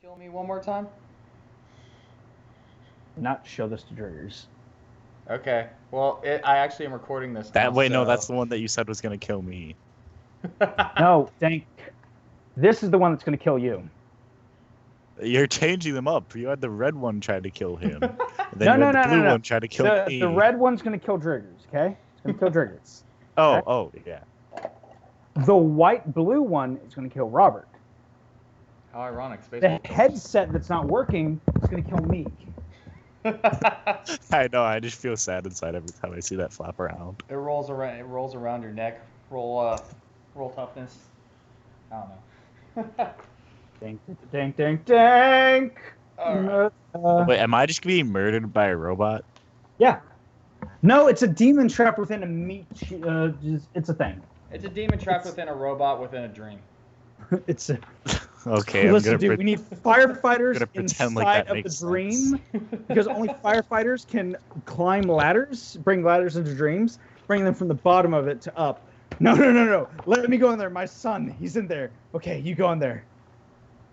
kill me one more time? Not show this to Driggers. Okay. Well, I actually am recording this now. No, that's the one that you said was gonna kill me. No, Dank. This is the one that's going to kill you. You're changing them up. You had the red one try to kill him. And then No, you had no, the blue no. one try to kill me. The red one's going to kill Driggers, okay? It's going to kill Driggers. Oh, yeah. The blue one is going to kill Robert. How ironic. Space The headset that's not working is going to kill me. I know. I just feel sad inside every time I see that flap around. It rolls around. It rolls around your neck. Roll toughness. I don't know. Dank. All right. Wait, am I just being murdered by a robot? Yeah. No, it's a demon trapped within a meat. It's a thing. It's a demon trapped within a robot within a dream. It's a. Okay, Listen, dude, we need firefighters inside like of the dream because only firefighters can climb ladders, bring ladders into dreams, bring them from the bottom of it to up. No. Let me go in there. My son, he's in there. Okay, you go in there.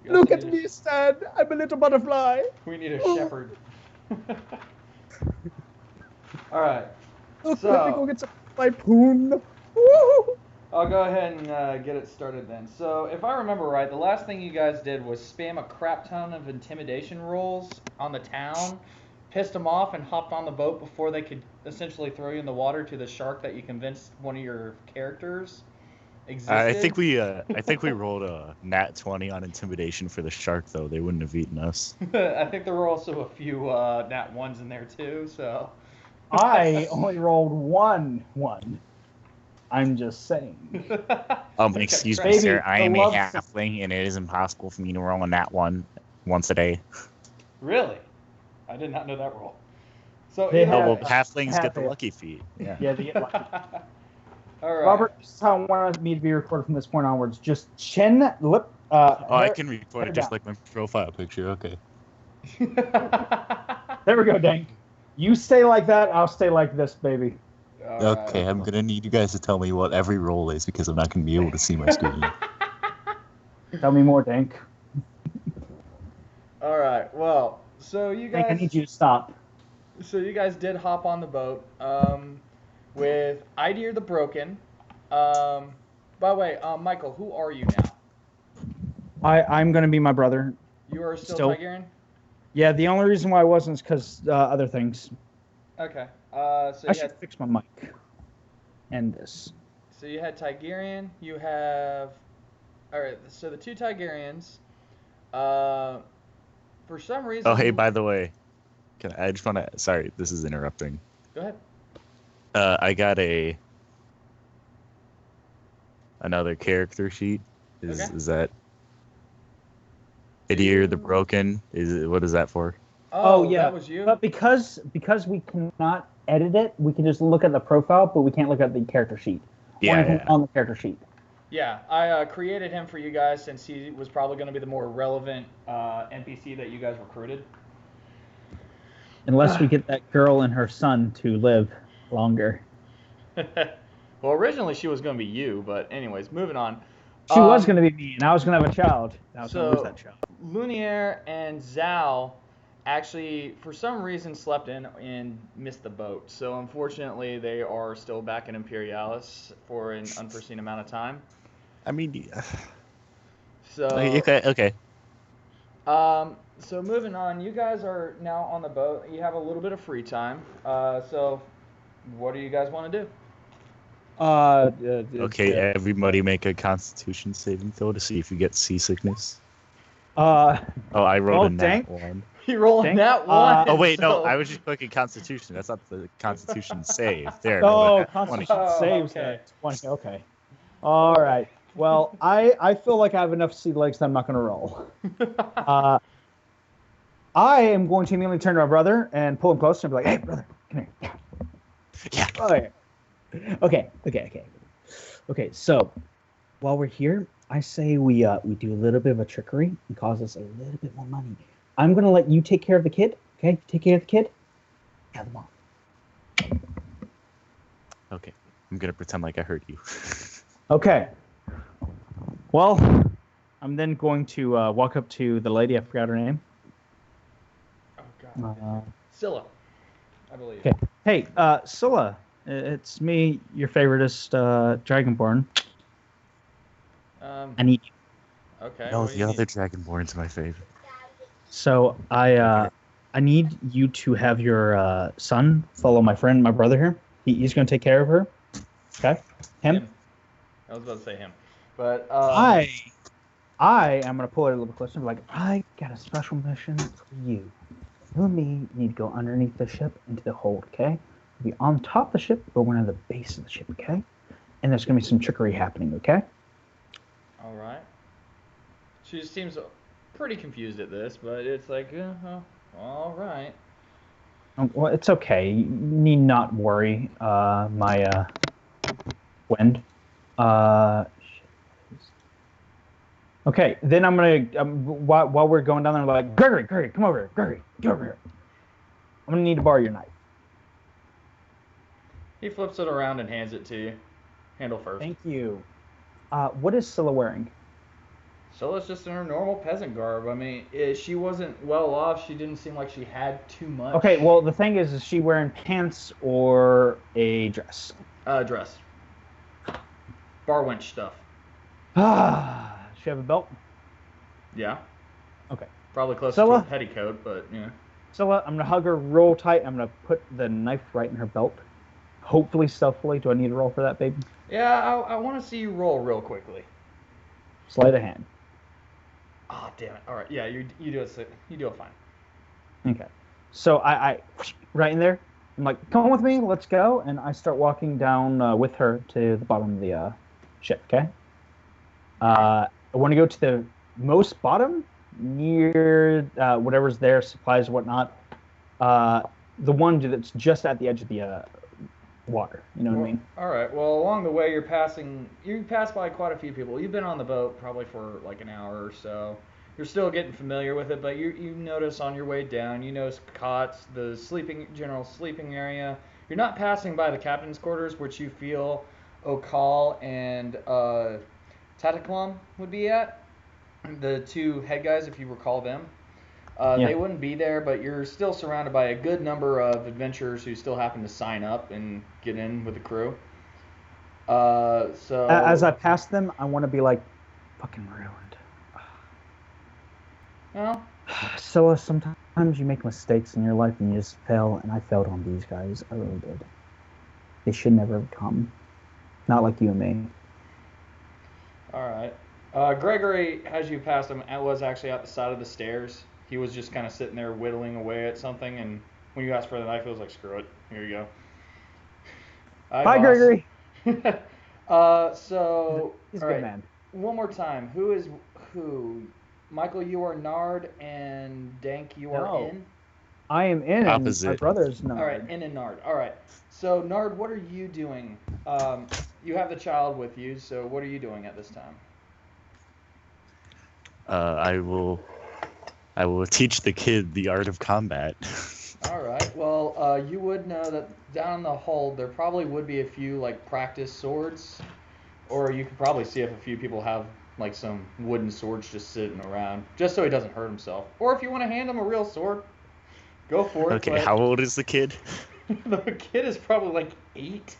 Look at me, Stan. I'm a little butterfly. We need a shepherd. All right. Look, So, let me go get some my poon. Woo! I'll go ahead and get it started then. So, if I remember right, the last thing you guys did was spam a crap ton of intimidation rolls on the town, pissed them off, and hopped on the boat before they could essentially throw you in the water to the shark that you convinced one of your characters existed. I think we rolled a nat 20 on intimidation for the shark, though. They wouldn't have eaten us. I think there were also a few nat ones in there too. So. I only rolled one. I'm just saying. Excuse me, Baby, sir. I am a love- halfling, and it is impossible for me to roll a nat 1 once a day. Really? I did not know that rule. So They either have- Well, way- halflings get the it. lucky feet. Yeah. Yeah, they get lucky. All right. Robert, this is how I want me to be recorded from this point onwards. Just chin, lip. I can record it just down. like my profile picture. Okay. There we go, Dank. You stay like that, I'll stay like this, baby. All Okay, right. I'm gonna need you guys to tell me what every roll is because I'm not gonna be able to see my screen. Tell me more, Dank. All right. Well, so you Dank, I guys. need you to stop. So you guys did hop on the boat with Idir the Broken. By the way, Michael, who are you now? I'm going to be my brother. You are still Still. Tigerian? Yeah, the only reason why I wasn't is because other things. Okay. So I you should had fix my mic. And this. Tigerian. You have. All right. So the two Tigerians. For some reason. Oh, hey, by the way, I just want to. Sorry, this is interrupting. Go ahead. I got another character sheet. Is that Idir the Broken? What is that for? Oh, yeah. That was you. But because we cannot edit it, we can just look at the profile, but we can't look at the character sheet. Or anything on the character sheet. Yeah, I created him for you guys since he was probably going to be the more relevant NPC that you guys recruited. Unless we get that girl and her son to live longer. Well, originally she was going to be you, but anyways, moving on. She was going to be me, and I was going to have a child. I was going to So, lose that child. Lunier and Zhao actually, for some reason, slept in and missed the boat. So, unfortunately, they are still back in Imperialis for an unforeseen amount of time. I mean, So, okay. So moving on, you guys are now on the boat. You have a little bit of free time. So, what do you guys want to do? Okay, everybody make a Constitution saving throw to see if you get seasickness. I rolled a nat Dank? 1. You rolling that one? Oh wait, no, so- I was just clicking Constitution. That's not the Constitution save. There. Oh, rolled a nat 20. Constitution Oh, saves okay. that 20. Okay. All right. Well, I feel like I have enough sea legs that I'm not going to roll. I am going to immediately turn to my brother and pull him close and be like, "Hey, brother, come here." Yeah. Okay. So, while we're here, I say we do a little bit of a trickery and cause us a little bit more money. I'm going to let you take care of the kid. Okay, take care of the kid. Have them off. Okay, I'm gonna pretend like I heard you. Okay. Well, I'm then going to walk up to the lady. I forgot her name. Oh God. Scylla, I believe. Okay. Hey, Scylla, it's me, your favoritist Dragonborn. I need you. Okay. No, the other Dragonborn's my favorite. So I need you to have your son follow my friend, my brother here. He's going to take care of her. Okay. Him. I was about to say him, but I am going to pull it a little bit closer. Like, I got a special mission for you. You and me need to go underneath the ship into the hold. Okay. We'll be on top of the ship, but we're at the base of the ship. Okay. And there's going to be some trickery happening. Okay. All right. She seems pretty confused at this, but it's like, all right. Well, it's okay. You need not worry, my Wind. Okay, then I'm gonna while we're going down there, I'm like, Gregory, come over here. Gregory, get over here. I'm gonna need to borrow your knife. He flips it around and hands it to you. Handle first. Thank you. What is Scylla wearing? Scylla's just in her normal peasant garb. I mean, she wasn't well off. She didn't seem like she had too much. Okay, well, the thing is she wearing pants or a dress? Dress. Bar wench stuff. Does she have a belt? Yeah. Okay. Probably close to a petticoat, but yeah. Scylla, I'm gonna hug her real tight. I'm gonna put the knife right in her belt. Hopefully stealthily. Do I need to roll for that, baby? Yeah, I want to see you roll real quickly. Sleight of hand. Oh, damn it. All right. Yeah, you do it. You do it fine. Okay. So I right in there. I'm like, come on with me. Let's go. And I start walking down with her to the bottom of the ship. Okay. I want to go to the most bottom near whatever's there, supplies, whatnot. The one that's just at the edge of the water. You know what I mean? All right. Well, along the way, you pass by quite a few people. You've been on the boat probably for like an hour or so. You're still getting familiar with it, but you notice on your way down, you notice cots, the general sleeping area. You're not passing by the captain's quarters, which you feel Okal and Tataclum would be at. The two head guys, if you recall them. Yeah. They wouldn't be there, but you're still surrounded by a good number of adventurers who still happen to sign up and get in with the crew. So as I pass them, I want to be like, fucking ruined. Well, So sometimes you make mistakes in your life and you just fail, and I failed on these guys. I really did. They should never have come. Not like you and me. All right. Gregory, as you passed him, was actually at the side of the stairs. He was just kind of sitting there whittling away at something, and when you asked for the knife, he was like, screw it. Here you go. Bye, Gregory. So, he's a all good right. man. One more time. Who is who? Michael, you are Nard, and Dank, you are in? I am in. Opposite. My brother's Nard. All right, in and Nard. All right. So, Nard, what are you doing? You have the child with you, so what are you doing at this time? I will teach the kid the art of combat. All right. Well, you would know that down in the hold there probably would be a few like practice swords, or you could probably see if a few people have like some wooden swords just sitting around, just so he doesn't hurt himself. Or if you want to hand him a real sword, go for it. Okay, how old is the kid? The kid is probably like 8.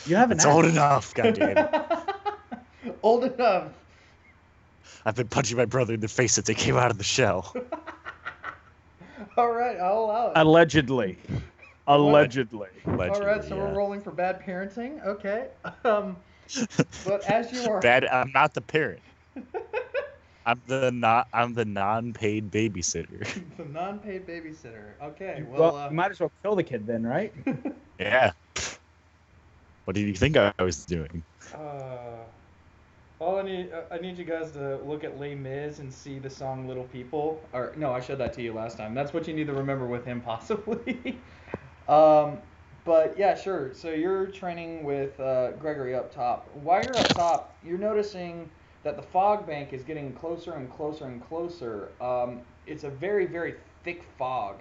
You have an It's old enough, goddamn. Old enough. I've been punching my brother in the face since he came out of the shell. All right, I'll allow it. Allegedly. Allegedly, All right, so yeah. we're rolling for bad parenting. Okay. But as you are Bad. I'm not the parent. I'm the non-paid babysitter. the non-paid babysitter. Okay. Well, you might as well kill the kid then, right? Yeah. What did you think I was doing? All I need you guys to look at Les Mis and see the song Little People. Or no, I showed that to you last time. That's what you need to remember with him possibly. But yeah, sure. So you're training with Gregory up top. While you're up top, you're noticing that the fog bank is getting closer and closer and closer. It's a very, very thick fog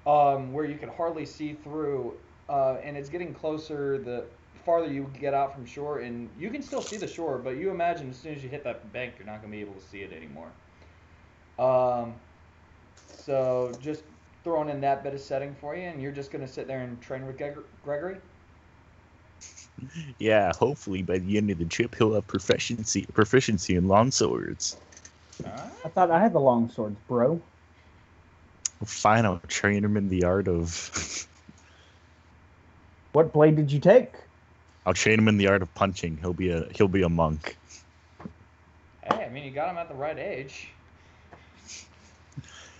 where you can hardly see through, and it's getting closer. The farther you get out from shore, and you can still see the shore, but you imagine as soon as you hit that bank, you're not going to be able to see it anymore. So just throwing in that bit of setting for you, and you're just going to sit there and train with Gregory? Yeah, hopefully by the end of the trip he'll have proficiency in long swords. Right. I thought I had the long swords, bro. Fine, I'll train him in the art of... What blade did you take? I'll train him in the art of punching. He'll be a monk. Hey, I mean, you got him at the right age.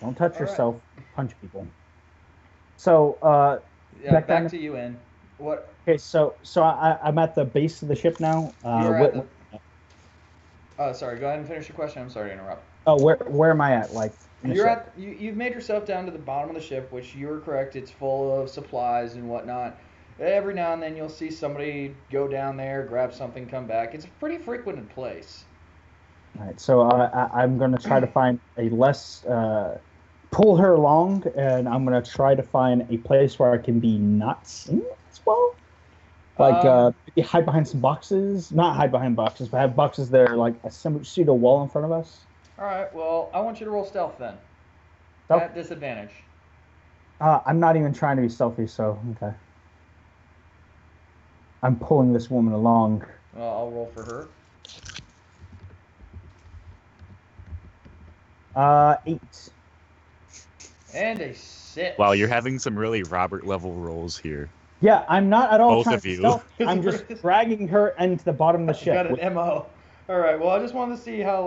Don't touch All yourself. Right. Punch people. So, yeah, back to you, in. What? Okay, so I'm at the base of the ship now. You're at the... sorry, go ahead and finish your question. I'm sorry to interrupt. Oh, where am I at? Like, you've made yourself down to the bottom of the ship, which you're correct. It's full of supplies and whatnot. Every now and then you'll see somebody go down there, grab something, come back. It's a pretty frequented place. All right, so I'm going to try to find a less... pull her along, and I'm going to try to find a place where I can be not seen as well. Like, maybe hide behind some boxes. Not hide behind boxes, but have boxes that are like a pseudo wall in front of us. All right, well, I want you to roll stealth then. Stealth? At disadvantage. I'm not even trying to be stealthy, so, okay. I'm pulling this woman along. Well, I'll roll for her. 8. And a 6. Wow, you're having some really Robert level rolls here. Yeah, I'm not at all Both trying of to you. stealth. I'm just dragging her into the bottom of the ship. Got an MO. All right, well, I just wanted to see how,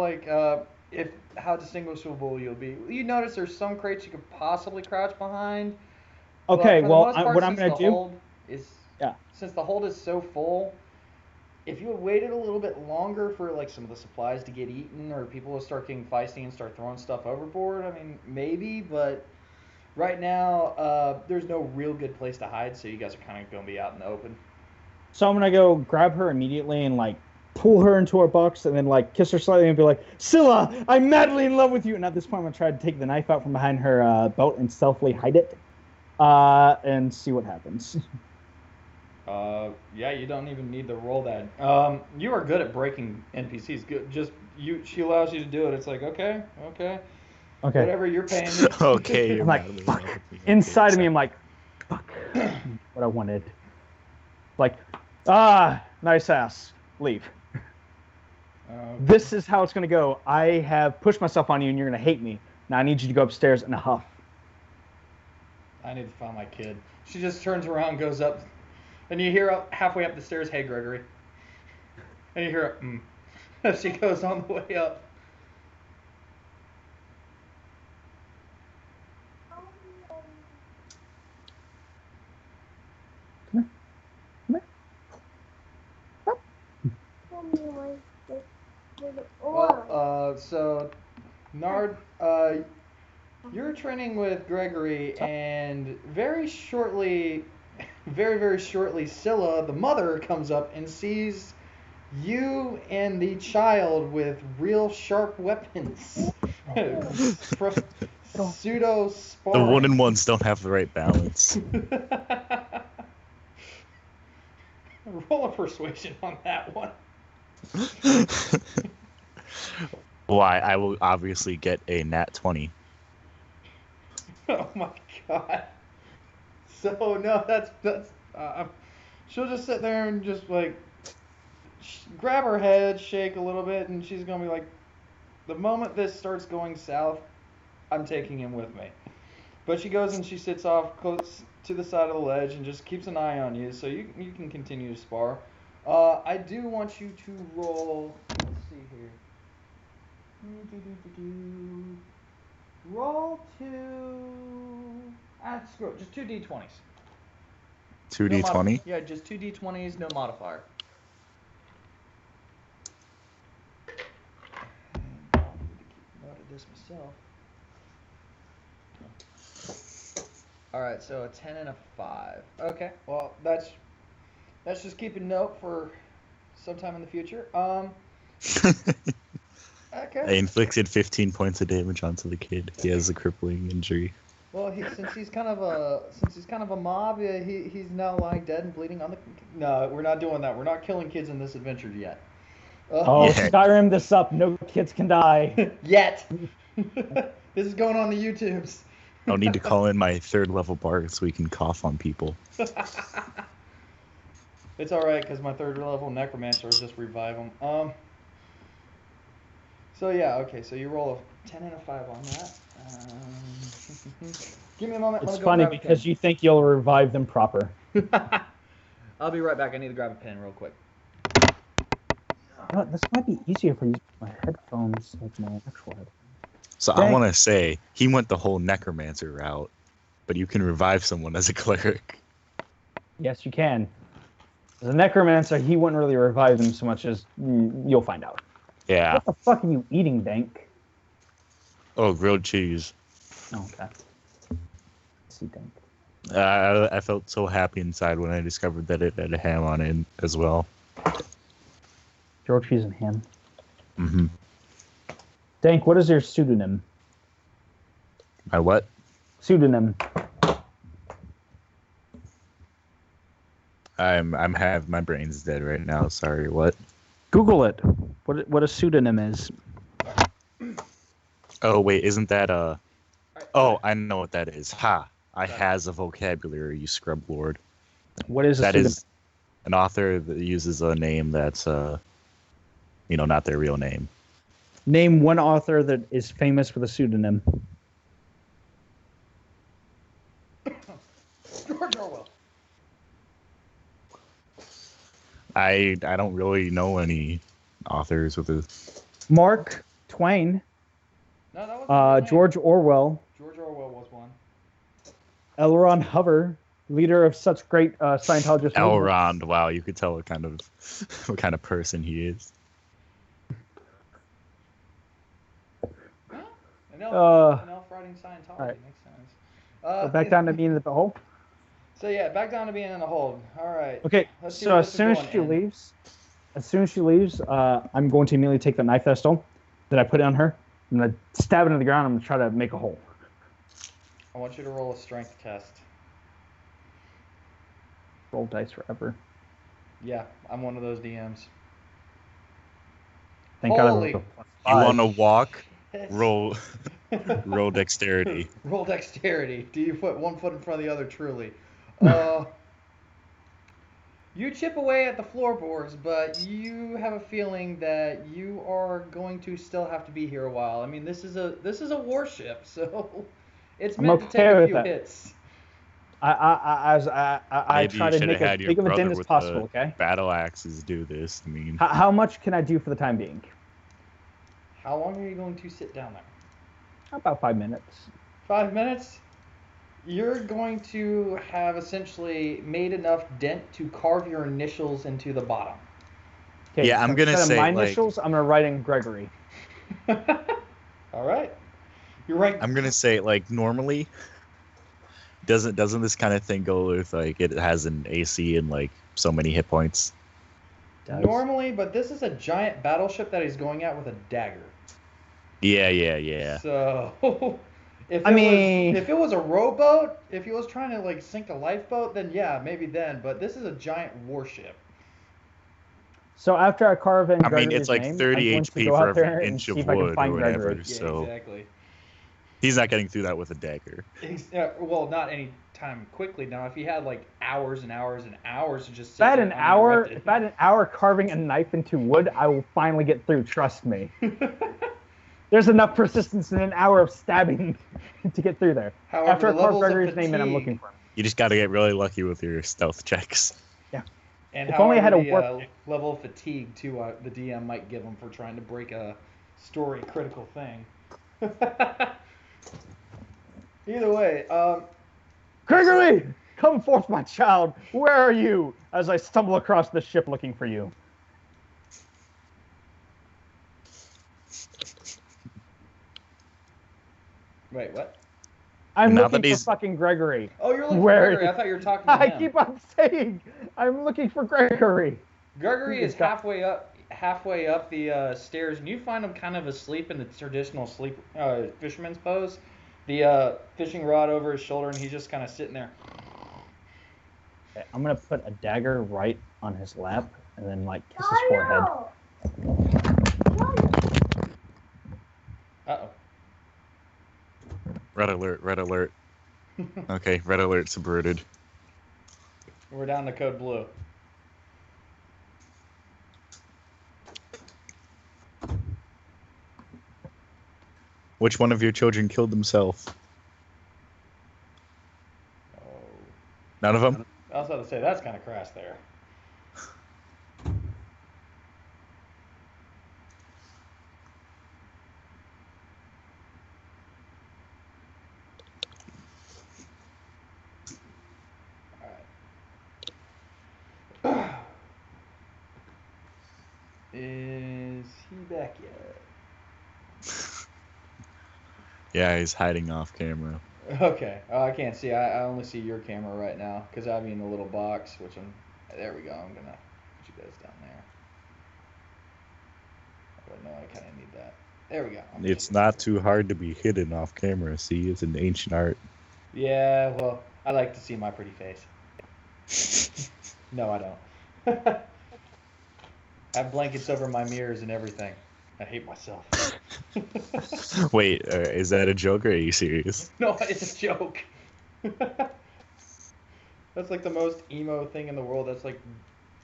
how distinguishable you'll be. You notice there's some crates you could possibly crouch behind. Okay, well, what I'm going to do... Since the hold is so full, if you had waited a little bit longer for like some of the supplies to get eaten or people to start getting feisty and start throwing stuff overboard, I mean, maybe, but right now there's no real good place to hide, so you guys are kind of going to be out in the open. So I'm going to go grab her immediately and like pull her into our box and then like kiss her slightly and be like, Scylla, I'm madly in love with you. And at this point, I'm going to try to take the knife out from behind her belt and stealthily hide it and see what happens. Yeah, you don't even need to roll that. You are good at breaking NPCs. Good, she allows you to do it. It's like, okay. Whatever you're paying. Okay, I'm like, fuck. Inside of me, I'm like, fuck. What I wanted. Like, nice ass. Leave. This is how it's gonna go. I have pushed myself on you, and you're gonna hate me. Now I need you to go upstairs in a huff. I need to find my kid. She just turns around, goes up. And you hear halfway up the stairs, "Hey, Gregory." And you hear as she goes on the way up. Come here. Well, so, Nard, you're training with Gregory, and very shortly, Scylla, the mother, comes up and sees you and the child with real sharp weapons. Pseudo sparring. The wooden ones don't have the right balance. Roll a persuasion on that one. Why? I will obviously get a nat 20. Oh my god. So no, that's she'll just sit there and just like grab her head, shake a little bit, and she's gonna be like, the moment this starts going south, I'm taking him with me. But she goes and she sits off close to the side of the ledge and just keeps an eye on you, so you can continue to spar. I do want you to roll. Let's see here. Roll screw it, just 2 d20s. 2 d20? Yeah, just 2 d20s, no modifier. And I need to keep note of this myself. Alright, so a 10 and a 5. Okay, well, that's just keeping note for sometime in the future. Okay. I inflicted 15 points of damage onto the kid. He has a crippling injury. Well, since he's kind of a mob, he's now lying dead and bleeding on the. No, we're not doing that. We're not killing kids in this adventure yet. Oh, Yeah. Skyrim this up. No kids can die. Yet. This is going on the YouTubes. I'll need to call in my 3rd level bard so we can cough on people. It's all right because my 3rd level necromancer will just revive them. So yeah, okay. So you roll a 10 and a 5 on that. Give me a moment. It's funny because you think you'll revive them proper. I'll be right back. I need to grab a pen real quick. This might be easier if I use my headphones, like my actual headphones. So I want to say, he went the whole necromancer route, but you can revive someone as a cleric. Yes, you can. As a necromancer, he wouldn't really revive them so much as you'll find out. Yeah. What the fuck are you eating, Dank? Oh, grilled cheese. Oh, okay. See, Dank. I felt so happy inside when I discovered that it had a ham on it as well. Grilled cheese and ham. Mm-hmm. Dank, what is your pseudonym? My what? Pseudonym. I'm have my brain's dead right now. Sorry, what? Google it. What a pseudonym is. Oh wait, isn't that Oh, I know what that is. Ha! I has a vocabulary, you scrub lord. What is a That pseudonym? is an author that uses a name that's not their real name. Name one author that is famous with a pseudonym. George Orwell. I don't really know any authors with a. Mark Twain. No, that was George Orwell. George Orwell was one. L. Ron Hubbard, leader of such great Scientologist. Elrond. Wow, you could tell what kind of person he is. An elf writing Scientology right. makes sense. Back down to being in the hole. So yeah, back down to being in the hold. All right. Okay, Let's see so where as this is soon as going, she Ann. leaves, I'm going to immediately take the knife that I stole, that I put on her. I'm gonna stab it into the ground. I'm gonna try to make a hole. I want you to roll a strength test. Roll dice forever. Yeah, I'm one of those DMs. Thank God. Holy- I You want to walk? Yes. Roll dexterity. Roll dexterity. Do you put one foot in front of the other? Truly. You chip away at the floorboards, but you have a feeling that you are going to still have to be here a while. I mean, this is a warship, so it's meant to take a few hits. I Maybe try you to should make have as had your big of a brother dent as with possible. the Okay. battle axes do this. I mean, How much can I do for the time being? How long are you going to sit down there? About 5 minutes. 5 minutes? You're going to have essentially made enough dent to carve your initials into the bottom. Okay, Yeah, I'm gonna instead of say, my like- initials. I'm gonna write in Gregory. All right. You're right. I'm gonna say like normally. Doesn't this kind of thing go with like it has an AC and like so many hit points? Normally, but this is a giant battleship that he's going at with a dagger. Yeah. So, if it was a rowboat, if he was trying to like sink a lifeboat, then yeah, maybe then. But this is a giant warship. So after I carve in I mean, Gregory's it's like name, 30 I'm going to HP go for out there every and inch see of if I can wood or find whatever. Gregory. Yeah, So exactly. he's not getting through that with a dagger. Well, not any time quickly. Now, if he had like hours and hours and hours to just sit If I had there an hour, uninterrupted- if I had an hour carving a knife into wood, I will finally get through. Trust me. There's enough persistence in an hour of stabbing to get through there. However, After I the carve levels of Gregory's name in, I'm fatigue- looking for him. You just got to get really lucky with your stealth checks. And If only I had a the, warp- level of fatigue too, the DM might give him for trying to break a story critical thing. Either way, Gregory, come forth, my child. Where are you? As I stumble across the ship looking for you. wait, what? I'm Now looking that for he's- fucking Gregory. Oh, you're looking Where- for Gregory. I thought you were talking to I him. keep on saying, I'm looking for Gregory. Gregory is He's got- halfway up the stairs, and you find him kind of asleep in the traditional fisherman's pose. the fishing rod over his shoulder, and he's just kind of sitting there. Okay, I'm gonna put a dagger right on his lap and then like kiss his forehead. Uh-oh. Red alert, red alert. Okay, red alert's averted. We're down to code blue. Which one of your children killed himself? Oh. None of them? I was about to say, that's kind of crass there. Alright. Is he back yet? Yeah, he's hiding off camera. Okay. Oh, I can't see. I only see your camera right now because I have you in a little box, which I'm. There we go. I'm gonna put you guys down there. But no, I kind of need that. There we go. It's not too hard to be hidden off camera. See, it's an ancient art. Yeah. Well, I like to see my pretty face. No, I don't. I have blankets over my mirrors and everything. I hate myself. Wait, is that a joke or are you serious? No, it's a joke. That's like the most emo thing in the world. That's like,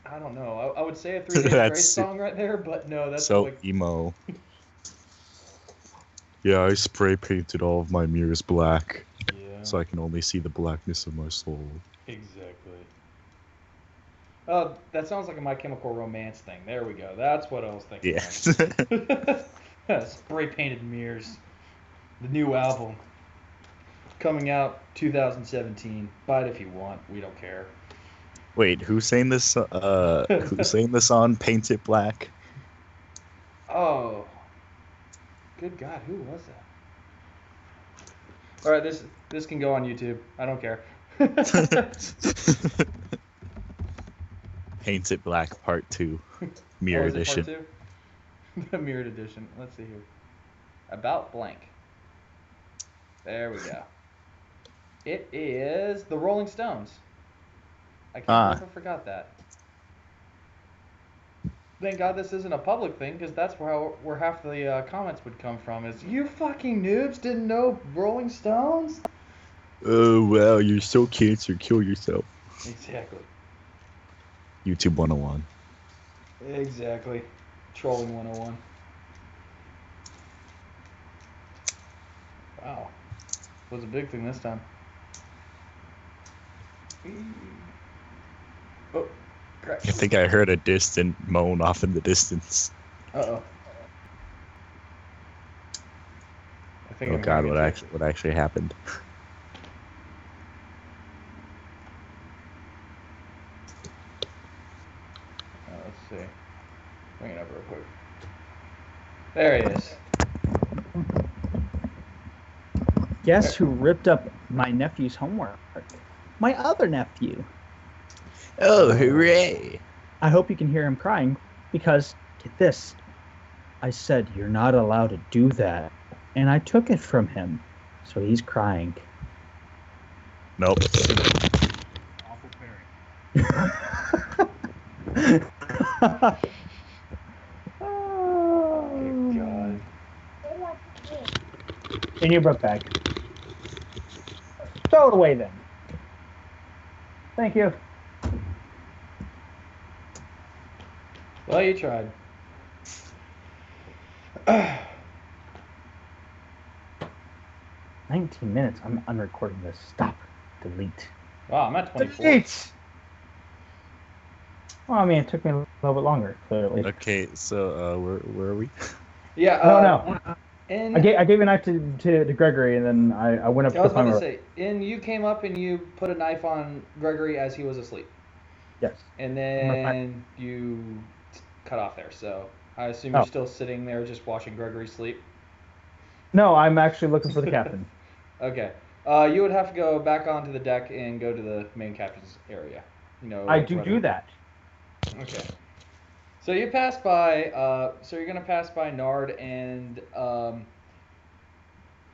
I don't know. I would say a 3 Days Grace song right there, but no, that's so like... emo. Yeah, I spray painted all of my mirrors black, so I can only see the blackness of my soul. Exactly. That sounds like a My Chemical Romance thing. There we go. That's what I was thinking. Yeah. Spray painted mirrors. The new album. Coming out 2017. Buy it if you want. We don't care. Wait, who's saying this? Who's saying this on Paint It Black? Oh. Good God, who was that? All right, this can go on YouTube. I don't care. Paint It Black Part 2, Mirror Edition. Part 2? The mirrored edition. Let's see here. About blank. There we go. It is the Rolling Stones. I can't believe I forgot that. Thank God this isn't a public thing, because that's where half the comments would come from. Is you fucking noobs didn't know Rolling Stones? Oh wow, you're so cancer. Kill yourself. Exactly. YouTube 101. Exactly. Trolling 101. Wow. Was a big thing this time. Oh, crap. I think I heard a distant moan off in the distance. Uh-oh. Oh God, what actually happened? Let's see. Bring it up real quick. There he is. Guess who ripped up my nephew's homework? My other nephew. Oh, hooray! I hope you can hear him crying because, get this, I said you're not allowed to do that, and I took it from him, so he's crying. Nope. Awful parent. Oh, God. In your book bag. Throw it away then. Thank you. Well, you tried. 19 minutes. I'm unrecording this. Stop. Delete. Wow, I'm at 24. Delete! Well, I mean, it took me a little bit longer, clearly. Okay, so where are we? Yeah. No. And I gave a knife to Gregory, and then I went up I was to about to the say, and you came up and you put a knife on Gregory as he was asleep. Yes. And then you cut off there. So I assume you're still sitting there just watching Gregory sleep. No, I'm actually looking for the captain. Okay. You would have to go back onto the deck and go to the main captain's area. You know. I do that. Okay. So you pass by. So you're gonna pass by Nard and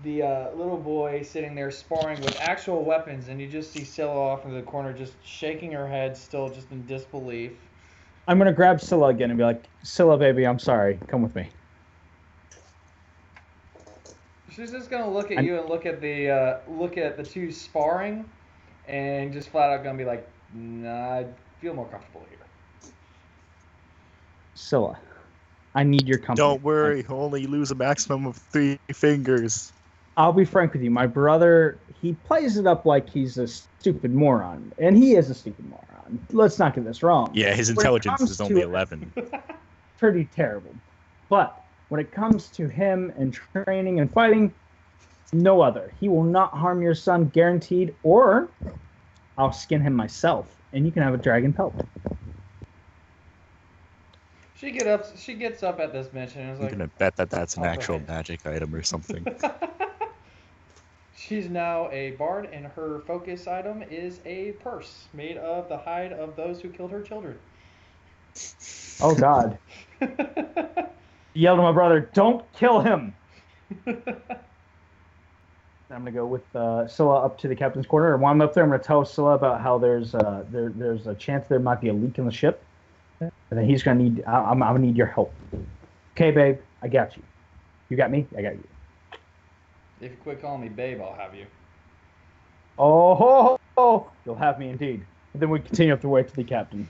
little boy sitting there sparring with actual weapons, and you just see Scylla off in the corner just shaking her head, still just in disbelief. I'm gonna grab Scylla again and be like, Scylla, baby, I'm sorry. Come with me. She's just gonna look at you and look at the two sparring, and just flat out gonna be like, "Nah, I feel more comfortable here." Scylla, I need your company. Don't worry, only lose a maximum of 3 fingers. I'll be frank with you. My brother, he plays it up like he's a stupid moron, and he is a stupid moron. Let's not get this wrong. Yeah, his When it intelligence comes is only to- 11. Pretty terrible. But when it comes to him and training and fighting, no other. He will not harm your son, guaranteed, or I'll skin him myself, and you can have a dragon pelt. She gets up at this mention and is I'm like, gonna bet that that's an All actual right. magic item or something. She's now a bard, and her focus item is a purse made of the hide of those who killed her children. Oh, God. Yelled to my brother, don't kill him! I'm going to go with Scylla up to the captain's quarter. And while I'm up there, I'm going to tell Scylla about how there's a chance there might be a leak in the ship. And then he's going to need, I'm going to need your help. Okay, babe, I got you. You got me? I got you. If you quit calling me babe, I'll have you. Oh, you'll have me indeed. And then we continue up the way to the captain.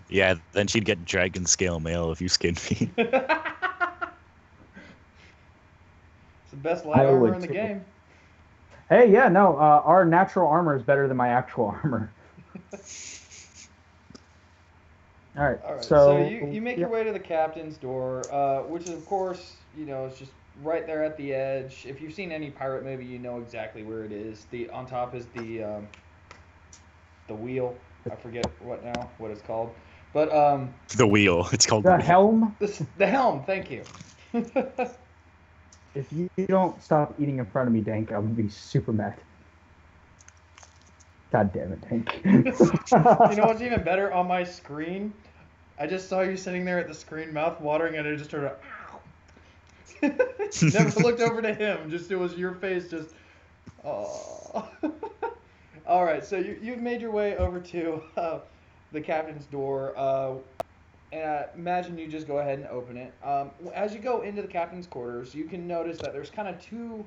Yeah, then she'd get dragon scale mail if you skinned me. It's the best light I armor would in the too. game. Hey, yeah, no, our natural armor is better than my actual armor. All right, All right, so you make your way to the captain's door, which is, of course, it's just right there at the edge. If you've seen any pirate movie, you know exactly where it is. On top is the wheel. I forget what it's called, but The wheel. It's called the wheel. helm. the helm. Thank you. If you don't stop eating in front of me, Dank, I'm gonna be super mad. God damn it, Dank. You know what's even better? On my screen, I just saw you sitting there at the screen, mouth watering, and it just turned out. Never looked over to him. Just it was your face. Just oh. All right. So you've made your way over to the captain's door. And I imagine you just go ahead and open it. As you go into the captain's quarters, you can notice that there's kind of two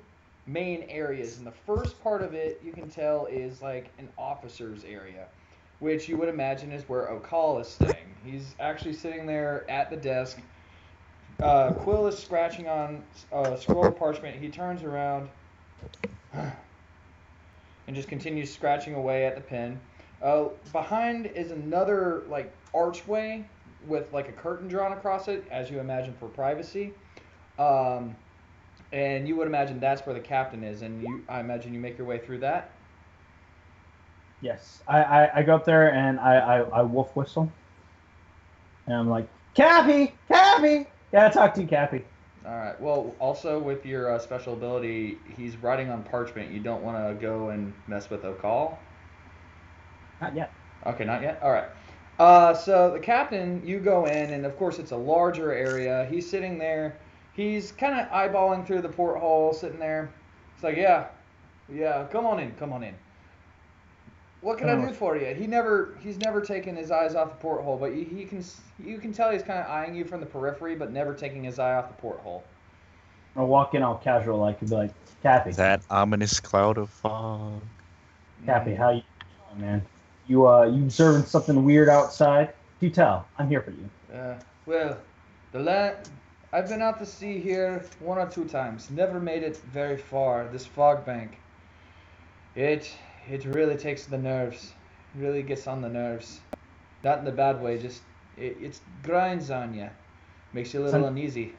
main areas. And the first part of it, you can tell, is like an officer's area, which you would imagine is where Okal is staying. He's actually sitting there at the desk. Quill is scratching on a scroll of parchment. He turns around and just continues scratching away at the pen. Behind is another like archway with like a curtain drawn across it, as you imagine, for privacy. And you would imagine that's where the captain is, and I imagine you make your way through that. Yes, I go up there and I wolf whistle, and I'm like, Cappy, gotta talk to you, Cappy. All right. Well, also with your special ability, he's writing on parchment. You don't want to go and mess with Okal. Not yet. Okay, not yet. All right. So the captain, you go in, and of course it's a larger area. He's sitting there. He's kind of eyeballing through the porthole, sitting there. It's like, yeah, come on in. What can I do for you? He's never taken his eyes off the porthole, but you can tell he's kind of eyeing you from the periphery, but never taking his eye off the porthole. I'll walk in all casual, like, and be like, Cappy, That ominous cloud of fog. Cappy, how you doing, man? You observing something weird outside? Do tell. I'm here for you. Well, the land. I've been out to sea here 1 or 2 times. Never made it very far. This fog bank. It really takes the nerves. Really gets on the nerves. Not in the bad way. Just it grinds on you. Makes you a little uneasy.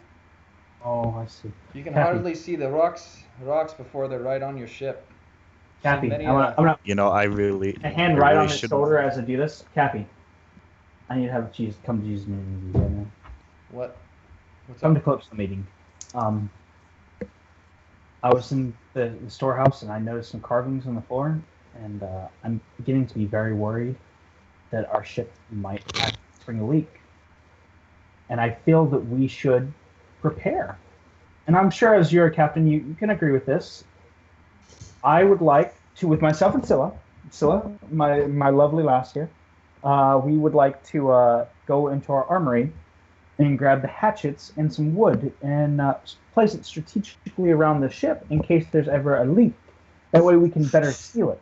Oh, I see. You can Cappy. hardly see the rocks before they're right on your ship. Cappy, Many, I'm gonna You know, I really. a hand I right really on his shouldn't- shoulder as I do this. Cappy, I need to have Jesus come to Jesus meeting right now. What? What's Come up? to close the meeting. I was in the storehouse and I noticed some carvings on the floor, and I'm beginning to be very worried that our ship might spring a leak. And I feel that we should prepare. And I'm sure as you're a captain, you can agree with this. I would like to, with myself and Scylla, my lovely lass here, we would like to go into our armory and grab the hatchets and some wood and place it strategically around the ship in case there's ever a leak. That way we can better seal it.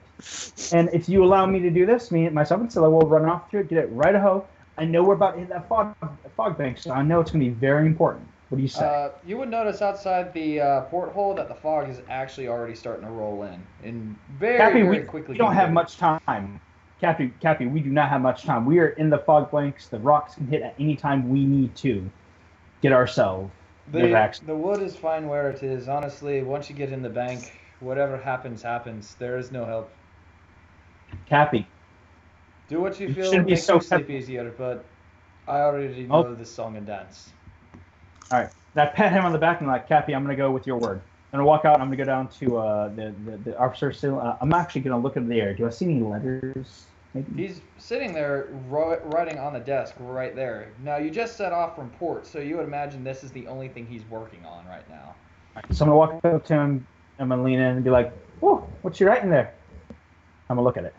And if you allow me to do this, myself and Scylla will run off to it, get it right a-ho. I know we're about to hit that fog bank, so I know it's going to be very important. What do you say? You would notice outside the porthole that the fog is actually already starting to roll in. And very quickly. We don't have much time. Cappy, we do not have much time. We are in the fog banks. The rocks can hit at any time we need to get ourselves. The wood is fine where it is. Honestly, once you get in the bank, whatever happens, happens. There is no help. Cappy. Do what you feel makes you sleep easier, but I already know this song and dance. All right. I pat him on the back and I'm like, Cappy, I'm going to go with your word. I'm going to walk out and I'm going to go down to the officer. I'm actually going to look into the air. Do I see any letters? Maybe? He's sitting there writing on the desk right there. Now, you just set off from port, so you would imagine this is the only thing he's working on right now. Right, so I'm going to walk up to him. I'm going to lean in and be like, whoa, what you writing there? I'm going to look at it.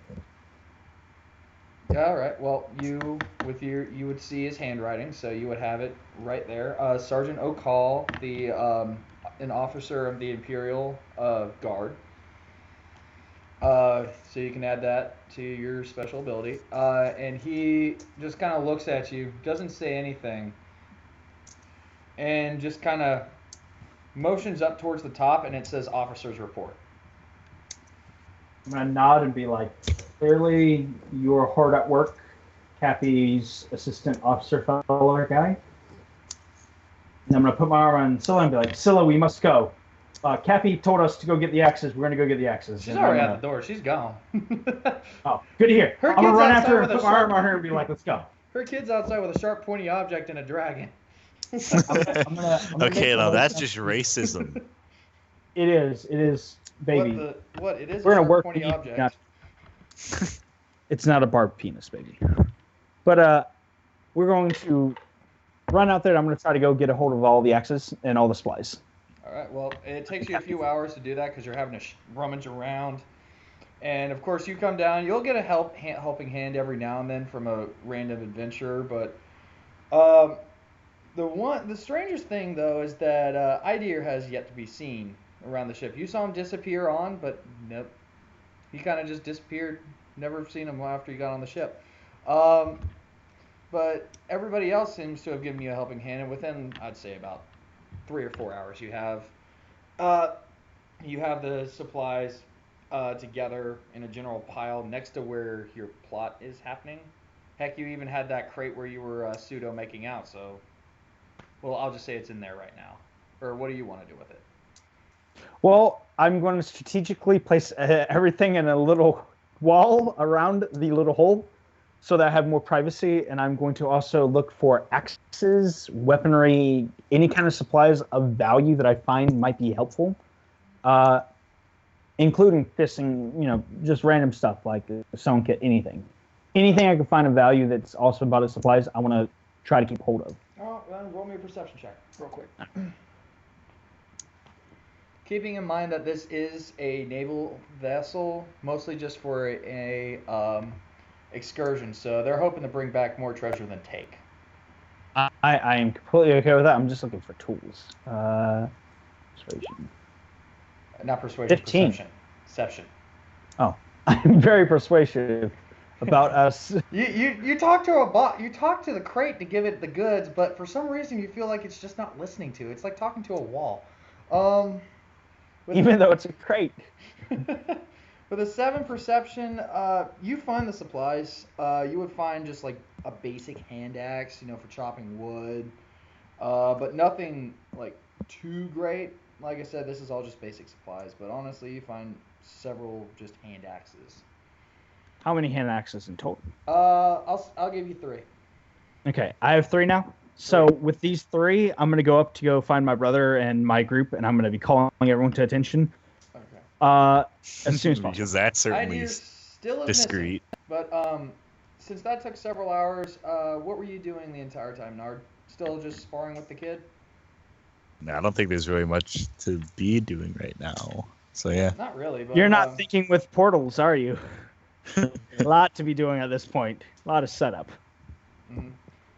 Yeah, all right. Well, you would see his handwriting, so you would have it right there. Sergeant O'Call, an officer of the Imperial Guard. So you can add that to your special ability. And he just kind of looks at you, doesn't say anything, and just kind of motions up towards the top, and it says Officer's Report. I'm going to nod and be like, clearly you're hard at work, Cappy's assistant officer fellow guy. And I'm going to put my arm on Scylla and be like, Scylla, we must go. Cappy told us to go get the axes. We're going to go get the axes. She's already out the door. She's gone. Oh, good to hear. I'm going to run after her and put my arm on her and be like, let's go. Her kid's outside with a sharp, pointy object and a dragon. Okay, now that's just racism. It is, baby. What? It is We're a gonna sharp, work pointy object. It's not a barbed penis, baby. But we're going to run out there. I'm going to try to go get a hold of all the axes and all the supplies. All right. Well, it takes you a few hours to do that because you're having to rummage around. And of course, you come down. You'll get a helping hand every now and then from a random adventurer. But the strangest thing though is that Ideer has yet to be seen around the ship. You saw him disappear but nope. He kind of just disappeared. Never seen him after he got on the ship. But everybody else seems to have given you a helping hand, and within, I'd say, about 3 or 4 hours, you have the supplies together in a general pile next to where your plot is happening. Heck, you even had that crate where you were pseudo making out. So, well, I'll just say it's in there right now. Or what do you want to do with it? Well, I'm going to strategically place everything in a little wall around the little hole so that I have more privacy, and I'm going to also look for axes, weaponry, any kind of supplies of value that I find might be helpful, including fisting, just random stuff like a sewn kit, anything. Anything I can find of value that's also about its supplies, I want to try to keep hold of. Oh, then roll me a perception check, real quick. Keeping in mind that this is a naval vessel, mostly just for a excursion, so they're hoping to bring back more treasure than take. I am completely okay with that. I'm just looking for tools. Persuasion. Not persuasion. 15. Perception. Oh, I'm very persuasive about us. You talk to you talk to the crate to give it the goods, but for some reason you feel like it's just not listening to. It's like talking to a wall. Even though it's a crate. With a 7 perception, you find the supplies. You would find just like a basic hand axe, for chopping wood, but nothing like too great. Like I said, this is all just basic supplies. But honestly, you find several just hand axes. How many hand axes in total? I'll give you 3. Okay, I have 3 now. So with these 3, I'm gonna go up to go find my brother and my group, and I'm gonna be calling everyone to attention. Okay. As soon as possible. Because that's certainly still discreet. Missing, but since that took several hours, what were you doing the entire time, Nard? Still just sparring with the kid? No, I don't think there's really much to be doing right now. So yeah. Not really, but You're not thinking with portals, are you? A lot to be doing at this point. A lot of setup. mhm.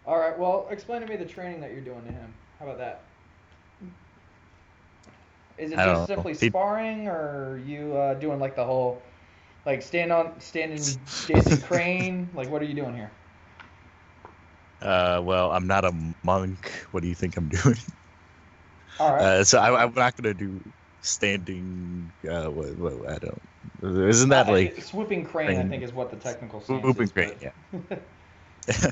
All right. Well, explain to me the training that you're doing to him. How about that? Is it I just don't know. simply sparring, or are you doing like the whole, like standing dancing crane? Like, what are you doing here? Well, I'm not a monk. What do you think I'm doing? All right. So I'm not gonna do standing. What I don't. Isn't that like swooping crane? I crane? think is what the technical stance Swooping is. crane? But... Yeah.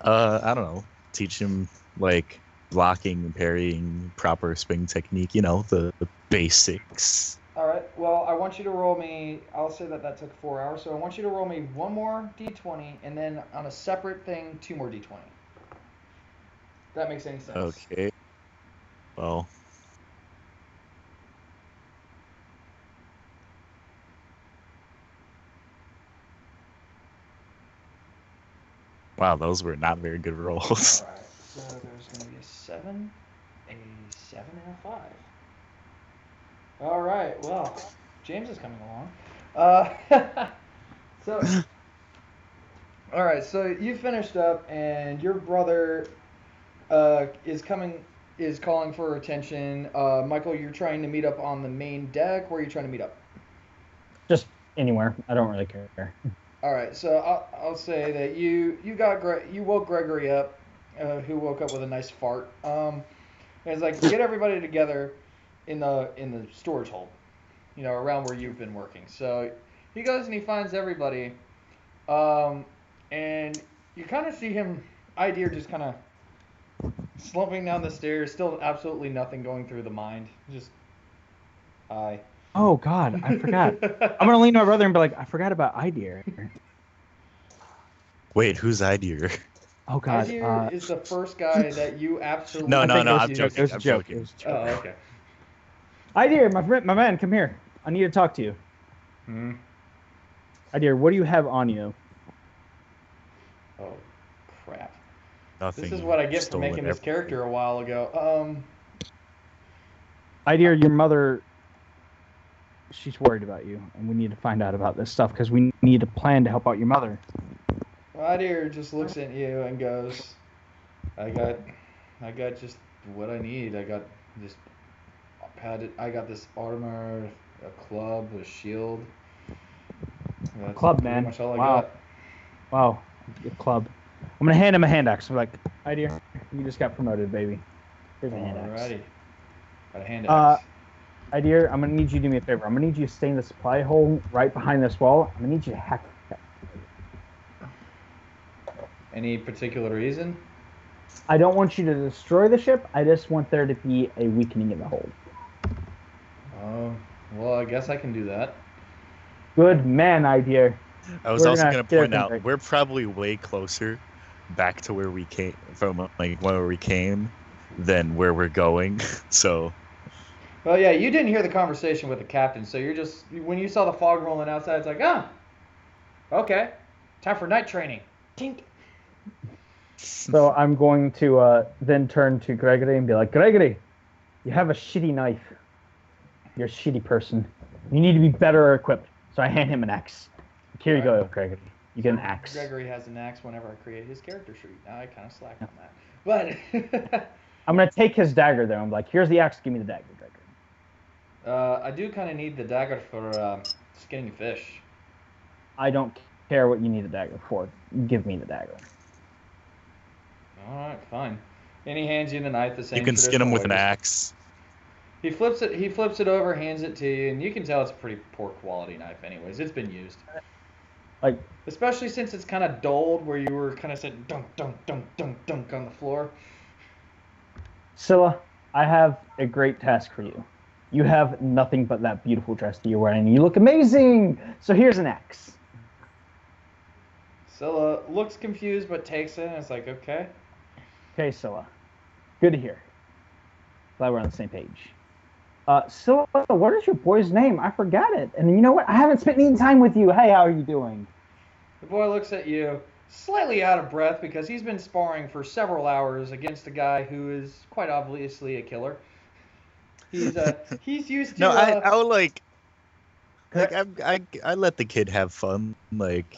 I don't know. Teach him like blocking and parrying, proper spin technique. You know, the basics. All right. Well, I want you to roll me. I'll say that took 4 hours. So I want you to roll me one more d20, and then on a separate thing, 2 more d20. If that makes any sense. Okay. Well. Wow, those were not very good rolls. All right. So there's going to be a 7, a 7, and a 5. All right. Well, James is coming along. So, all right. So you finished up, and your brother is calling for attention. Michael, you're trying to meet up on the main deck. Where are you trying to meet up? Just anywhere. I don't really care. All right. So I'll say that you woke Gregory up, who woke up with a nice fart. And it's like, get everybody together in the storage hold, around where you've been working. So he goes and he finds everybody, and you kind of see him, Ideer, just kind of slumping down the stairs, still absolutely nothing going through the mind. Just, hi. Oh God, I forgot. I'm gonna lean to my brother and be like, I forgot about Ideer. Wait, who's Ideer? Oh God. Ideer is the first guy that you absolutely. No, think it was I'm you. joking. It was a I'm joke. joking. It was a Oh, joke. okay. Ideer, my friend, my man, come here. I need to talk to you. Hmm. Ideer, what do you have on you? Oh, crap. Nothing. This is what I get for Stolen making this everything. character a while ago. Ideer, your mother, she's worried about you, and we need to find out about this stuff because we need a plan to help out your mother. Ideer just looks at you and goes, I got just what I need. I got this padded. I got this armor, a club, a shield. That's club, pretty man. much all I Wow. got. Wow, your club. I'm gonna hand him a hand axe. I'm like, Ideer, you just got promoted, baby. Here's a hand axe. Alrighty. Got a hand axe. Ideer, I'm gonna need you to do me a favor. I'm gonna need you to stay in the supply hole right behind this wall. I'm gonna need you to hack that. Any particular reason? I don't want you to destroy the ship. I just want there to be a weakening in the hold. Oh, well, I guess I can do that. Good man, Ideer. I was We're also gonna going to get point everything out right. we're probably way closer back to where we came from, like where we came, than where we're going. So Well, yeah, you didn't hear the conversation with the captain, so you're just, when you saw the fog rolling outside, it's like, okay, time for night training. Tink. So I'm going to then turn to Gregory and be like, Gregory, you have a shitty knife. You're a shitty person. You need to be better equipped. So I hand him an axe. Here you go, Gregory. You get an axe. Gregory has an axe whenever I create his character sheet. Now I kind of slacked on that. But I'm going to take his dagger, though. I'm like, here's the axe. Give me the dagger, Gregory. I do kind of need the dagger for skinning fish. I don't care what you need the dagger for. Give me the dagger. All right, fine. And he hands you the knife, the same. you can skin them traditional with an way. axe. He flips it over, hands it to you, and you can tell it's a pretty poor quality knife. Anyways, it's been used. Like, Especially since it's kind of dulled, where you were kind of saying dunk, dunk, dunk, dunk, dunk on the floor. Scylla, I have a great task for you. You have nothing but that beautiful dress that you're wearing. You look amazing. So here's an axe. Scylla looks confused, but takes it, and it's like, okay. Okay, Scylla. Good to hear. Glad we're on the same page. Scylla, what is your boy's name? I forgot it. And you know what? I haven't spent any time with you. Hey, how are you doing? The boy looks at you, slightly out of breath because he's been sparring for several hours against a guy who is quite obviously a killer. He's used to. No, I would like I let the kid have fun. Like,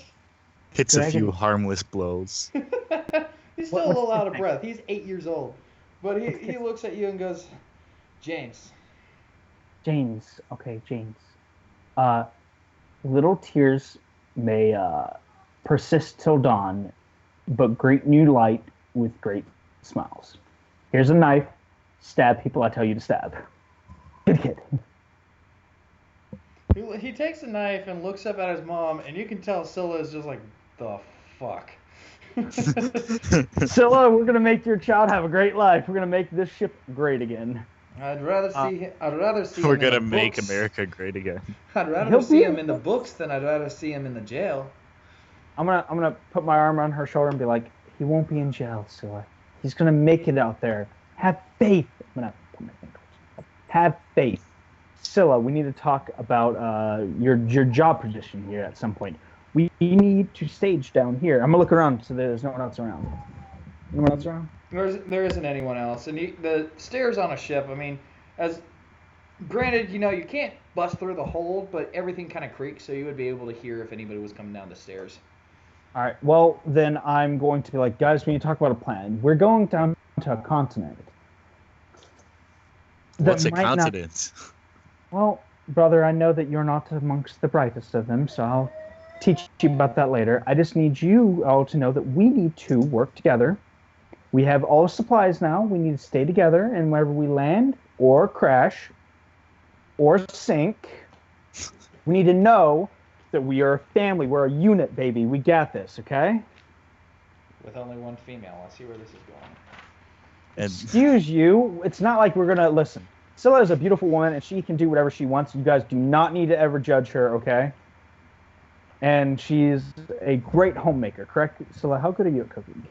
hits a few Dragon. harmless blows. He's still a What's little the out of thing? breath. He's 8 years old, but he looks at you and goes, James. James. Okay, James. Little tears may persist till dawn, but great new light with great smiles. Here's a knife. Stab people I tell you to stab. Good kid. He takes a knife and looks up at his mom, and you can tell Scylla is just like, the fuck. Scylla, we're gonna make your child have a great life. We're gonna make this ship great again. I'd rather see We're him in gonna the make books. America great again. I'd rather He'll see be- him in the books than I'd rather see him in the jail. I'm gonna put my arm on her shoulder and be like, he won't be in jail, Scylla. He's gonna make it out there. Have faith. I'm gonna put my finger. Have faith. Scylla, we need to talk about your job position here at some point. We need to stage down here. I'm gonna look around so there's no one else around. No one else around? There isn't anyone else, and the stairs on a ship. I mean, as granted, you can't bust through the hold, but everything kind of creaks, so you would be able to hear if anybody was coming down the stairs. All right. Well, then I'm going to be like, guys, we need to talk about a plan. We're going down to a continent. that What's a might not- continent? Well, brother, I know that you're not amongst the brightest of them, so I'll teach you about that later. I just need you all to know that we need to work together. We have all the supplies now. We need to stay together, and wherever we land or crash or sink, we need to know that we are a family. We're a unit, baby. We got this, okay? With only one female. I see where this is going. And Excuse you. It's not like we're going to listen. Scylla is a beautiful woman, and she can do whatever she wants. You guys do not need to ever judge her, okay? And she's a great homemaker, correct? Scylla, how good are you at cooking?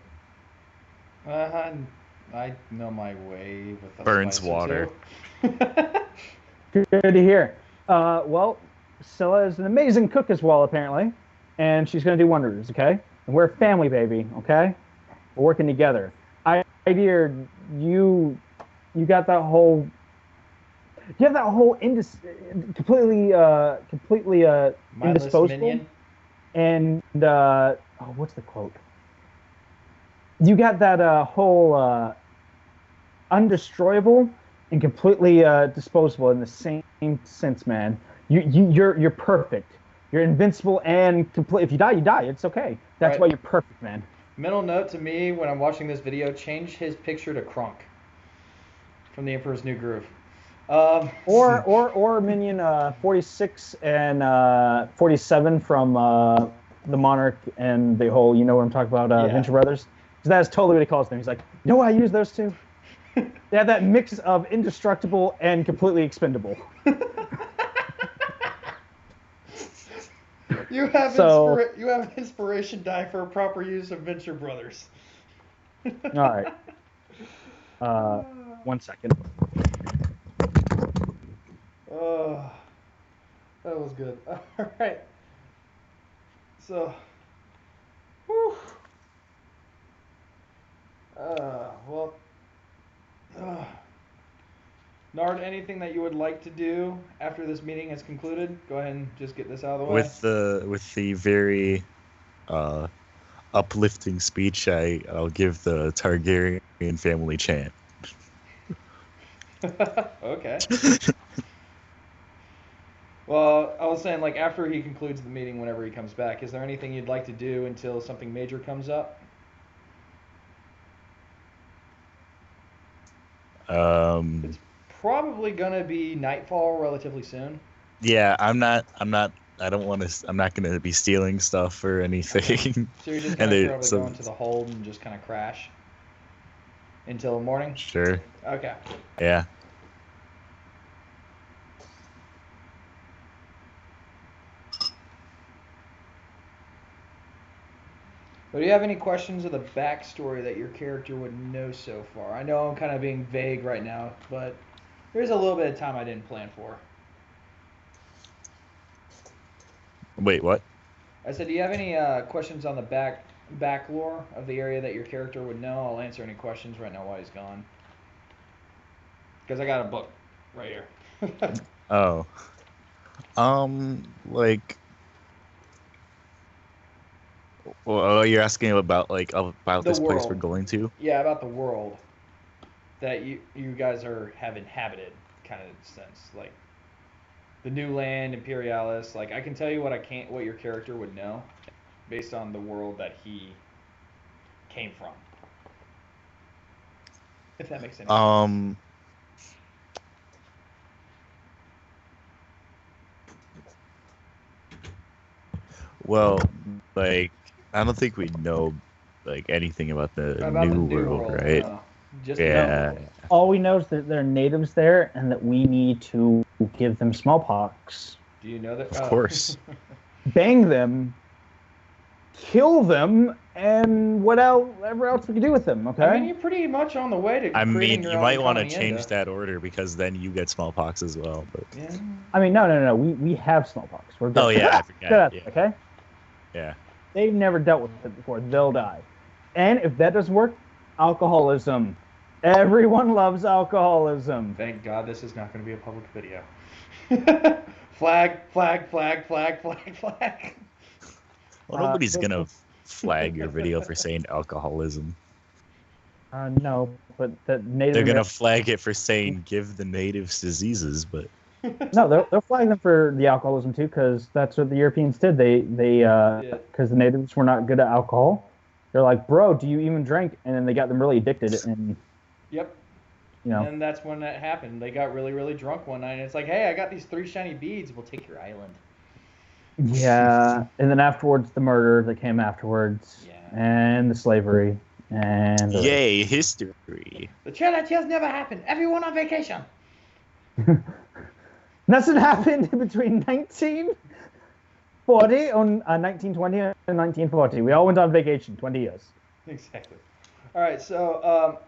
I know my way with the Burns spice or water. two. Good to hear. Well, Scylla is an amazing cook as well, apparently, and she's going to do wonders, okay? And we're a family, baby, okay? We're working together. Dear, you got that whole. You have that whole completely Mindless indisposable. minion. And what's the quote? You got that whole undestroyable and completely disposable in the same sense, man. You're perfect. You're invincible and complete. If you die, you die. It's okay. That's Right. why you're perfect, man. Mental note to me when I'm watching this video: change his picture to Kronk from The Emperor's New Groove. Or Minion 46 and 47 from the Monarch and the whole, you know what I'm talking about, Yeah. Venture Brothers. Because that is totally what he calls them. He's like, you know why I use those two? They have that mix of indestructible and completely expendable. You have So- you have inspiration die for proper use of Venture Brothers. All right. 1 second. Oh, that was good. All right. So, whew. Well, Nard, anything that you would like to do after this meeting is concluded? Go ahead and just get this out of the way. with the very uplifting speech, I'll give the Targaryen family chant. Okay. Well, I was saying, like, after he concludes the meeting, whenever he comes back, is there anything you'd like to do until something major comes up? Um, Probably gonna be nightfall relatively soon. yeah, I'm not. I don't want to. I'm not gonna be stealing stuff or anything. So you're just And gonna they- probably so- go into the hold and just kind of crash until morning. Sure. Okay. Yeah. But do you have any questions of the backstory that your character would know so far? I know I'm kind of being vague right now, but there's a little bit of time I didn't plan for. Wait, what? I said, do you have any questions on the back lore of the area that your character would know? I'll answer any questions right now while he's gone. Because I got a book. Right here. Oh. Like, well, you're asking about like about The this place we're world. going to? Yeah, about the world that you guys have inhabited, kind of sense. Like the new land, Imperialis. Like I can tell you what your character would know, based on the world that he came from. If that makes any sense. Um, well, like, I don't think we know like anything about the About the new new world, world, right? no. Just the new Yeah. world. All we know is that there are natives there and that we need to give them smallpox, Do you know that? Of course. bang them, kill them, and whatever else we can do with them, okay? I mean, you're pretty much on the way to I creating mean, your you own might want to encomienda. change that order because then you get smallpox as well. But Yeah. I mean, no. We have smallpox. We're good. oh yeah, I Good forgot. at Yeah. it, okay? Yeah. They've never dealt with it before. They'll die. And if that doesn't work, alcoholism. Everyone loves alcoholism. Thank God this is not going to be a public video. Flag, flag, flag, flag, flag, flag. Well, nobody's but- gonna flag your video for saying alcoholism. No, but the Native They're gonna American- flag it for saying give the natives diseases, but No, they'll flag them for the alcoholism too, because that's what the Europeans did. They because the natives were not good at alcohol. They're like, bro, do you even drink? And then they got them really addicted, and Yep. you know, And that's when that happened. They got really, really drunk one night, and it's like, hey, I got these 3 shiny beads. We'll take your island. yeah. And then afterwards, the murder that came afterwards, Yeah. and the slavery, and the yay, history. The Trail Tales never happened. Everyone on vacation. Nothing happened between 1940 and 1920 and 1940. We all went on vacation, 20 years. Exactly. All right. So,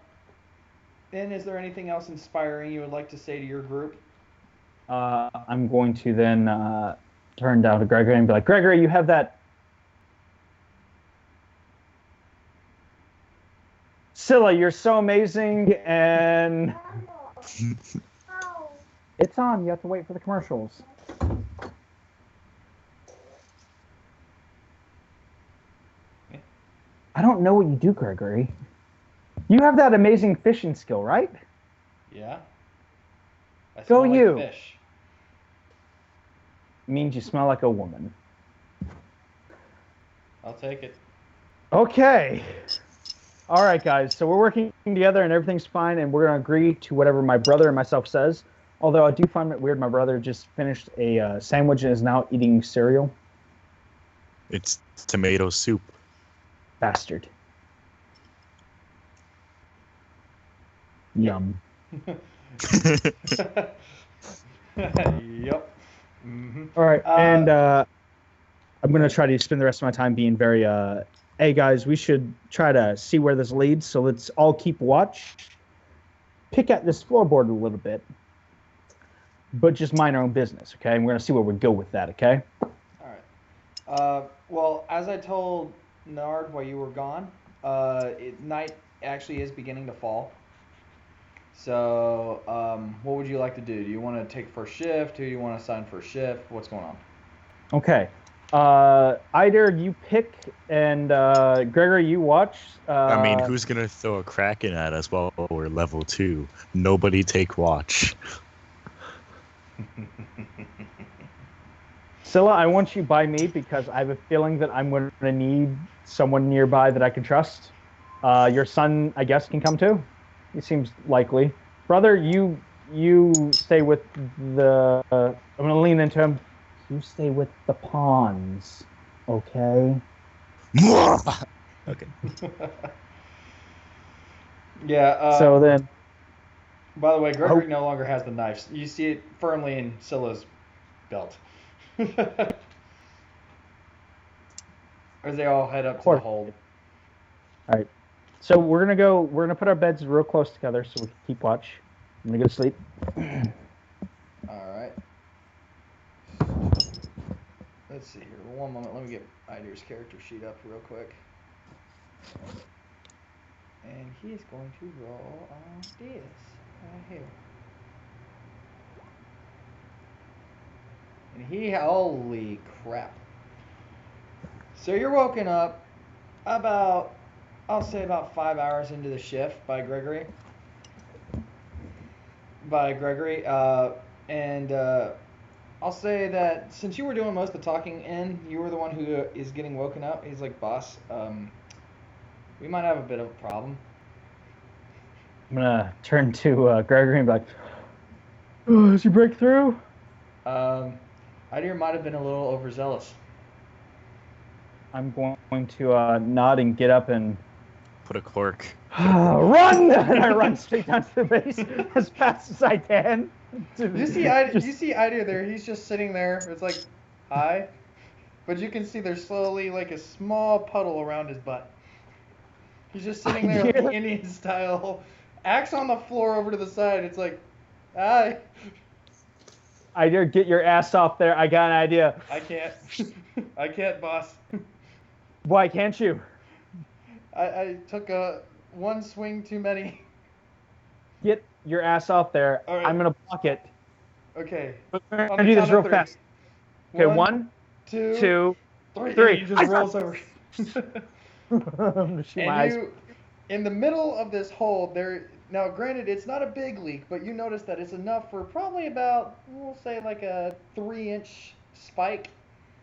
then, is there anything else inspiring you would like to say to your group? I'm going to then turn down to Gregory and be like, Gregory, you have that. Scylla, you're so amazing, and it's on. You have to wait for the commercials. I don't know what you do, Gregory. You have that amazing fishing skill, right? Yeah. I Go smell like you. Fish. Means you smell like a woman. I'll take it. Okay. All right, guys. So we're working together and everything's fine, and we're going to agree to whatever my brother and myself says. Although I do find it weird, my brother just finished a sandwich and is now eating cereal. It's tomato soup. Bastard. Yum. Yep. Mm-hmm. All right, and I'm going to try to spend the rest of my time being very, hey, guys, we should try to see where this leads, so let's all keep watch. Pick at this floorboard a little bit, but just mind our own business, okay? And we're going to see where we go with that, okay? All right. Well, as I told Nard while you were gone, night actually is beginning to fall. So, what would you like to do? Do you want to take first shift? Who do you want to assign first shift? What's going on? Okay. Eider, you pick, and Gregory, you watch. I mean, who's gonna throw a kraken at us while we're level 2? Nobody take watch. Scylla, I want you by me because I have a feeling that I'm going to need someone nearby that I can trust. Your son, I guess, can come too. It seems likely. Brother, you stay with the. I'm going to lean into him. You stay with the pawns, okay? Okay. Yeah. So then, By the way, Gregory no longer has the knife. You see it firmly in Scylla's belt. As they all head up to the hold. all right. So we're gonna put our beds real close together so we can keep watch. I'm gonna go to sleep. All right. Let's see here. One moment. Let me get Eider's character sheet up real quick. And he is going to roll on this right here. Holy crap. So you're woken up about, I'll say about 5 hours into the shift by Gregory. And I'll say that since you were doing most of the talking in, you were the one who is getting woken up. He's like, boss, we might have a bit of a problem. I'm gonna turn to Gregory and be like, "Oh, did you break through?" Idir might have been a little overzealous. I'm going to nod and get up and Put a cork. run, and I run straight down to the base as fast as I can. You see Idir there. He's just sitting there. It's like, hi. But you can see there's slowly like a small puddle around his butt. He's just sitting there like Indian style. Axe on the floor over to the side. It's like, hi. Idir, get your ass off there. I got an idea. I can't. I can't, boss. Why can't you? I took one swing too many. Get your ass off there. All right. I'm gonna block it. Okay. But we're On gonna the do this count real of three. fast. Okay, One, one, two, two. three. He three. just rolls over. I'm gonna shoot my eyes. And you, in the middle of this hole, there. Now, granted, it's not a big leak, but you notice that it's enough for probably about, we'll say, like a 3-inch spike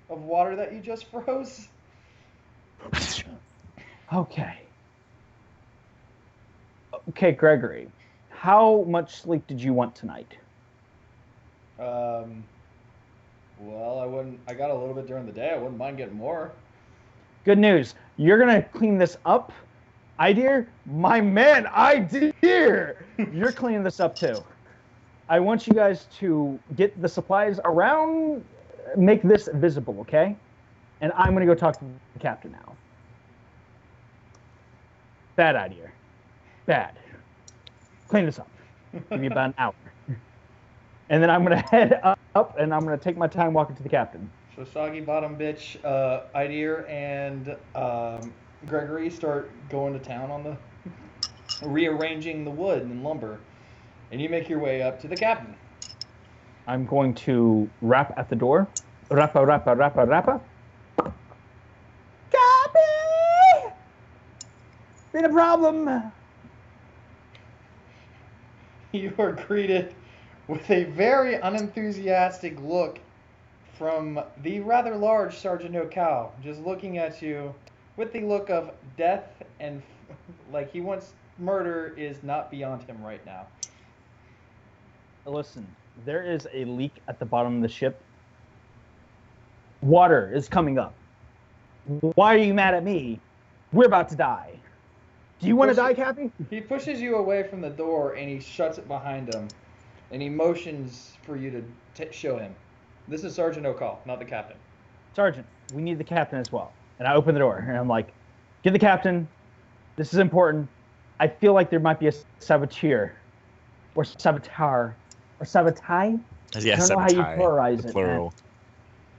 of water that you just froze. Okay. Okay, Gregory. How much sleep did you want tonight? Well, I got a little bit during the day. I wouldn't mind getting more. Good news. You're gonna clean this up. Idir, my man, Idir! You're cleaning this up too. I want you guys to get the supplies around, make this visible, okay? And I'm gonna go talk to the captain now. Bad idea. Bad. Clean this up. Give me about an hour. And then I'm gonna head up and I'm gonna take my time walking to the captain. So Soggy Bottom Bitch, Idir, and Gregory start going to town on the rearranging the wood and lumber, and you make your way up to the captain. I'm going to rap at the door. Rappa, rappa, rappa, rappa. Copy! Been a problem. You are greeted with a very unenthusiastic look from the rather large Sergeant O'Cow, just looking at you with the look of death and like he wants murder is not beyond him right now. Listen, there is a leak at the bottom of the ship. Water is coming up. Why are you mad at me? We're about to die. Do you want to die, Cappy? He pushes you away from the door and he shuts it behind him, and he motions for you to show him. This is Sergeant O'Call, not the captain. Sergeant, we need the captain as well. And I open the door and I'm like, get the captain. This is important. I feel like there might be a saboteur or saboteur or sabotage. Yeah, I don't know how you pluralize it. Plural.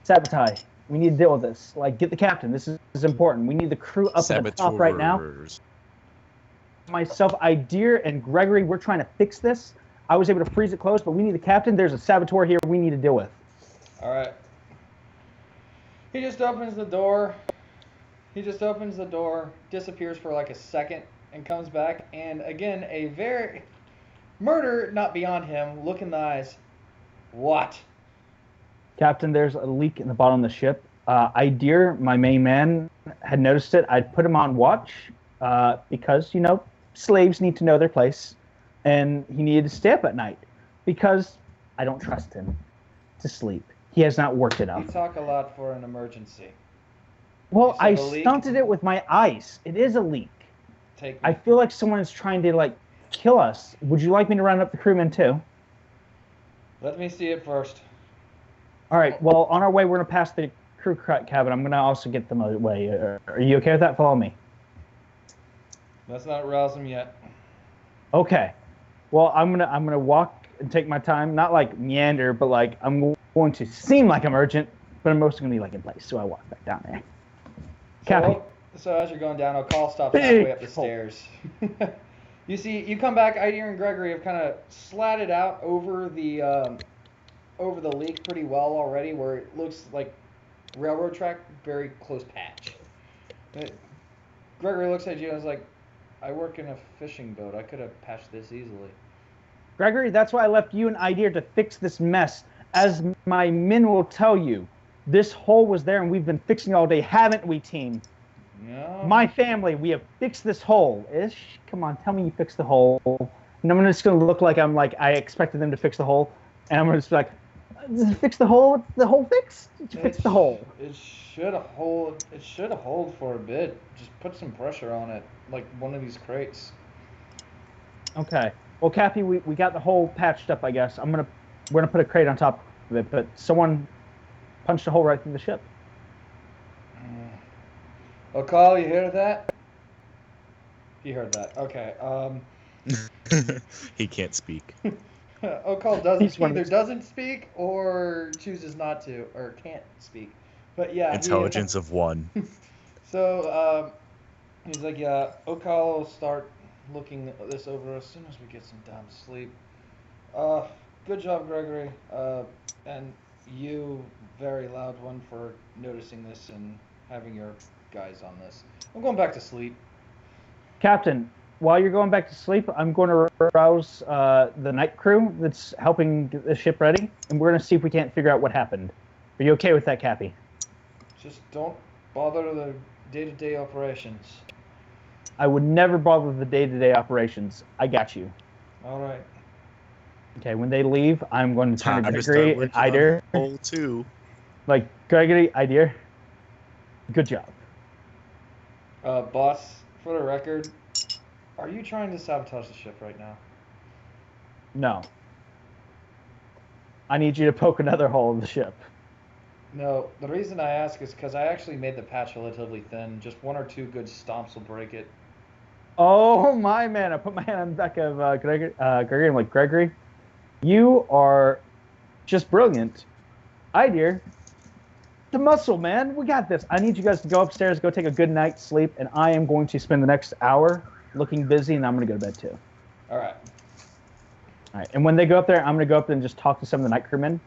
Sabotage. We need to deal with this. Like, get the captain. This is important. We need the crew up at the top right now. Myself, Idir, and Gregory, we're trying to fix this. I was able to freeze it closed, but we need the captain. There's a saboteur here we need to deal with. All right. He just opens the door, disappears for like a second, and comes back. And again, a very murder not beyond him. Look in the eyes. What? Captain, there's a leak in the bottom of the ship. Idir, my main man, had noticed it. I'd put him on watch because, slaves need to know their place. And he needed to stay up at night because I don't trust him to sleep. He has not worked enough. You talk a lot for an emergency. Well, I You said a leak? stunted it with my ice. It is a leak. Take I feel like someone is trying to, kill us. Would you like me to round up the crewmen, too? Let me see it first. All right. Well, on our way, we're going to pass the crew cabin. I'm going to also get them away. Are you okay with that? Follow me. Let's not rouse him yet. Okay. Well, I'm gonna walk and take my time. Not like meander, but I'm going to seem like I'm urgent, but I'm mostly going to be in place. So I walk back down there. Cappy. So as you're going down, O'Call stops halfway up the stairs. You see, you come back. Idir and Gregory have kind of slatted out over the over the leak pretty well already, where it looks like railroad track, very close patch. Gregory looks at you and is like, I work in a fishing boat. I could have patched this easily. Gregory, that's why I left you an idea to fix this mess. As my men will tell you, this hole was there and we've been fixing it all day, haven't we, team? No. My family, we have fixed this hole. Ish, come on, tell me you fixed the hole. And I'm just going to look like I expected them to fix the hole. And I'm just like, fix the hole? The hole fixed? Fix the hole. It should hold. It should hold for a bit. Just put some pressure on it, like one of these crates. Okay. Well, Cappy, we got the hole patched up, I guess. We're gonna put a crate on top of it, but someone punched a hole right through the ship. O'Call, you hear that? He heard that. Okay. He can't speak. O'Call either doesn't speak or chooses not to or can't speak. But yeah. Intelligence of 1. So he's like, yeah, O'Call will start looking this over as soon as we get some damn sleep. Good job, Gregory. And you, very loud one, for noticing this and having your guys on this. I'm going back to sleep. Captain, while you're going back to sleep, I'm going to rouse the night crew that's helping get the ship ready, and we're going to see if we can't figure out what happened. Are you okay with that, Cappy? Just don't bother the day-to-day operations. I would never bother the day-to-day operations. I got you. All right. Okay, when they leave, I'm going to turn Time to to start Gregory and working on Ider. hole 2. Like, Gregory, Ider, good job. Boss, for the record, are you trying to sabotage the ship right now? No. I need you to poke another hole in the ship. No, the reason I ask is because I actually made the patch relatively thin. Just one or two good stomps will break it. Oh, my man. I put my hand on the back of Gregory. I'm like, Gregory, you are just brilliant. Dear, the muscle, man. We got this. I need you guys to go upstairs, go take a good night's sleep, and I am going to spend the next hour looking busy, and I'm going to go to bed, too. All right. All right. And when they go up there, I'm going to go up there and just talk to some of the night crewmen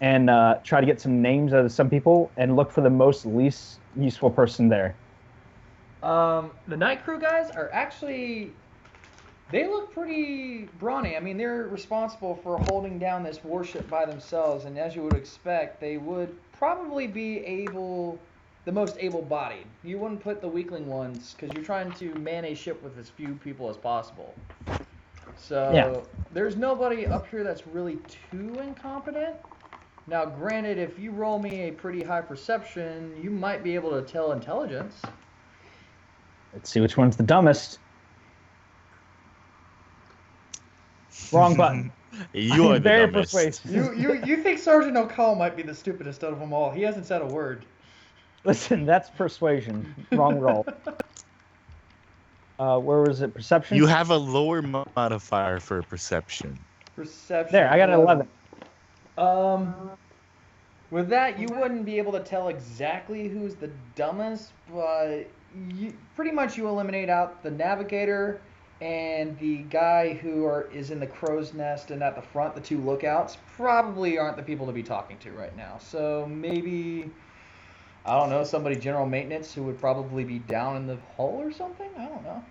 and try to get some names out of some people and look for the least useful person there. The night crew guys are actually, they look pretty brawny. I mean, they're responsible for holding down this warship by themselves, and as you would expect, they would probably be the most able-bodied. You wouldn't put the weakling ones, because you're trying to man a ship with as few people as possible. So, Yeah. There's nobody up here that's really too incompetent. Now, granted, if you roll me a pretty high perception, you might be able to tell intelligence. Let's see which one's the dumbest. Wrong button. You are the Very dumbest. persuasive. You think Sergeant O'Call might be the stupidest out of them all. He hasn't said a word. Listen, that's persuasion. Wrong roll. Where was it? Perception? You have a lower modifier for perception. Perception. There, I got an 11. With that, you wouldn't be able to tell exactly who's the dumbest, but pretty much you eliminate out the navigator and the guy who is in the crow's nest and at the front, the two lookouts, probably aren't the people to be talking to right now. So maybe, I don't know, somebody general maintenance who would probably be down in the hull or something? I don't know.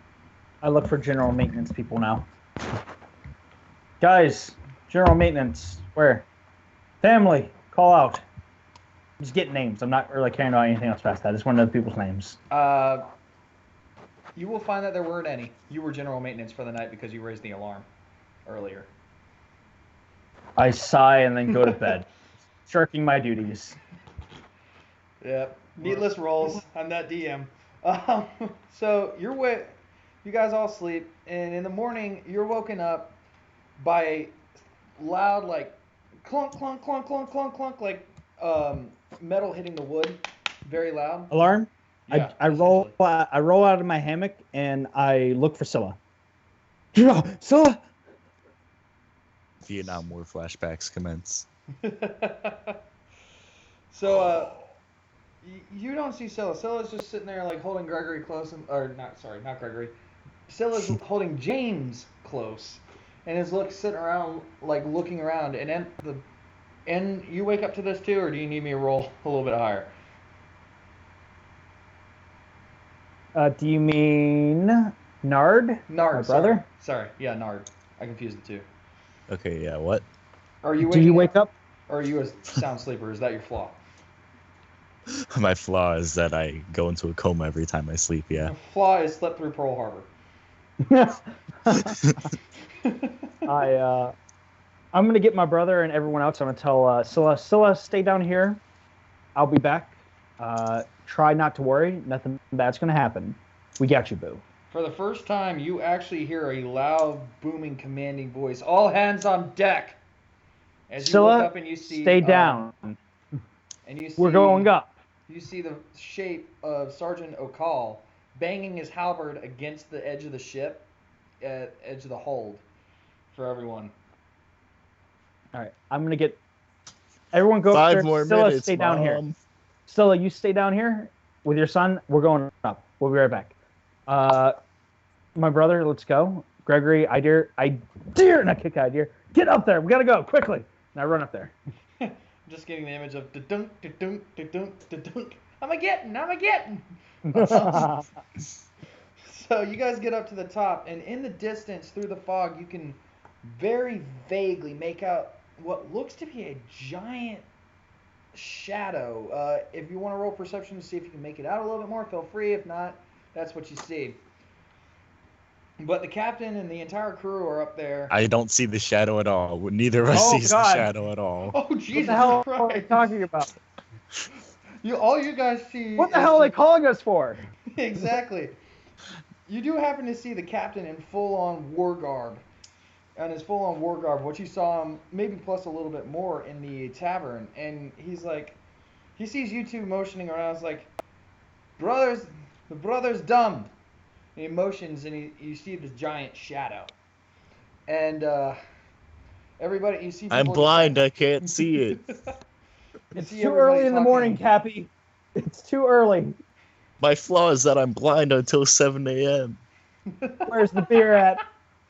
I look for general maintenance people now. Guys, general maintenance, where? Family, call out. Just get names. I'm not really caring about anything else past that. I just want to know the people's names. You will find that there weren't any. You were general maintenance for the night because you raised the alarm earlier. I sigh and then go to bed, shirking my duties. Yep. Needless rolls. I'm that DM. So you guys all sleep, and in the morning you're woken up by a loud like clunk clunk clunk clunk clunk clunk like metal hitting the wood, very loud. Alarm? Yeah, I roll out of my hammock and I look for Scylla. Scylla! Vietnam War flashbacks commence. So you don't see Scylla. Scylla's just sitting there like holding Gregory close, not Gregory. Scylla's holding James close, and is sitting around like looking around, and then And you wake up to this too, or do you need me to roll a little bit higher? Do you mean Nard? Nard, My brother? Sorry. Yeah, Nard. I confused the two. Okay, yeah, what? Are you Do you wake up? Or are you a sound sleeper? Is that your flaw? My flaw is that I go into a coma every time I sleep, yeah. Your flaw is slept through Pearl Harbor. I'm gonna get my brother and everyone else. I'm gonna tell Scylla, stay down here. I'll be back. Try not to worry. Nothing bad's gonna happen. We got you, boo. For the first time, you actually hear a loud, booming, commanding voice. All hands on deck. As you Scylla, look up and you see, stay down. And you see, We're going up. You see the shape of Sergeant O'Call banging his halberd against the edge of the ship, edge of the hold, for everyone. All right, I'm gonna get everyone go 5 upstairs. more Scylla, minutes, stay down here. Mom. Scylla, you stay down here with your son. We're going up. We'll be right back. My brother, let's go. Gregory, Idea, not kick Idea. Get up there. We gotta go quickly. And I run up there. I'm just getting the image of da-dunk, da-dunk, da-dunk, da-dunk. I'm a getting. So you guys get up to the top, and in the distance, through the fog, you can very vaguely make out what looks to be a giant shadow. If you want to roll perception to see if you can make it out a little bit more, feel free. If not, that's what you see. But the captain and the entire crew are up there. I don't see the shadow at all. Neither of us Oh, sees God. the shadow at all. Oh, What Jesus the hell Christ. are they talking about? All you guys see What the is hell are they calling us for? Exactly. You do happen to see the captain in full-on war garb. And his full-on war garb, what you saw him, maybe plus a little bit more in the tavern. And he's like, he sees you two motioning around. He's like, the brother's dumb. And he motions, and you see this giant shadow. And everybody, you see people I'm blind. I can't see it. It's see too everybody early in the morning, talking. Cappy. It's too early. My flaw is that I'm blind until 7 a.m. Where's the beer at?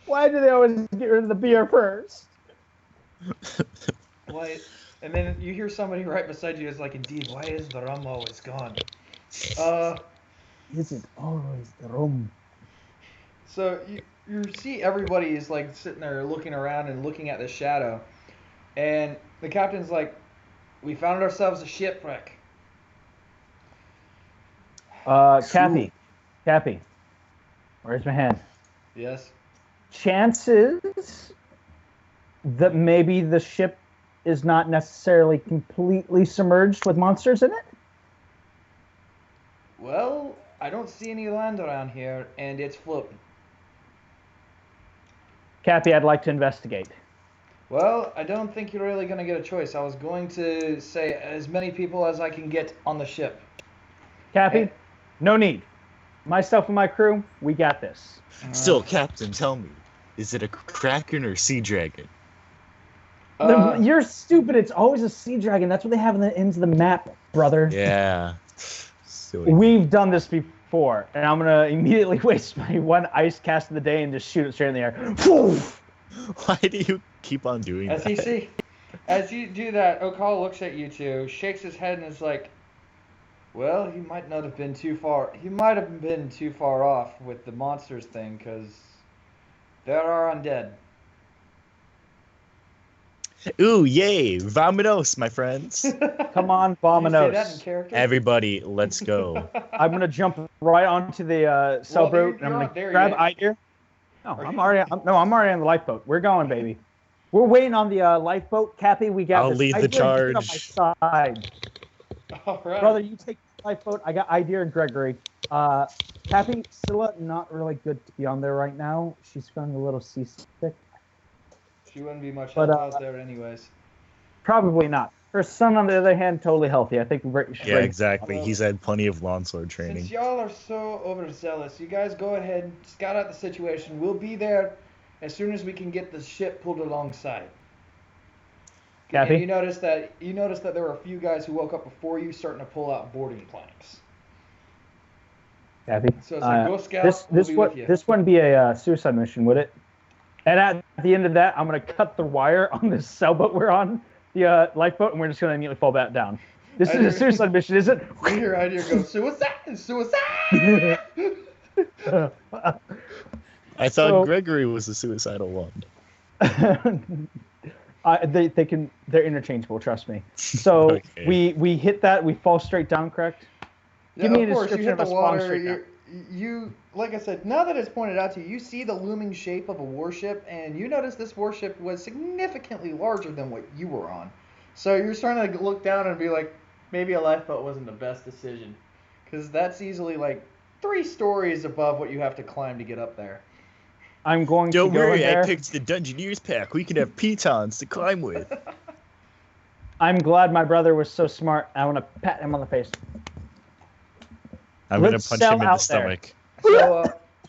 Why do they always get rid of the beer first? Why? And then you hear somebody right beside you is like, indeed, why is the rum always gone? Isn't always the rum. So you see everybody is like sitting there looking around and looking at this shadow. And the captain's like, we found ourselves a shipwreck. Cappy. Where's my hand? Yes. Chances that maybe the ship is not necessarily completely submerged with monsters in it? Well, I don't see any land around here, and it's floating. Cappy, I'd like to investigate. Well, I don't think you're really going to get a choice. I was going to say as many people as I can get on the ship. Cappy, Okay. no need. Myself and my crew, we got this. Still, Captain, tell me, is it a kraken or sea dragon? You're stupid. It's always a sea dragon. That's what they have in the ends of the map, brother. Yeah. Silly. We've done this before, and I'm gonna immediately waste my one ice cast of the day and just shoot it straight in the air. Why do you keep on doing As that? as you do that, O'Call looks at you two, shakes his head, and is like, well, he might not have been too far. He might have been too far off with the monsters thing, because there are undead. Ooh, yay! Vamonos, my friends. Come on, Did you say that in Vominos. character? Everybody, let's go. I'm gonna jump right onto the sailboat, and I'm you're gonna not there grab yet. Idea. No, Are I'm you- already. I'm already on the lifeboat. We're going, baby. We're waiting on the lifeboat, Cappy. We got I'll this. lead the Idea, get on my charge. side. All right. Brother, you take the lifeboat. I got Idea and Gregory. Cappy, Scylla, not really good to be on there right now. She's feeling a little seasick. She wouldn't be much But, help out there anyways. Probably not. Her son, on the other hand, totally healthy. I think we should Yeah, bring- exactly. He's had plenty of longsword training. Since y'all are so overzealous, you guys go ahead and scout out the situation. We'll be there as soon as we can get the ship pulled alongside. Cappy? And you notice that there were a few guys who woke up before you starting to pull out boarding planks. Cappy. So it's like, go scout, This wouldn't be a suicide mission, would it? And at the end of that, I'm gonna cut the wire on this sailboat we're on the lifeboat, and we're just gonna immediately fall back down. This I is a hear- suicide mission, is it? You hear Idea go, suicide, suicide! I thought So- Gregory was the suicidal one. They're interchangeable. Trust me. So Okay. we hit that. We fall straight down. Correct. Yeah, Give me of a course, you description hit of the us falling water. straight down. You, like I said, now that it's pointed out to you, you see the looming shape of a warship, and you notice this warship was significantly larger than what you were on. So you're starting to look down and be like, maybe a lifeboat wasn't the best decision, because that's easily like 3 stories above what you have to climb to get up there. I'm going Don't to go in worry, there. I picked the Dungeoneers pack. We can have pitons to climb with. I'm glad my brother was so smart. I want to pat him on the face. I'm gonna Let's punch sell him in the out there. stomach. So,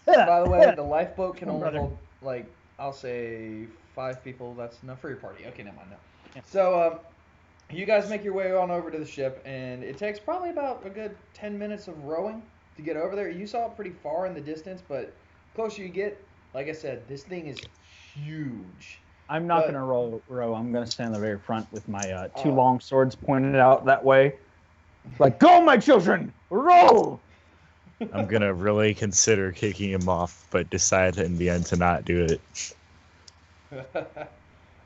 by the way, the lifeboat can Come on, only brother. hold, like, I'll say 5 people. That's enough for your party. Okay, never mind. No. So, you guys make your way on over to the ship, and it takes probably about a good 10 minutes of rowing to get over there. You saw it pretty far in the distance, but closer you get, like I said, this thing is huge. I'm not But- going to row. I'm going to stand in the very front with my 2 Oh. long swords pointed out that way. Like, go, my children, row! I'm gonna really consider kicking him off, but decide in the end to not do it.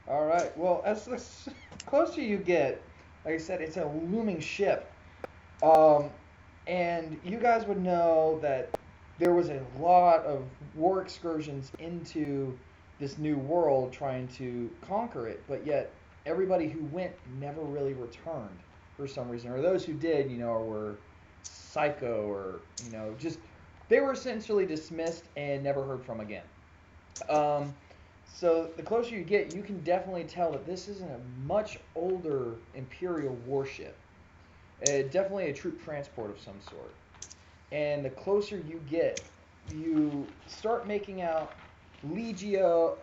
All right. Well, as the closer you get, like I said, it's a looming ship. And you guys would know that there was a lot of war excursions into this new world trying to conquer it, but yet everybody who went never really returned for some reason, or those who did, were psycho, or just they were essentially dismissed and never heard from again. So the closer you get, you can definitely tell that this isn't a much older Imperial warship. Definitely a troop transport of some sort. And the closer you get, you start making out Legio.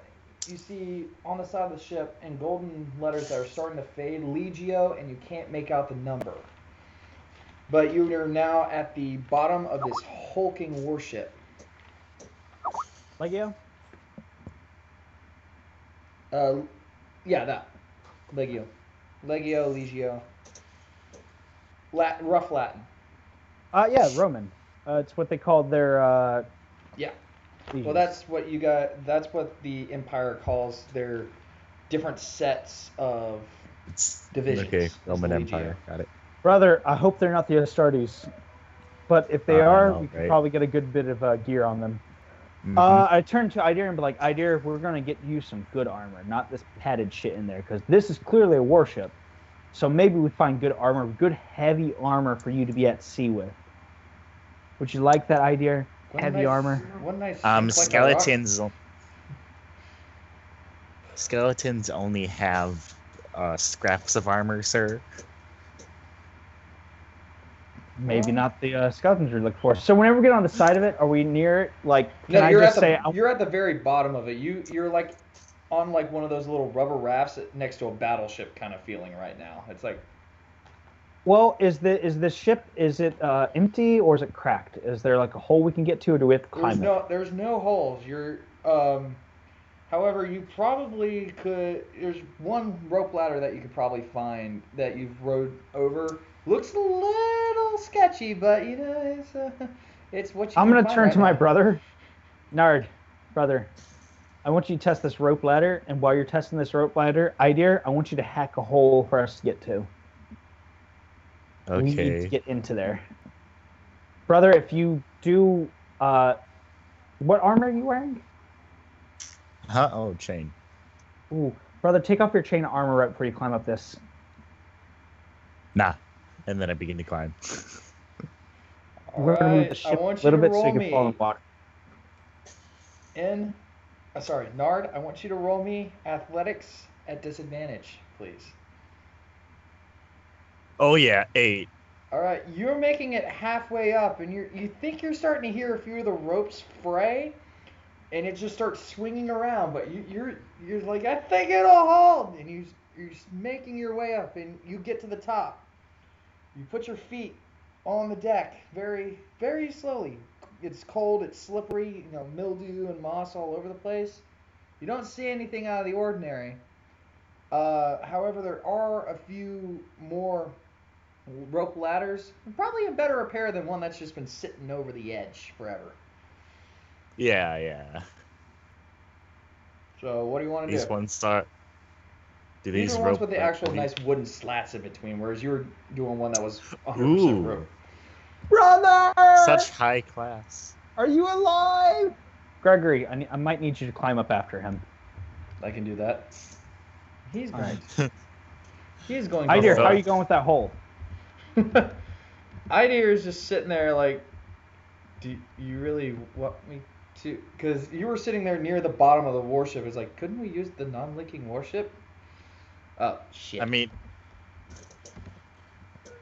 You see on the side of the ship in golden letters that are starting to fade, Legio, and you can't make out the number. But you are now at the bottom of this hulking warship. Legio? Yeah, that. Legio. Legio. Rough Latin. Yeah, Roman. It's what they called their. Yeah. legions. Well, that's what the Empire calls their different sets of divisions. Okay, is Roman Legio. Empire. Got it. Brother, I hope they're not the Astartes. But if they I are, know, we could right? probably get a good bit of gear on them. Mhm. I turned to Idir and be like, Idir, we're going to get you some good armor, not this padded shit in there, because this is clearly a warship. So maybe we find good armor, good heavy armor for you to be at sea with. Would you like that, Idir? One Heavy nice- armor? One nice ship like a rock- Skeletons only have scraps of armor, sir. Maybe not the skeletons you're looking for. So whenever we get on the side of it, are we near it? Like, can No, I you're just at say, you're at the very bottom of it. You're like on like one of those little rubber rafts next to a battleship kind of feeling right now. It's like well, is the ship, is it empty or is it cracked? Is there like a hole we can get to, or do we have to climb it? there's no holes. However, you probably could. There's one rope ladder that you could probably find that you've rode over. Looks a little sketchy, but it's what you. I'm can gonna find turn right to my now. brother. Nard, brother, I want you to test this rope ladder, and while you're testing this rope ladder, Idir, I want you to hack a hole for us to get to. We need to Okay. get into there. Brother, if you do, what armor are you wearing? Huh? Oh, chain. Ooh, brother, take off your chain of armor right before you climb up this. Nah. And then I begin to climb. We're gonna move the I ship a want you little to bit so roll you can fall in me the water. Nard, I want you to roll me athletics at disadvantage, please. Oh yeah, 8. All right, you're making it halfway up, and you think you're starting to hear a few of the ropes fray, and it just starts swinging around. But you're like, I think it'll hold, and you're just making your way up, and you get to the top. You put your feet on the deck very, very slowly. It's cold, it's slippery, mildew and moss all over the place. You don't see anything out of the ordinary. However, there are a few more rope ladders. Probably a better repair than one that's just been sitting over the edge forever. Yeah. So what do you want to These do? ones start. Do These these are ones rope? with the actual nice wooden slats in between, whereas you were doing one that was 100% Ooh. rope. Brother! Such high class. Are you alive? Gregory, I might need you to climb up after him. I can do that. He's All going. right. He's going. Idea, to how are you going with that hole? Idea is just sitting there like, do you really want me to? Because you were sitting there near the bottom of the warship. It's like, couldn't we use the non-leaking warship? Oh shit. I mean,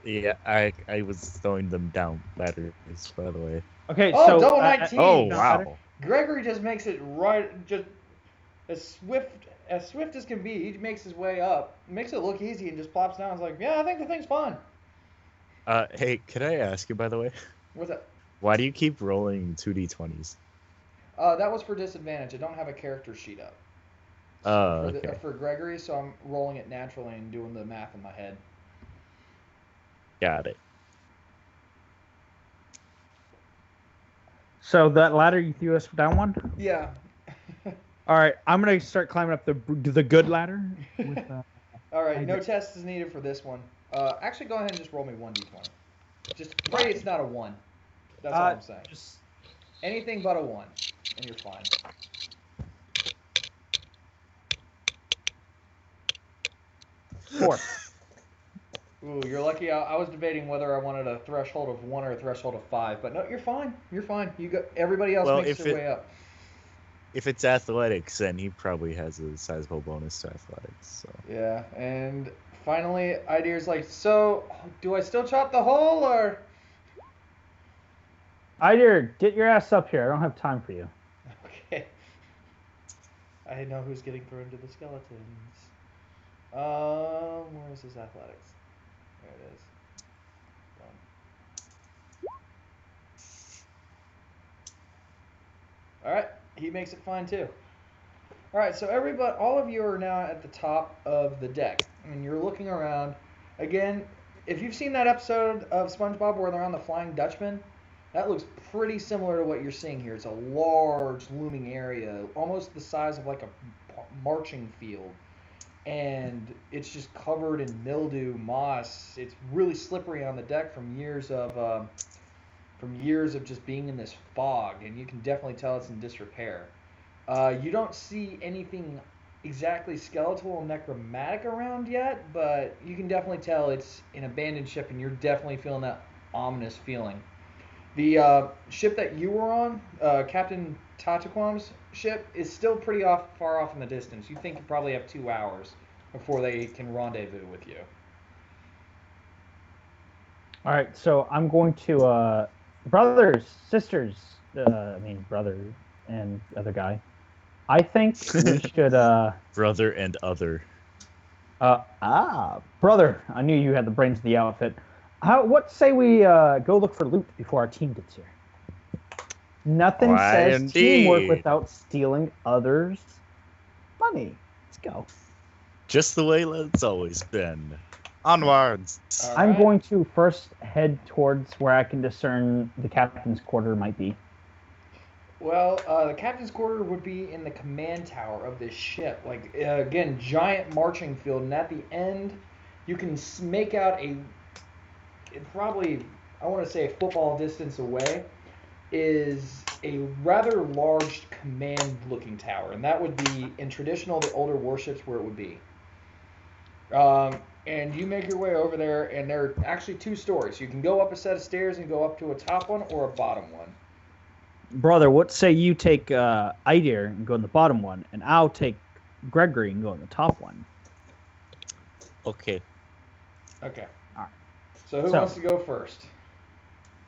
yeah, I was throwing them down ladders, by the way. Okay, Oh, so double 19. Oh No, wow. Gregory just makes it right, just as swift as can be. He makes his way up, makes it look easy, and just plops down. It's like, yeah, I think the thing's fine. Hey, could I ask you, by the way, What's that? why do you keep rolling 2d20s? That was for disadvantage. I don't have a character sheet up Oh, okay. for Gregory, so I'm rolling it naturally and doing the math in my head. Got it. So that ladder you threw us down one? Yeah. All right, I'm gonna start climbing up the good ladder. With, All right, no test is needed for this one. Actually, go ahead and just roll me 1d20. Just pray it's not a 1. That's all I'm saying. just Anything but a 1, and you're fine. 4. Ooh, you're lucky. I was debating whether I wanted a threshold of 1 or a threshold of 5, but no, you're fine. You're fine. You got everybody else Well, makes their way up. If it's athletics, then he probably has a sizable bonus to athletics. So Yeah, and finally, Idea's like, so do I still chop the hole or? Idea, get your ass up here. I don't have time for you. Okay. I know who's getting thrown to the skeletons. Where is his athletics? There it is. All right, he makes it fine too. All right, so everybody, all of you are now at the top of the deck, and you're looking around. Again, if you've seen that episode of SpongeBob where they're on the Flying Dutchman, that looks pretty similar to what you're seeing here. It's a large, looming area, almost the size of like a marching field, and it's just covered in mildew, moss. It's really slippery on the deck from years of just being in this fog, and you can definitely tell it's in disrepair. You don't see anything exactly skeletal or necromantic around yet, but you can definitely tell it's an abandoned ship, and you're definitely feeling that ominous feeling. The ship that you were on, Captain Tataquam's ship, is still pretty far off in the distance. You think you probably have 2 hours before they can rendezvous with you. All right, so I'm going to brothers, sisters. Brother and other guy. I think we should. brother and other. Brother. I knew you had the brains of the outfit. What say we go look for loot before our team gets here? Nothing Why, says indeed. teamwork without stealing others' money. Let's go. Just the way it's always been. Onwards. All I'm right. going to first head towards where I can discern the captain's quarter might be. Well, the captain's quarter would be in the command tower of this ship. Like, again, giant marching field, and at the end, you can make out probably, I want to say a football distance away, is a rather large command-looking tower, and that would be, in traditional, the older warships where it would be. And you make your way over there, and there are actually 2 stories. You can go up a set of stairs and go up to a top one or a bottom one. brother, what say you take Idea and go in the bottom one, and I'll take Gregory and go in the top one. Okay. Okay. All right. So who So- wants to go first?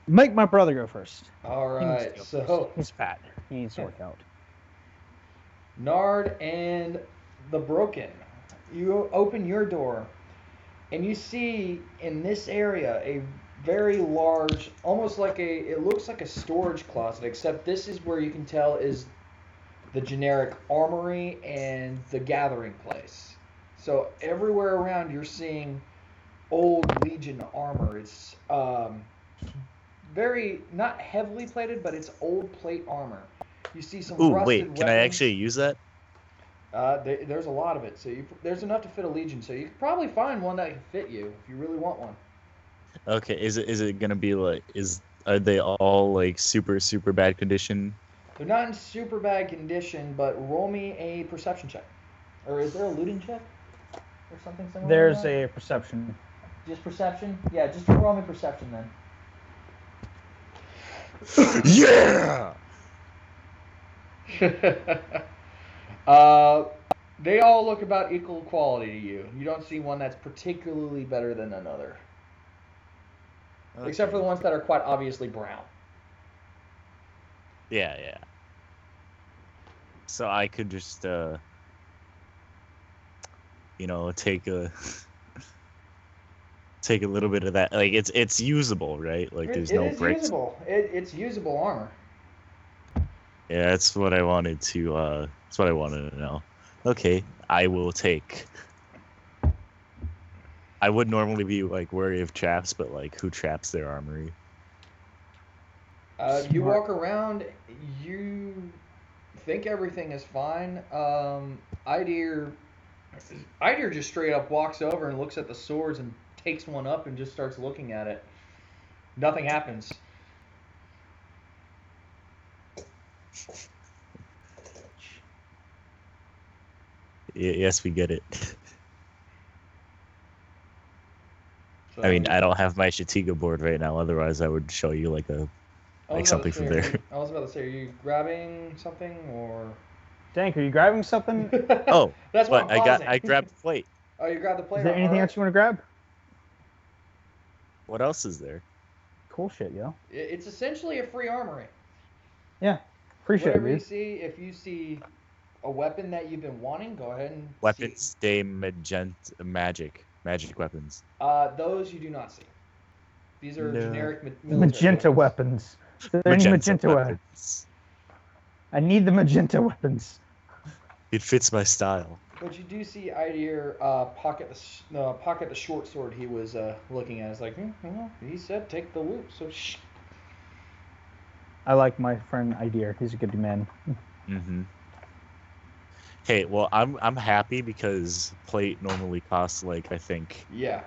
Make my brother go first. All He needs right. to go So first. He's fat. He needs to work out. Nard and the Broken, you open your door, and you see in this area a very large, almost like it looks like a storage closet, except this is where you can tell is the generic armory and the gathering place. So everywhere around you're seeing old Legion armor. It's very not heavily plated, but it's old plate armor. You see some Ooh, rusted wait, can I weapons. actually use that? There's a lot of it, so there's enough to fit a Legion. So you could probably find one that can fit you if you really want one. Okay, is it gonna be like are they all like super bad condition? They're not in super bad condition, but roll me a perception check. Or is there a looting check? Or something similar? There's to that? a perception. Just perception? Yeah, just roll me perception then. Yeah. They all look about equal quality to you. You don't see one that's particularly better than another. Except for the ones that are quite obviously brown. Yeah. So I could just take a little bit of that. Like it's usable, right? Like there's no It is breaks. usable. It's usable armor. Yeah, that's what I wanted to know. Okay, I will take. I would normally be like wary of traps, but like who traps their armory? You walk around, you think everything is fine. Idear just straight up walks over and looks at the swords and takes one up and just starts looking at it. Nothing happens. Yes, we get it. So, I mean, I don't have my Shatiga board right now. Otherwise, I would show you like something from there. I was about to say, are you grabbing something or? Dank, are you grabbing something? Oh, that's what but I'm I grabbed the plate. Oh, you grabbed the plate. Is there anything alright. else you want to grab? What else is there? Cool shit, yo. It's essentially a free armory. Yeah, appreciate Whatever it, you dude. see, if you see a weapon that you've been wanting, go ahead and Weapons de magic weapons. Those you do not see. These are generic military Magenta weapons. Are there any magenta weapons? I need the magenta weapons. It fits my style. But you do see Idear pocket the short sword he was looking at. It's like, well, he said take the loot, so shh. I like my friend Idear. He's a good man. Mm-hmm. Hey, well, I'm happy because plate normally costs like I think Yeah.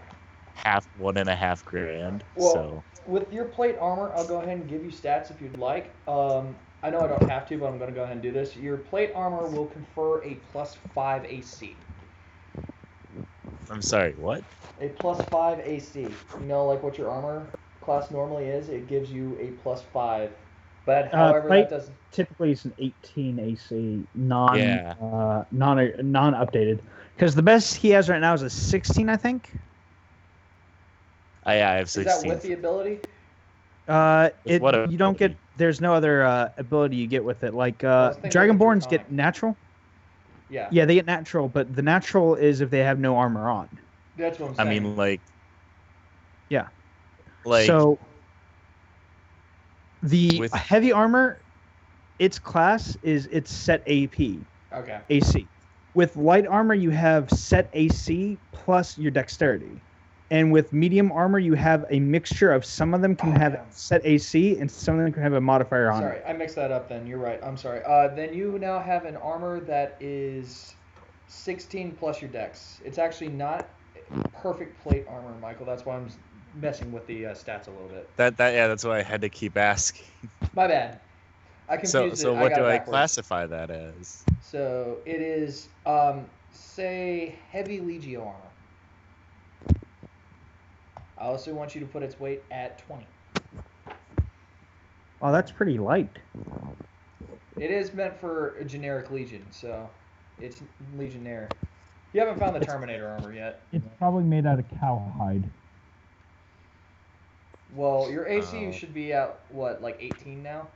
$1.5 grand. Well, So with your plate armor, I'll go ahead and give you stats if you'd like. I know I don't have to, but I'm going to go ahead and do this. Your plate armor will confer a +5 AC. I'm sorry, what? A +5 AC. You know, like what your armor class normally is. It gives you a +5. But however, plate that doesn't. typically it's an 18 AC, non Yeah. non updated. Because the best he has right now is a 16, I think. Yeah, I have Is 16. that with the ability? What You don't get. There's no other ability you get with it. Like I was thinking Dragonborns Draconic. get natural. Yeah. Yeah, they get natural, but the natural is if they have no armor on. That's what I'm I saying. mean, like. Yeah. Like. So the with- heavy armor, its class is it's set AP Okay. AC. With light armor, you have set AC plus your dexterity. And with medium armor, you have a mixture of some of them can have yeah. set AC and some of them can have a modifier on Sorry, it. I mixed that up then. You're right. I'm sorry. Then you now have an armor that is 16 plus your dex. It's actually not perfect plate armor, Michael. That's why I'm messing with the stats a little bit. That's why I had to keep asking. My bad. I confused it. So I what got do it I backwards. classify that as? So it is, say, heavy Legio armor. I also want you to put its weight at 20. Oh, that's pretty light. It is meant for a generic Legion, so it's Legionnaire. You haven't found the Terminator armor yet. It's probably made out of cowhide. Well, your AC Oh. should be at, what, like 18 now?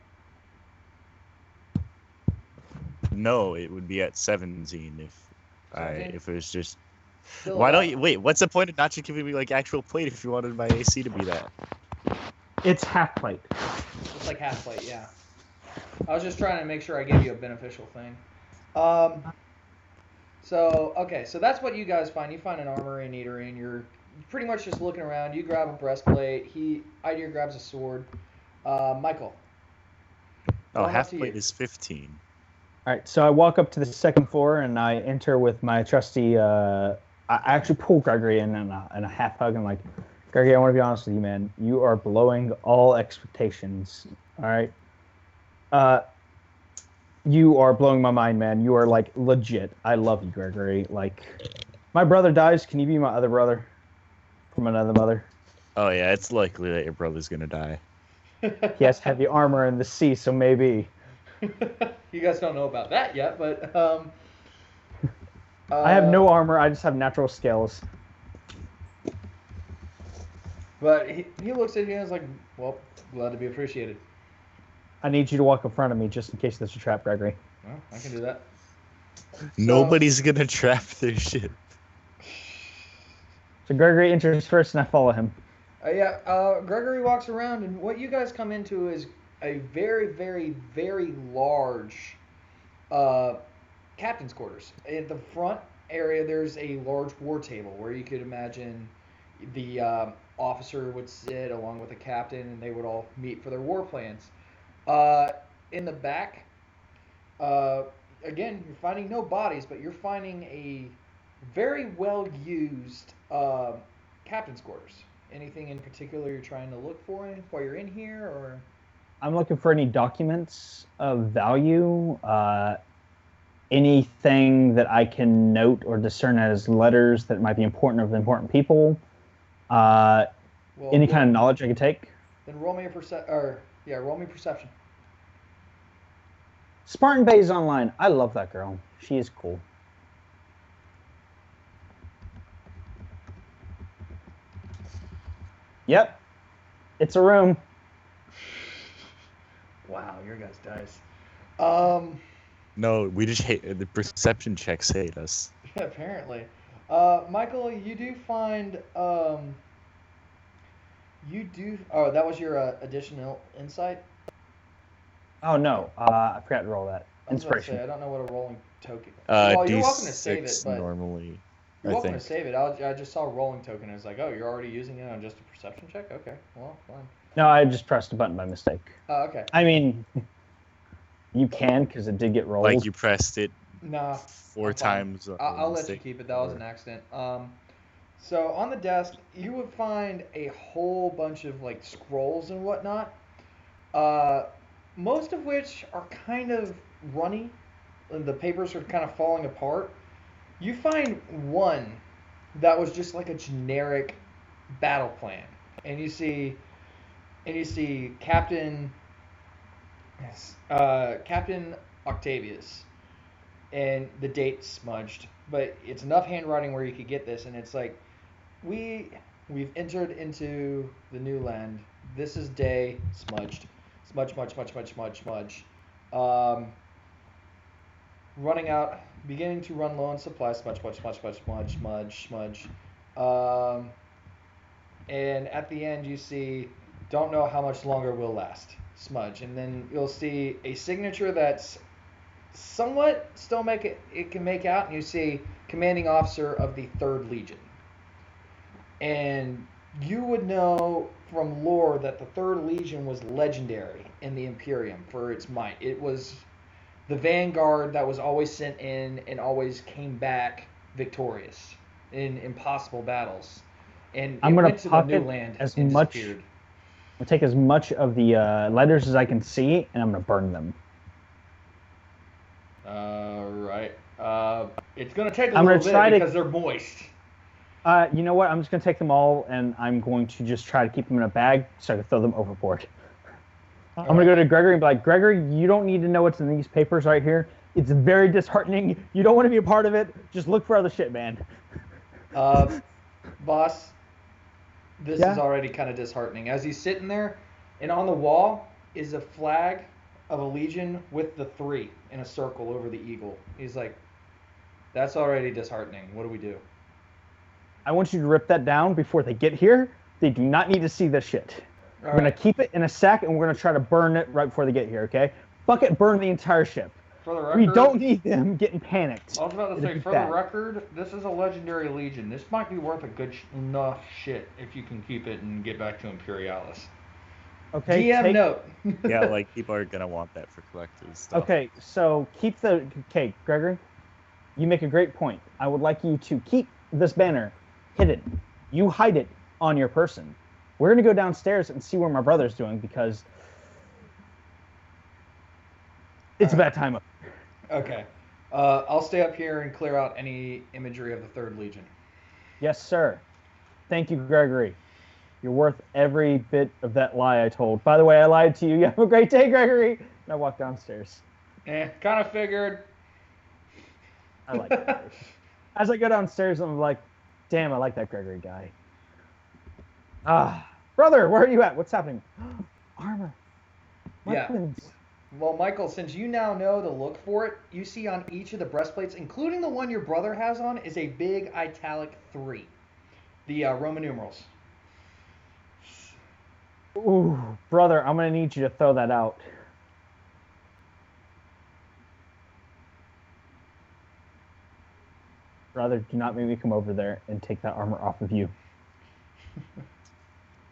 No, it would be at 17 if 17? if it was just. Still Why don't about- you wait? What's the point of not just giving me like actual plate if you wanted my AC to be that? It's half plate. It's like half plate, yeah. I was just trying to make sure I gave you a beneficial thing. So, okay, so that's what you guys find. You find an armory and eatery, and you're pretty much just looking around. You grab a breastplate. Idear grabs a sword. Michael. Oh, Going up half to plate you. is 15. All right, so I walk up to the second floor and I enter with my trusty. I actually pull Gregory in a half hug and like, Gregory, I want to be honest with you, man. You are blowing all expectations. All right. You are blowing my mind, man. You are like legit. I love you, Gregory. Like, my brother dies. Can you be my other brother from another mother? Oh yeah, it's likely that your brother's gonna die. He has heavy armor in the sea, so maybe. You guys don't know about that yet, but I have no armor. I just have natural skills. But he looks at you and is like, well, glad to be appreciated. I need you to walk in front of me just in case there's a trap, Gregory. Well, I can do that. Nobody's gonna trap their ship. So Gregory enters first, and I follow him. Gregory walks around, and what you guys come into is a very, very, very large captain's quarters. At the front area, there's a large war table where you could imagine the officer would sit along with the captain, and they would all meet for their war plans. In the back, again, you're finding no bodies, but you're finding a very well used captain's quarters. Anything in particular you're trying to look for while you're in here, or? I'm looking for any documents of value, anything that I can note or discern as letters that might be important of important people, any kind of knowledge I could take. Then roll me perception. Spartan Bay is online. I love that girl. She is cool. Yep. It's a room. Wow, your guys' dice. No, we just hate the perception checks hate us. Apparently. Michael, you do find oh, that was your additional insight? Oh no, I forgot to roll that. I was about to Inspiration. say, I don't know what a rolling token. Well, you're welcome to save it, D6 but normally. you're I welcome think. to save it. I just saw a rolling token and it's like, oh, you're already using it on just a perception check? Okay, well, fine. No, I just pressed a button by mistake. Oh, okay. I mean, you can because it did get rolled. Like you pressed it Nah. 4 I'm fine. times. I'll let you keep it. That was an accident. So on the desk, you would find a whole bunch of like scrolls and whatnot. Most of which are kind of runny. And the papers are kind of falling apart. You find one that was just like a generic battle plan, and you see Captain Octavius, and the date smudged, but it's enough handwriting where you could get this, and it's like, we've entered into the new land. This is day smudged, smudge. Running out, beginning to run low on supplies, smudge. And at the end you see, don't know how much longer will last, smudge. And then you'll see a signature that's somewhat still it can make out, and you see commanding officer of the 3rd Legion. And you would know from lore that the 3rd Legion was legendary in the Imperium for its might. It was the vanguard that was always sent in and always came back victorious in impossible battles. And I'm it gonna went to the new pocket land as and much- disappeared. I'll take as much of the letters as I can see, and I'm gonna burn them. Right. It's gonna take a I'm gonna little try bit to- because they're moist. You know what? I'm just gonna take them all, and I'm going to just try to keep them in a bag so I can throw them overboard. I'm gonna go to Gregory and be like, Gregory, you don't need to know what's in these papers right here. It's very disheartening. You don't want to be a part of it. Just look for other shit, man. Boss, this Yeah? is already kind of disheartening. As he's sitting there, and on the wall is a flag of a legion with the 3 in a circle over the eagle. He's like, that's already disheartening. What do we do? I want you to rip that down before they get here. They do not need to see this shit. We're gonna keep it in a sack, and we're gonna try to burn it right before they get here. Okay? Fuck it, burn the entire ship. For the record, We don't need them getting panicked. I was about to It'd say, be for bad. the record, this is a legendary legion. This might be worth a good enough shit if you can keep it and get back to Imperialis. Okay, DM note. Yeah, like people are gonna want that for collectors stuff. Okay, so keep the. Okay, Gregory, you make a great point. I would like you to keep this banner hidden. You hide it on your person. We're gonna go downstairs and see what my brother's doing because it's a bad time up. Okay. I'll stay up here and clear out any imagery of the Third Legion. Yes, sir. Thank you, Gregory. You're worth every bit of that lie I told. By the way, I lied to you. You have a great day, Gregory. And I walk downstairs. Kind of figured. I like Gregory. As I go downstairs, I'm like, damn, I like that Gregory guy. Brother, where are you at? What's happening? Armor. Yeah. Weapons. Well, Michael, since you now know to look for it, you see on each of the breastplates, including the one your brother has on, is a big italic 3. The Roman numerals. Ooh, brother, I'm going to need you to throw that out. Brother, do not make me come over there and take that armor off of you.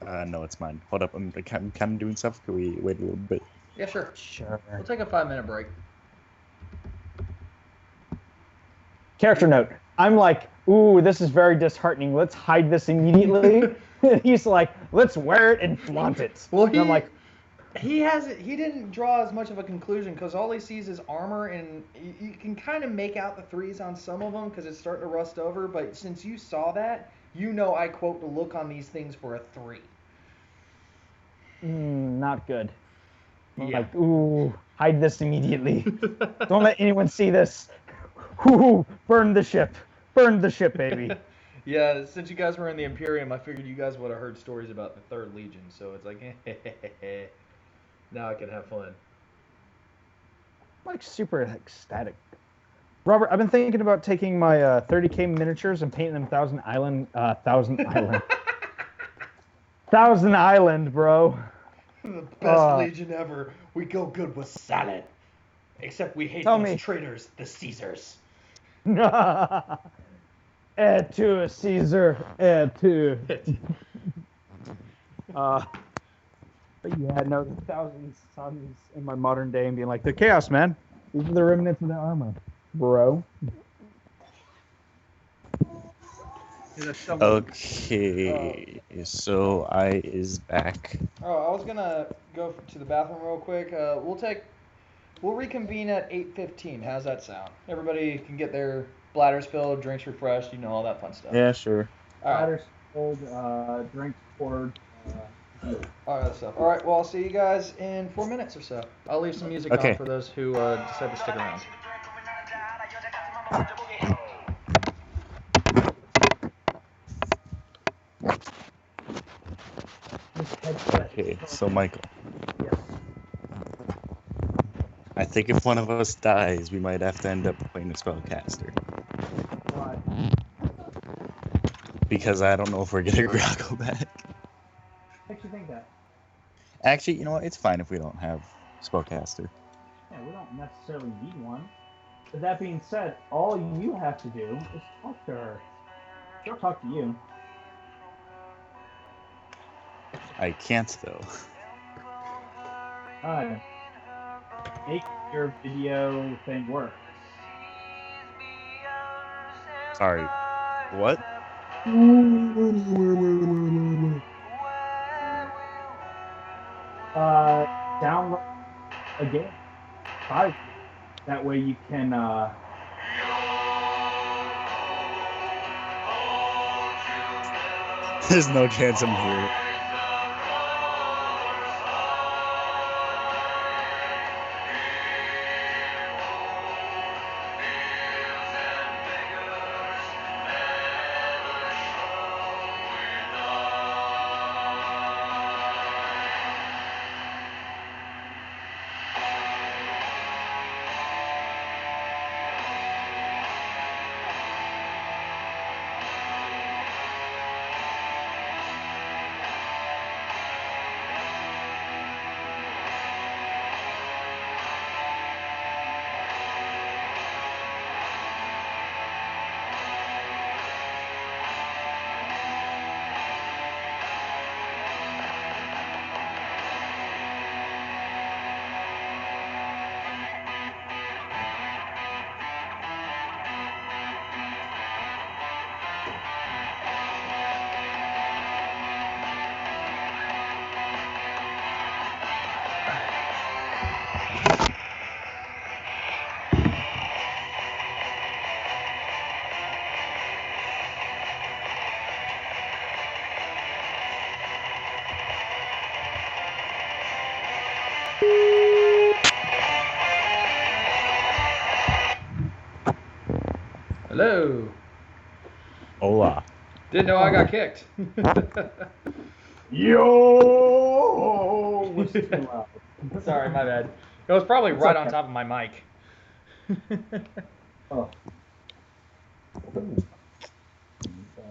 No, it's mine. Hold up, I'm kind of doing stuff. Can we wait a little bit? Yeah, sure. Sure. We'll take a 5-minute break. Character note. I'm like, ooh, this is very disheartening. Let's hide this immediately. He's like, let's wear it and flaunt it. Well, and I'm like, he didn't draw as much of a conclusion because all he sees is armor, and you can kind of make out the 3s on some of them because it's starting to rust over. But since you saw that, you know I quote the look on these things for a 3. not good. I'm Yeah. like, ooh, hide this immediately. Don't let anyone see this. Ooh, burn the ship. Burn the ship, baby. Yeah, since you guys were in the Imperium, I figured you guys would have heard stories about the Third Legion, so it's like, now I can have fun. I'm like super ecstatic. Robert, I've been thinking about taking my 30K miniatures and painting them Thousand Island, Thousand Island, bro. The best Legion ever. We go good with salad. Except we hate Tell those me. traitors, the Caesars. Et tu, Caesar, et tu. But yeah, no, the thousand suns in my modern day and being like, the chaos, man. These are the remnants of the armor, bro. Okay, so I is back. Oh, I was gonna go to the bathroom real quick. We'll reconvene at 8:15. How's that sound? Everybody can get their bladders filled, drinks refreshed, all that fun stuff. Yeah, sure. All right. Platters cold, drinks poured. All that stuff. All right. Well, I'll see you guys in 4 minutes or so. I'll leave some music Okay. on for those who decide to stick around. Okay, so Michael, Yes. I think if one of us dies, we might have to end up playing a spellcaster. Why? Because I don't know if we're gonna Grackle back. Makes you think that? Actually, you know what? It's fine if we don't have spellcaster. Yeah, we don't necessarily need one. But that being said, all you have to do is talk to her. She'll talk to you. I can't though. Alright. Make your video thing work. Sorry. What? Download a game. Try. That way you can, There's no chance I'm here. Hello. Hola. Didn't know I got kicked. Yo, was too loud. Sorry, my bad. It was probably It's right okay. on top of my mic. Oh.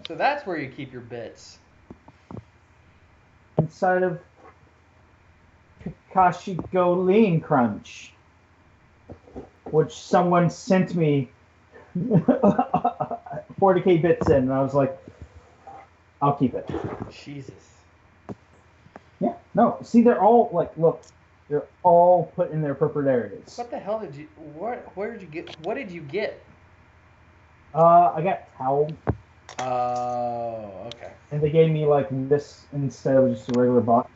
So that's where you keep your bits. Inside of Kakashi Go Lean Crunch, which someone sent me 40k bits in, and I was like, I'll keep it. Jesus. Yeah, no, see, they're all like, look, they're all put in their appropriate areas. What the hell did you? Where did you get? What did you get? I got towel, Oh, okay. and they gave me like this instead of just a regular box.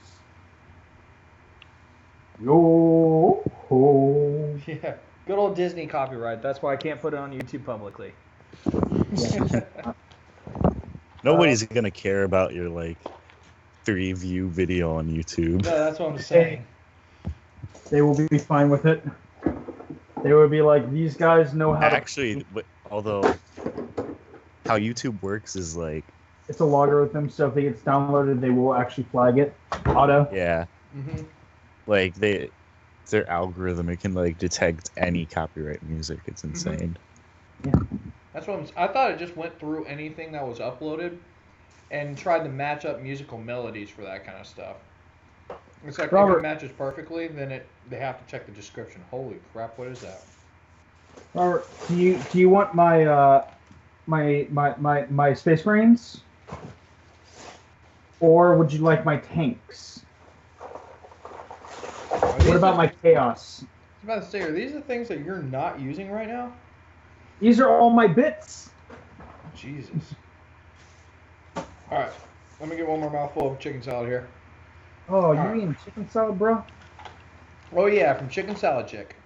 Yo ho. Yeah. Good old Disney copyright. That's why I can't put it on YouTube publicly. Nobody's gonna care about your like 3-view video on YouTube. No, that's what I'm saying. They will be fine with it. They would be like, these guys know how Actually, although how YouTube works is like, it's a logarithm, so if it gets downloaded, they will actually flag it auto. yeah, Mm-hmm. like their algorithm, it can like detect any copyright music. It's insane. That's what I thought. It just went through anything that was uploaded and tried to match up musical melodies for that kind of stuff. It's like if Robert. it matches perfectly, then they have to check the description. Holy crap! What is that? Robert, do you want my my Space Marines, or would you like my tanks? What about my Chaos? I was about to say, are these the things that you're not using right now? These are all my bits. Jesus. All right, let me get one more mouthful of chicken salad here. Oh, you Alright. eating chicken salad, bro? Oh yeah, from Chicken Salad Chick.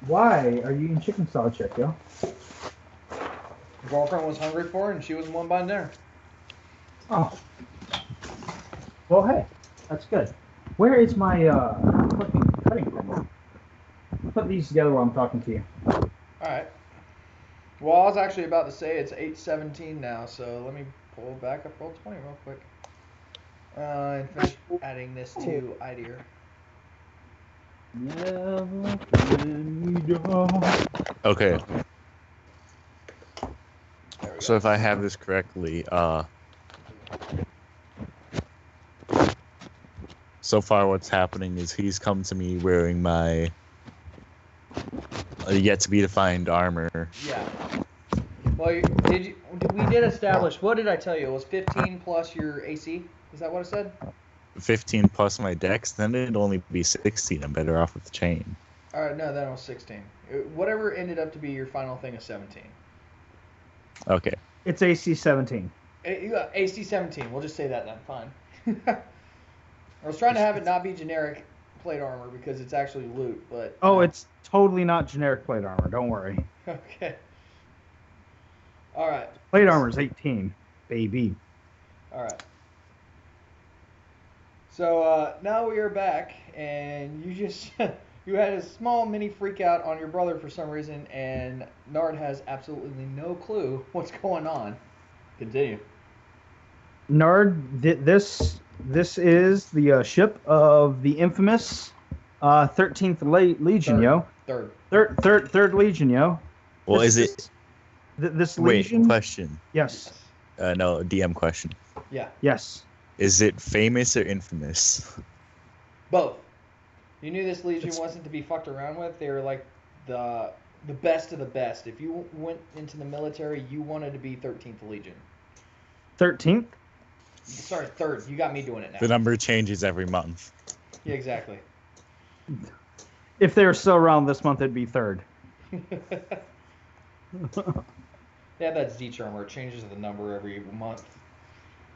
Why are you eating chicken salad, chick, yo? Girlfriend was hungry for it, and she was the one buying dinner. Oh. Well, hey, that's good. Where is my fucking cutting thing? Put these together while I'm talking to you. All right. Well, I was actually about to say it's 8:17 now, so let me pull back up roll 20 real quick. And finish adding this to IDER. Never let me down. Okay, There we so go. if I have this correctly, so far what's happening is he's come to me wearing my yet to be defined armor. Yeah. Well, we did establish. What did I tell you? It was 15 plus your AC. Is that what it said? 15 plus my dex, then it'd only be 16. I'm better off with the chain. All right, no, that was 16. Whatever ended up to be your final thing is 17. Okay. It's AC 17. AC 17. We'll just say that then. Fine. I was trying to have it not be generic plate armor because it's actually loot, but Oh, it's totally not generic plate armor. Don't worry. okay. All right. Plate armor is 18, baby. All right. So now we are back, and you just you had a small mini freak out on your brother for some reason, and Nard has absolutely no clue what's going on. Continue. Nard, this is the ship of the infamous 13th Legion, Third. yo. Third Legion, yo. Well, This is it? This Wait, Legion? question. Yes. No, DM question. Yeah. Yes. Is it famous or infamous? Both. You knew this Legion wasn't to be fucked around with. They were like the best of the best. If you went into the military, you wanted to be 13th Legion. 13th? Sorry, third. You got me doing it now. The number changes every month. Yeah, exactly. If they were still around this month, it'd be third. Yeah, that's Z-Charm where it changes the number every month.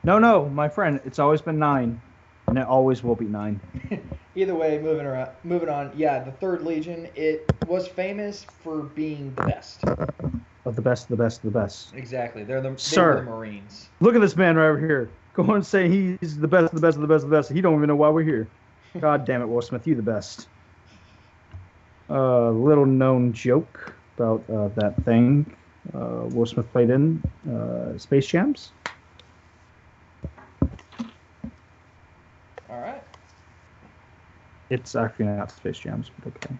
No, my friend, it's always been 9, and it always will be 9. Either way, moving on. Yeah, the Third Legion. It was famous for being the best. Of the best, the best, the best. Exactly. They were Sir. the Marines. Look at this man right over here. Go and say he's the best, the best, the best, the best. He don't even know why we're here. God damn it, Will Smith, you the best. Little known joke about that thing Will Smith played in Space Jams. All right. It's actually not Space Jams, but okay.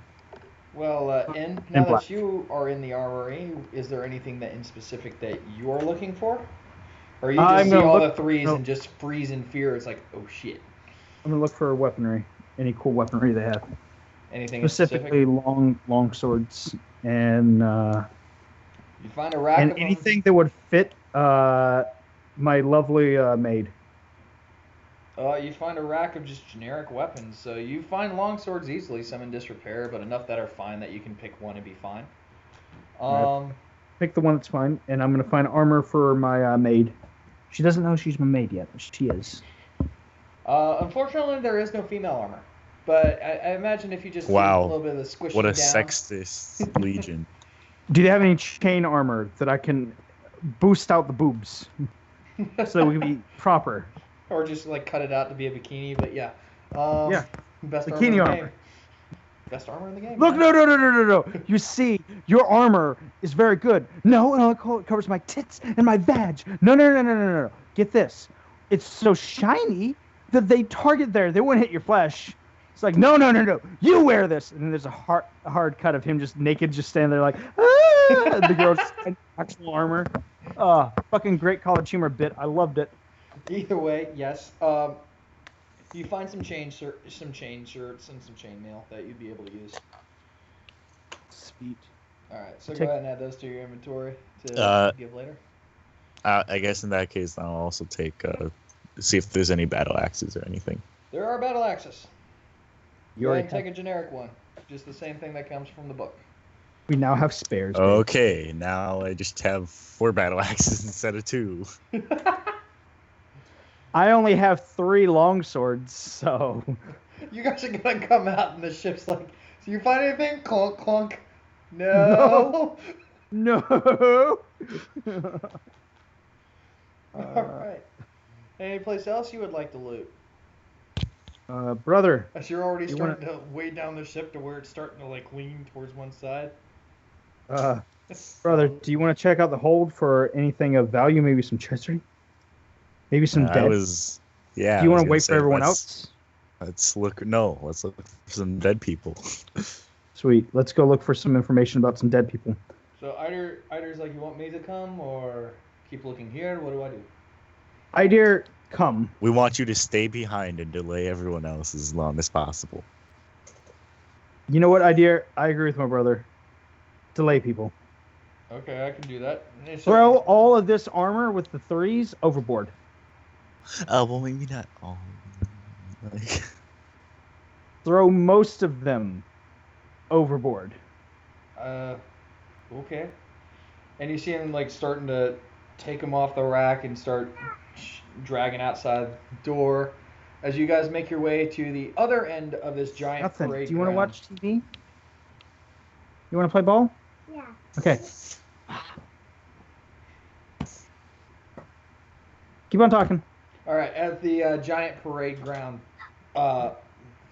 Well, and now Black. that you are in the armory, is there anything that in specific that you are looking for? Or you just I'm see gonna all look- the threes no. and just freeze in fear? It's like, oh shit. I'm gonna look for weaponry. Any cool weaponry they have. Anything in specific? Specifically long swords and You find a rack of them. anything that would fit my lovely maid. You find a rack of just generic weapons. So you find long swords easily, some in disrepair, but enough that are fine that you can pick one and be fine. Pick the one that's fine, and I'm gonna find armor for my maid. She doesn't know she's my maid yet, but she is. Unfortunately, there is no female armor. But I imagine if you just do Wow. a little bit of the squishing What a down. sexist legion. Do they have any chain armor that I can boost out the boobs so that we can be proper? Or just like cut it out to be a bikini, but yeah. Yeah. Best Bikini armor in the armor. game. Best armor in the game. Look, man. no. You see, your armor is very good. No, it only covers my tits and my vag. No. Get this. It's so shiny that they target there. They wouldn't hit your flesh. It's like, no. You wear this. And then there's a hard cut of him just naked, just standing there like, ah! The girl's in actual armor. Fucking great college humor bit. I loved it. Either way, yes. You find some chain shirts and some chain mail that you'd be able to use. Sweet. All right, so Take- go ahead and add those to your inventory to give later. I guess in that case, I'll also take see if there's any battle axes or anything. There are battle axes. You Go already ahead and take a generic one. Just the same thing that comes from the book. We now have spares. babe. Okay, now I just have 4 battle axes instead of 2. I only have 3 long swords, so You guys are gonna come out and the ship's like, so you find anything? Clunk, clunk. No. no. All right. Any place else you would like to loot? Brother, As you're already You starting to weigh down the ship to where it's starting to like lean towards one side. brother, do you want to check out the hold for anything of value? Maybe some treasury, maybe some I dead. was, yeah. Do you I want was to gonna wait say, for everyone let's- else? Let's look for some dead people. Sweet. Let's go look for some information about some dead people. So either's like, you want me to come or keep looking here? What do I do? I dare come. We want you to stay behind and delay everyone else as long as possible. You know what, I agree with my brother. Delay people. Okay, I can do that. And so- Throw all of this armor with the 3s overboard. Well, maybe not all. Like, Throw most of them overboard. Okay. And you see him like starting to take them off the rack and start dragging outside the door. As you guys make your way to the other end of this giant Nothing. parade Do you want to ground. watch TV? You want to play ball? Yeah. Okay. Keep on talking. All right, at the giant parade ground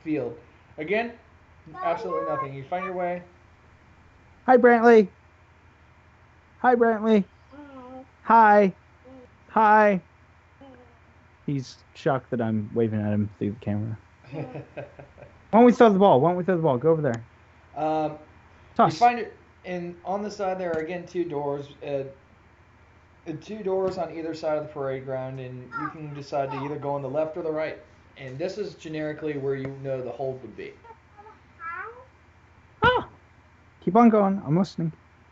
field. Again, absolutely nothing. You find your way. Hi, Brantley. Hi, Brantley. Hi. Hi. He's shocked that I'm waving at him through the camera. Why don't we throw the ball? Go over there. You Toss. find it, and on the side there are again 2 doors. 2 doors on either side of the parade ground, and you can decide to either go on the left or the right. And this is generically where you know the hold would be. Keep on going. I'm listening.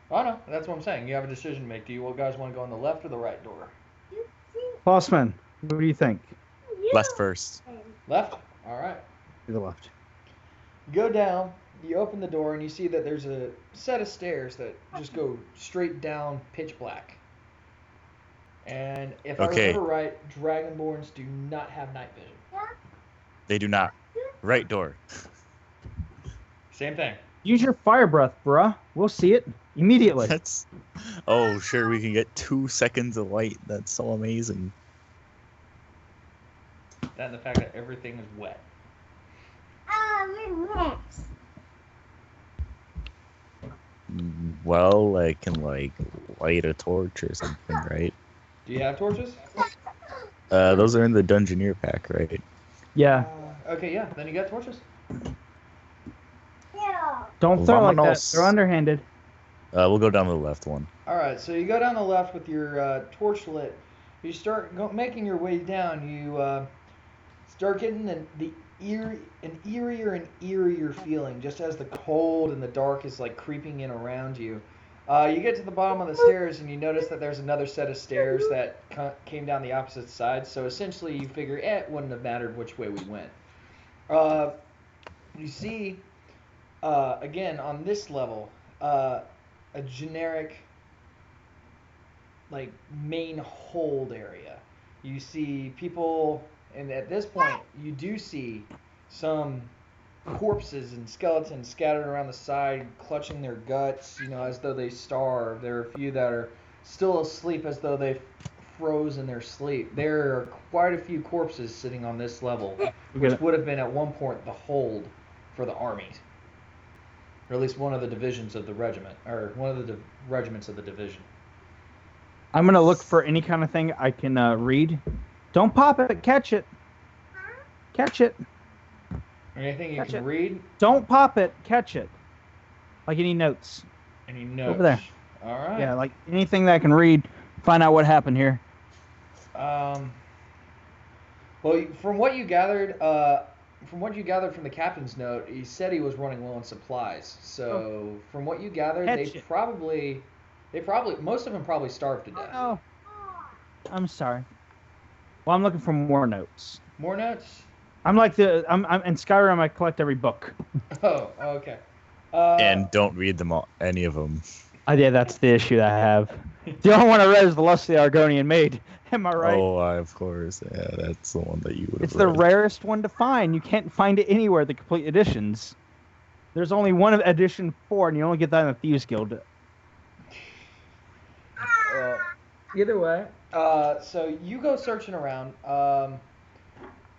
Oh no, that's what I'm saying. You have a decision to make. Do you guys want to go on the left or the right door? Bossman, what do you think? left first. Left? All right. To the left. You go down, you open the door, and you see that there's a set of stairs that just go straight down pitch black. And if I Okay. remember right, Dragonborns do not have night vision. They do not. Right door. Same thing. Use your fire breath, bruh. We'll see it immediately. That's. Oh, sure, we can get 2 seconds of light. That's so amazing. That and the fact that everything is wet. Well, I can like light a torch or something, right? Do you have torches? Those are in the Dungeoneer pack, right? Yeah. Okay, yeah. Then you got torches. Don't throw like that. Vamonos. They're underhanded. We'll go down to the left one. All right, so you go down the left with your torch lit. You start making your way down. You start getting an eerier and eerier feeling, just as the cold and the dark is like creeping in around you. You get to the bottom of the stairs and you notice that there's another set of stairs that came down the opposite side. So essentially, you figure it wouldn't have mattered which way we went. You see, again on this level, a generic like main hold area. You see people, and at this point, you do see some corpses and skeletons scattered around the side, clutching their guts, as though they starved. There are a few that are still asleep as though they froze in their sleep. There are quite a few corpses sitting on this level, which would have been at one point the hold for the armies. Or at least one of the divisions of the regiment, or one of the regiments of the division. I'm gonna look for any kind of thing I can read. Don't pop it. Catch it. Catch it. Anything you Catch can it. read? Don't pop it. Catch it. Like any notes. Any notes? Over there. All right. Yeah, like anything that I can read. Find out what happened here. Well, from what you gathered, from the captain's note, he said he was running low on supplies. So, from what you gathered, Catch they it. probably, most of them probably starved to death. Oh, I'm sorry. Well, I'm looking for more notes. More notes? I'm in Skyrim. I collect every book. Oh, okay. And don't read them all, any of them. Yeah, that's the issue that I have. The only one I read is The Lust of the Argonian Maid. Am I right? Oh, of course. Yeah, that's the one that you would have It's the read. rarest one to find. You can't find it anywhere, the complete editions. There's only one of edition 4, and you only get that in the Thieves Guild. Either way. So you go searching around.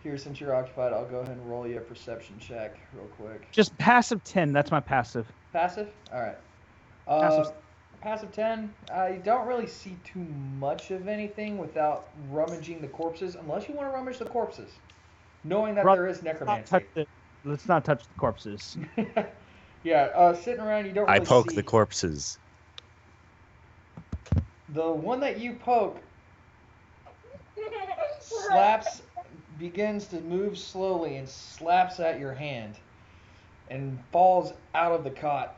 Here, since you're occupied, I'll go ahead and roll you a perception check real quick. Just passive 10. That's my passive. Passive? All right. Passive 10. You don't really see too much of anything without rummaging the corpses, unless you want to rummage the corpses, knowing that there is necromancy. Let's not touch the corpses. Yeah, sitting around, you don't really I poke see. the corpses. The one that you poke begins to move slowly and slaps at your hand and falls out of the cot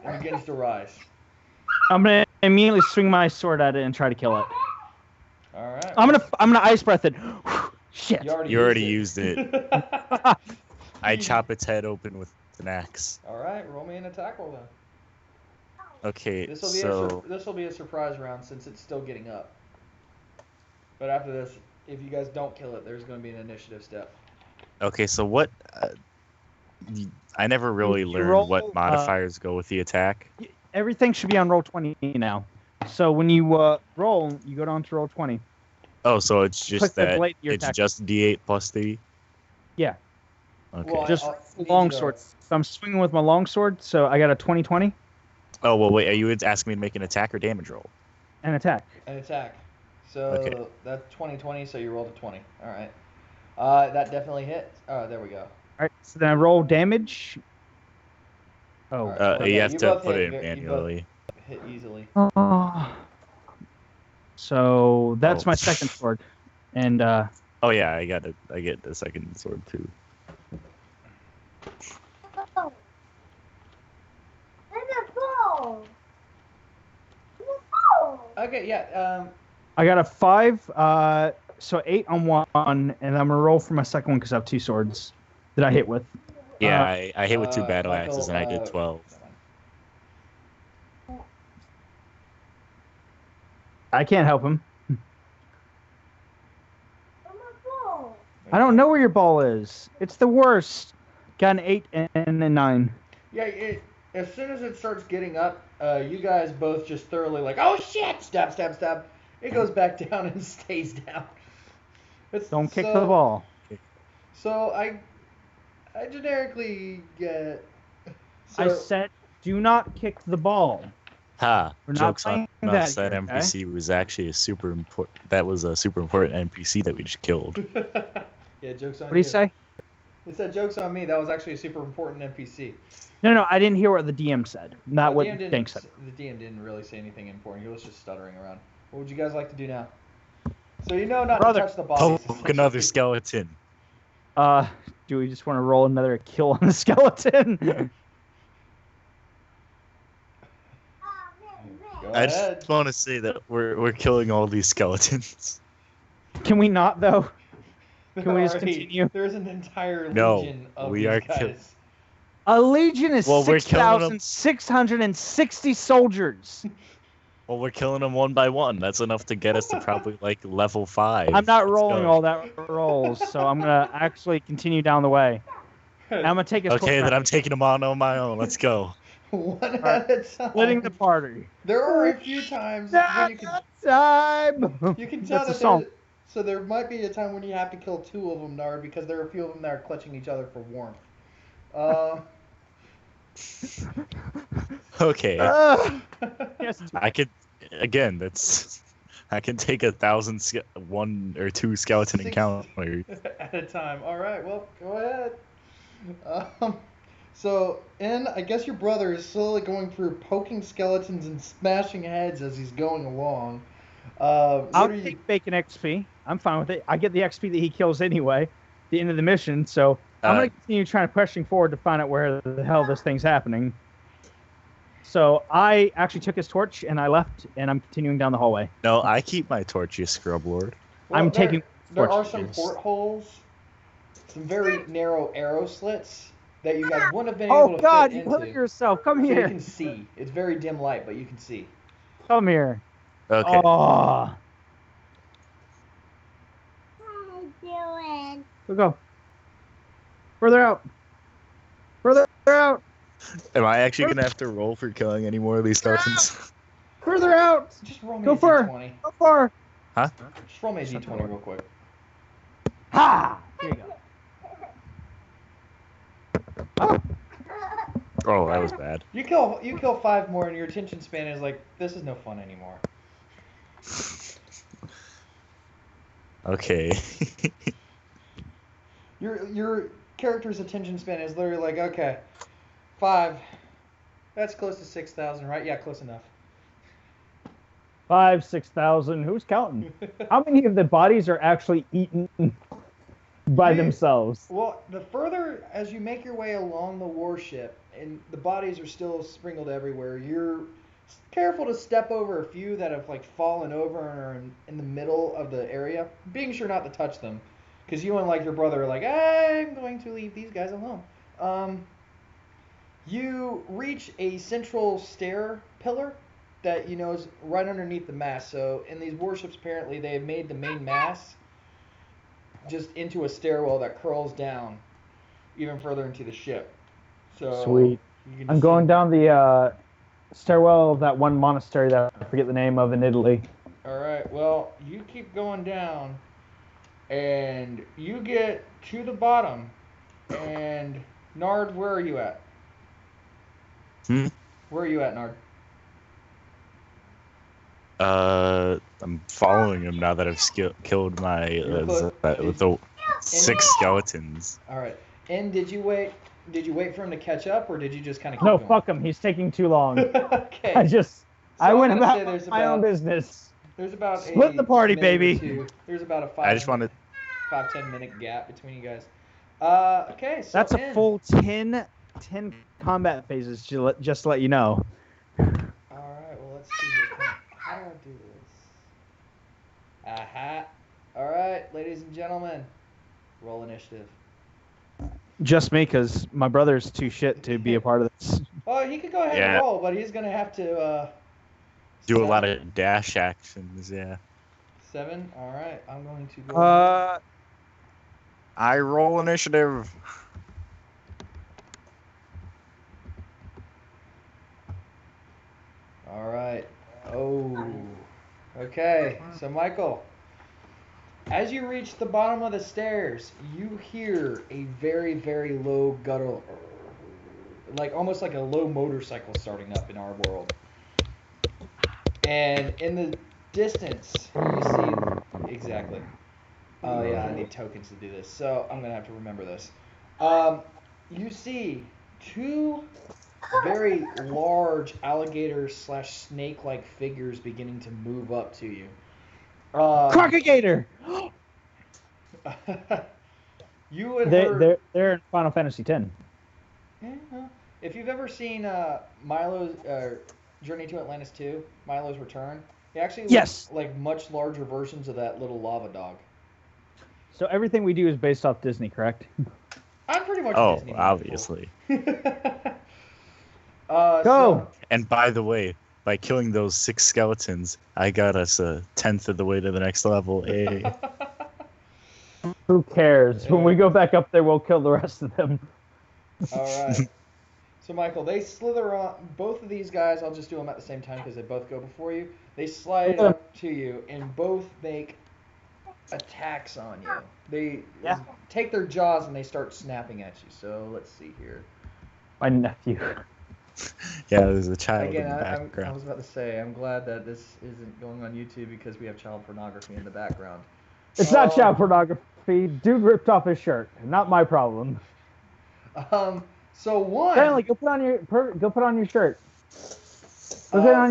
and begins to rise. I'm gonna immediately swing my sword at it and try to kill it. All right. I'm gonna ice breath it. Shit. You already used it. I chop its head open with an axe. All right, roll me an attack roll then. Okay, This will be a surprise round since it's still getting up. But after this, if you guys don't kill it, there's going to be an initiative step. Okay, so what? I never really You learned roll, what modifiers go with the attack. Everything should be on roll 20 now. So when you roll, you go down to roll 20. Oh, so it's Click just the that blade to your it's attack. just D8 plus 3? Yeah. Okay. Well, Just I'll need you longsword. to- So I'm swinging with my longsword, so I got a 20-20 Oh, well, wait, are you asking me to make an attack or damage roll? and attack. An attack. So Okay. that's 20-20, so you rolled a 20. All right. That definitely hit. Oh, there we go. All right, so then I roll damage. Oh. All right. You Yeah, have you to both put hit it ve- you both- manually. Hit easily. So that's Oh. my second sword. And Oh yeah, I get the second sword too. Okay, yeah. I got a 5, so 8 on one, and I'm gonna roll for my second one because I have 2 swords that I hit with. Yeah, I hit with 2 battle Michael, axes and I did 12. I can't help him. I don't know where your ball is. It's the worst. Got an 8 and a 9. Yeah, as soon as it starts getting up, you guys both just thoroughly like, oh shit! Stab, stab, stab. It goes back down and stays down. Don't kick the ball. So I generically get. So, I said, do not kick the ball. Ha! We're not Jokes on playing us. that That here, okay? NPC was actually a super important. That was a super important NPC that we just killed. yeah, jokes on What do you say? It said jokes on me. That was actually a super important NPC. No, I didn't hear what the DM said. Not what DM didn't, Dank said. The DM didn't really say anything important. He was just stuttering around. What would you guys like to do now? So you know not Brother, to touch the bodies. Poke another skeleton. Do we just want to roll another kill on the skeleton? Go I ahead. just want to say that we're killing all these skeletons. Can we not though? Can we just Alright, continue? There's an entire No, legion of we these are guys. A legion is Well, we're killing 'em. 6,660 soldiers. Well, we're killing them one by one. That's enough to get us to probably like level 5. I'm not Let's rolling go. all that rolls, so I'm gonna actually continue down the way. And I'm gonna take a Okay, then I'm taking them on my own. Let's go. One at a time. splitting the party. There are a few times when you can Time. you can tell That's a that song. so there might be a time when you have to kill 2 of them, Nard, because there are a few of them that are clutching each other for warmth. Okay, Yes. I could. Again, that's. I can take 1,000 1 or 2 skeleton Six- encounters. at a time. All right, well, go ahead. So, I guess your brother is slowly going through poking skeletons and smashing heads as he's going along. What I'll are you? take bacon XP. I'm fine with it. I get the XP that he kills anyway. The end of the mission, so I'm gonna continue trying to pushing forward to find out where the hell this thing's happening. So I actually took his torch and I left, and I'm continuing down the hallway. No, I keep my torch, you scrub lord. Well, I'm taking. There are torches. some portholes, some very narrow arrow slits that you guys wouldn't have been able Oh to God, fit you into. hurt yourself. Come So you here. can see. It's very dim light, but you can see. Come here. Okay. Oh. Go. Further out. Further out. Am I actually gonna have to roll for killing any more of these skeletons? Further out. Just roll me Go a for d20. Go far. Just roll me a d20 real quick. Ha! Here you go. Oh, that was bad. You kill 5 more, and your attention span is like, this is no fun anymore. Okay. Your character's attention span is literally like, okay, 5. That's close to 6,000, right? Yeah, close enough. 5, 6,000. Who's counting? How many of the bodies are actually eaten by themselves? Well, the further as you make your way along the warship, and the bodies are still sprinkled everywhere, you're careful to step over a few that have like fallen over and are in the middle of the area, being sure not to touch them, because you and like your brother are like, I'm going to leave these guys alone. You reach a central stair pillar that you know is right underneath the mast. So in these warships, apparently they have made the main mast just into a stairwell that curls down even further into the ship. So Sweet. you can I'm just going see- down the stairwell of that one monastery that I forget the name of in Italy. All right. Well, you keep going down, and you get to the bottom. And Nard, where are you at? Hmm? Where are you at, Nard? I'm following him now that I've killed my with the 6 skeletons. All right. And did you wait? Did you wait for him to catch up, or did you just kind of keep No, going? fuck him. He's taking too long. Okay. I I'm went gonna say about there's my own about- business. There's about Split a the party, minute or baby. two. There's about a 5-10 minute gap between you guys. Okay, so That's a N. full 10 combat phases, just to let you know. All right, well let's see here. How do I do this? Aha. All right, ladies and gentlemen, roll initiative. Just me, because my brother's too shit to be a part of this. Oh, he could go ahead Yeah. and roll, but he's gonna have to Do a lot of dash actions, yeah. 7. All right, I'm going to go. I roll initiative. All right. Oh. Okay. So Michael, As you reach the bottom of the stairs, you hear a very, very low guttural, like almost like a low motorcycle starting up in our world. And in the distance, you see exactly. Oh yeah, I need tokens to do this, so I'm gonna have to remember this. You see two very large alligator/snake-like figures beginning to move up to you. Crocagator! You would heard. They're in Final Fantasy X. Yeah, well, if you've ever seen Milo's Journey to Atlantis 2, Milo's Return, he actually Yes. looks like much larger versions of that little lava dog. So everything we do is based off Disney, correct? I'm pretty much a Oh, Disney man, obviously. Go! And by the way, by killing those 6 skeletons, I got us a 10th of the way to the next level. Hey. Who cares? When we go back up there, we'll kill the rest of them. All right. So, Michael, they slither on. Both of these guys, I'll just do them at the same time because they both go before you. They slide up to you and both make attacks on you. They take their jaws and they start snapping at you. So, let's see here. My nephew. Yeah, there's a child Again, in the I background. was about to say, I'm glad that this isn't going on YouTube because we have child pornography in the background. It's not child pornography. Dude ripped off his shirt. Not my problem. So one. Stanley, go put on your shirt. Go get on your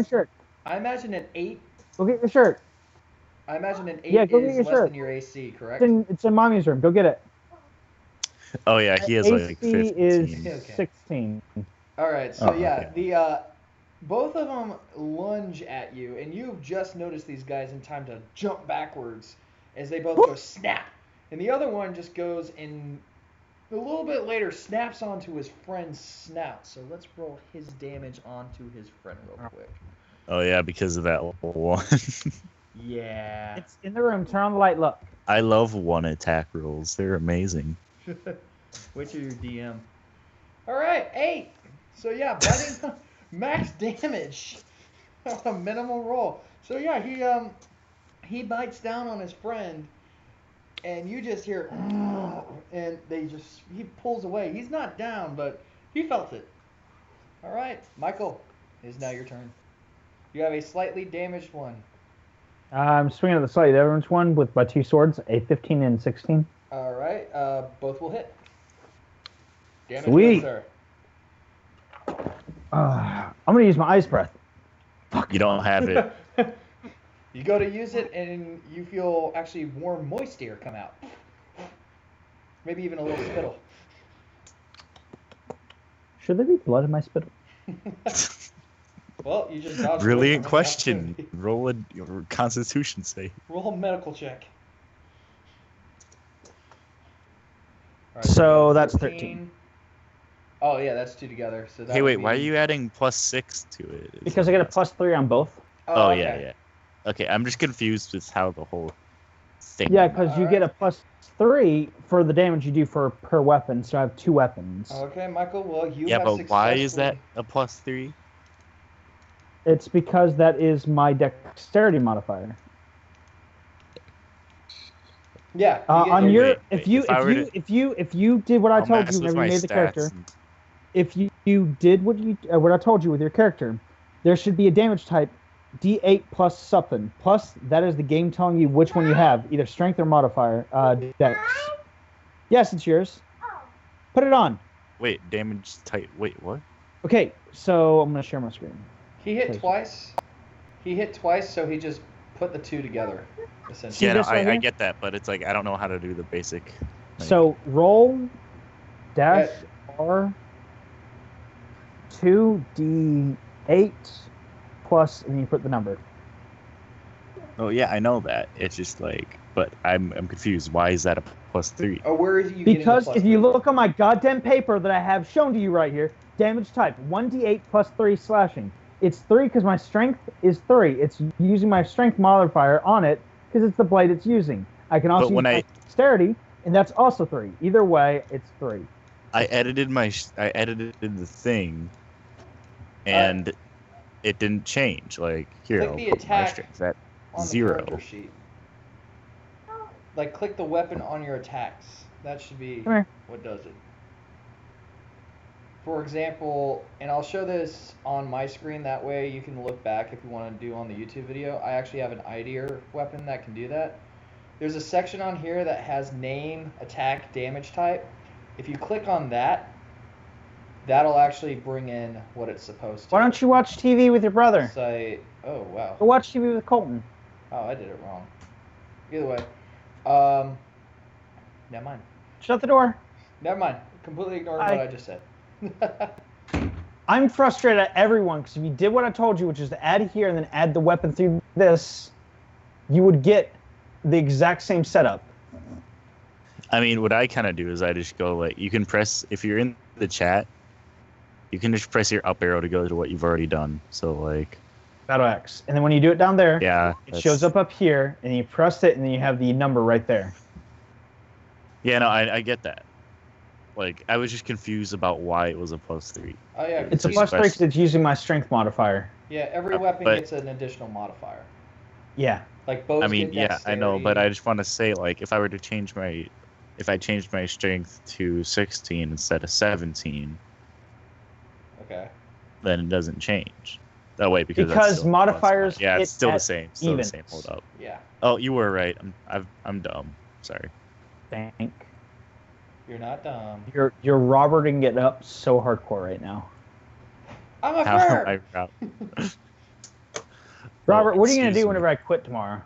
shirt. I imagine an 8. Go get your shirt. I imagine an 8 Yeah, go get is your less shirt. than your AC, correct? It's in mommy's room. Go get it. Oh yeah, he has like AC 15. is Okay. 16. All right, so Oh, yeah, okay. the both of them lunge at you, and you've just noticed these guys in time to jump backwards as they both go snap, and the other one just goes and a little bit later snaps onto his friend's snout. So let's roll his damage onto his friend real quick. Oh yeah, because of that one. Yeah. It's in the room. Turn on the light. Look. I love one attack rules. They're amazing. Which are your DM? All right, 8. So yeah, biting max damage on a minimal roll. So yeah, he bites down on his friend, and you just hear, and he pulls away. He's not down, but he felt it. All right, Michael, it is now your turn. You have a slightly damaged one. I'm swinging at the slightly damaged one with my 2 swords, a 15 and 16. All right, both will hit. Damage, Sweet. sir. I'm gonna use my ice breath. You don't have it. You go to use it, and you feel actually warm, moist air come out. Maybe even a little spittle. Should there be blood in my spittle? Well, you just dodged Brilliant away from an question. opportunity. Roll a Constitution save. Roll a medical check. All So you got that's 13. Oh yeah, that's 2 together. So that Hey, would wait, why are be- you adding +6 to it? Because I get a +3 on both. Oh, okay. yeah. Okay, I'm just confused with how the whole thing. Yeah, because you Alright. get a +3 for the damage you do per weapon. So I have 2 weapons. Okay, Michael. Well, you Yeah, have but why is that successfully- a +3? It's because that is my dexterity modifier. Yeah. you get On your- your, wait, if you did what I I'll told mess you with whenever you my made the character, stats and- if you did what I told you with your character, there should be a damage type, D8 plus something. Plus that is the game telling you which one you have, either strength or modifier, dex. Yes, it's yours. Put it on. Wait, damage type. Wait, what? Okay, so I'm gonna share my screen. He hit Please. twice. He hit twice, so he just put the 2 together, essentially. Yeah, no, this right I here? get that, but it's like I don't know how to do the basic. like- So roll dash R 2d8 plus, and you put the number. Oh yeah, I know that. It's just like, but I'm confused. Why is that a +3? Oh, where are you getting the Because plus if you 3? look on my goddamn paper that I have shown to you right here, damage type 1d8 plus 3 slashing. It's 3 because my strength is 3. It's using my strength modifier on it because it's the blade it's using. I can also But use when my dexterity, and that's also 3. Either way, it's 3. I edited the thing, and it didn't change. Like here, Click I'll the put my attack strength at On the 0. character sheet. like click the weapon on your attacks. That should be Come here. what does it. For example, and I'll show this on my screen, that way you can look back if you want to do on the YouTube video. I actually have an IDER weapon that can do that. There's a section on here that has name, attack, damage type. If you click on that, that'll actually bring in what it's supposed to. Why don't you watch TV with your brother? Say, oh wow. Go watch TV with Colton. Oh, I did it wrong. Either way. Never mind. Shut the door. Never mind. Completely ignored what I just said. I'm frustrated at everyone because if you did what I told you, which is to add here and then add the weapon through this, you would get the exact same setup. I mean, what I kind of do is I just go like, you can press, if you're in the chat, you can just press your up arrow to go to what you've already done. So like, Battle X. And then when you do it down there, yeah, it shows up here, and you press it, and then you have the number right there. Yeah, no, I get that. Like, I was just confused about why it was a +3. Oh yeah. It's a each- +3 because it's using my strength modifier. Yeah, every weapon but- gets an additional modifier. Yeah. Like both. I mean, yeah, I know, but I just want to say, like, if I changed my strength to 16 instead of 17, Okay. then it doesn't change. That way, because that's Because still modifiers +1. Yeah, it's hit still the at same. Still evens. the same. Hold up. Yeah. Oh, you were right. I'm dumb. Sorry. Thank. You're not dumb. You're Roberting it up so hardcore right now. I'm a How fur. I route. Robert, what are you gonna excuse do me. whenever I quit tomorrow?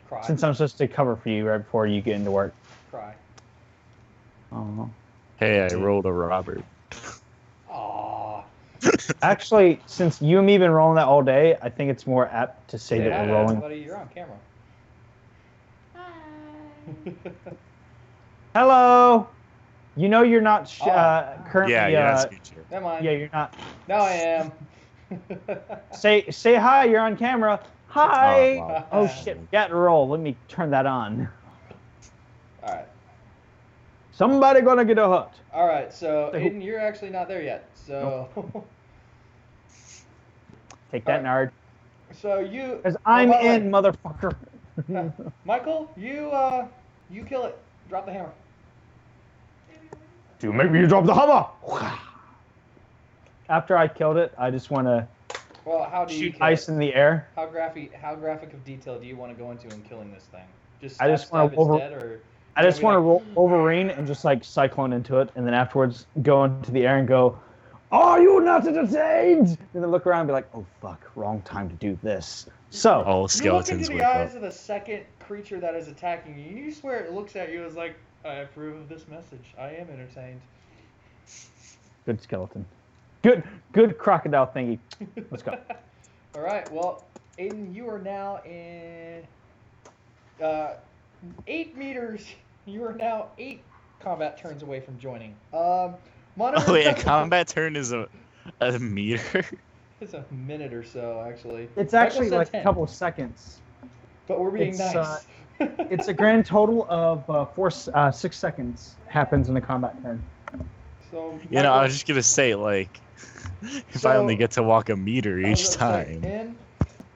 Cry. Since I'm supposed to cover for you right before you get into work. Cry. Oh. Hey, I rolled a Robert. Aww. Actually, since you and me have been rolling that all day, I think it's more apt to say that Yeah, we're rolling. buddy, you're on camera. Hello. You know you're not currently. Yeah, yeah, that's good shit. Never mind. Yeah, you're not. Now I am. Say hi. You're on camera. Hi. Oh, wow. Oh shit. Forgot to roll. Let me turn that on. All right. Somebody gonna get a hut. All right. So Who- Aiden, you're actually not there yet. So. Take that, nerd. So you. Because I'm by the way, in, motherfucker. Michael, you kill it. Drop the hammer. Dude, maybe you drop the hammer. After I killed it, I just want to Well, how do you shoot kill ice it? in the air. How graphic of detail do you want to go into in killing this thing? Just I just wanna stab its dead, or I just you want to wanna roll Wolverine and just like cyclone into it, and then afterwards go into the air and go, "Are you not entertained?" And then look around and be like, "Oh fuck, wrong time to do this." So All you look skeletons into wake the up. eyes of the second creature that is attacking you, and you swear it looks at you as like, I approve of this message. I am entertained. good skeleton, good crocodile thingy. Let's go. All right. Well, Aiden, you are now in 8 meters. You are now 8 combat turns away from joining. Monitor. Oh wait, a combat turn is a meter. It's a minute or so, actually. It's Michael actually said like 10, a couple of seconds. But we're being it's, nice. It's a grand total of 6 seconds happens in a combat turn. So, You know, I Michael- was just gonna say like, if So- I only get to walk a meter I was each gonna say,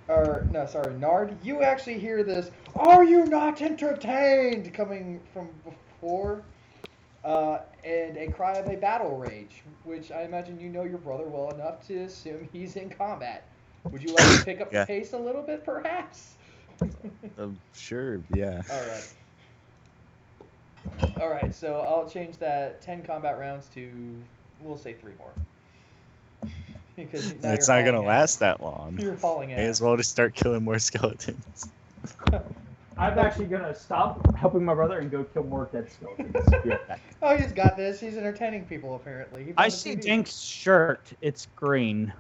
time. Nard, you actually hear this, "Are you not entertained?" coming from before, and a cry of a battle rage, which I imagine you know your brother well enough to assume he's in combat. Would you like to pick up Yeah. the pace a little bit, perhaps? Sure, yeah. All right, so I'll change that 10 combat rounds to, we'll say 3 more. Because now It's you're not gonna hauling last ass. that long. You're falling May as ass. well just start killing more skeletons. I'm actually gonna stop helping my brother and go kill more dead skeletons. Be right back. Oh, he's got this. He's entertaining people, apparently. He I found the see TV. Dink's shirt. It's green.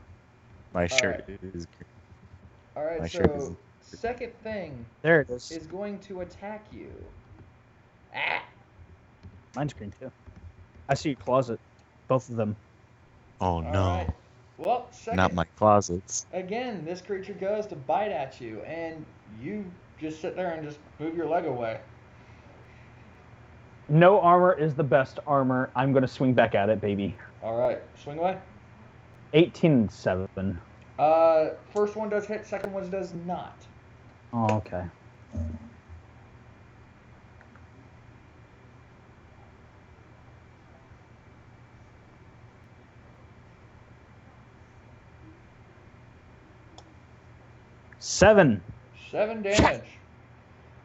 My shirt right. is. All right, my shirt so second thing There it is. is going to attack you. Ah! Mine's green too. I see your closet. Both of them. Oh All no, right. Well, second. not my closets. Again, this creature goes to bite at you, and you just sit there and just move your leg away. No armor is the best armor. I'm gonna swing back at it, baby. All right, swing away. 18 and 7. First one does hit, second one does not. Oh, okay. 7. 7 damage.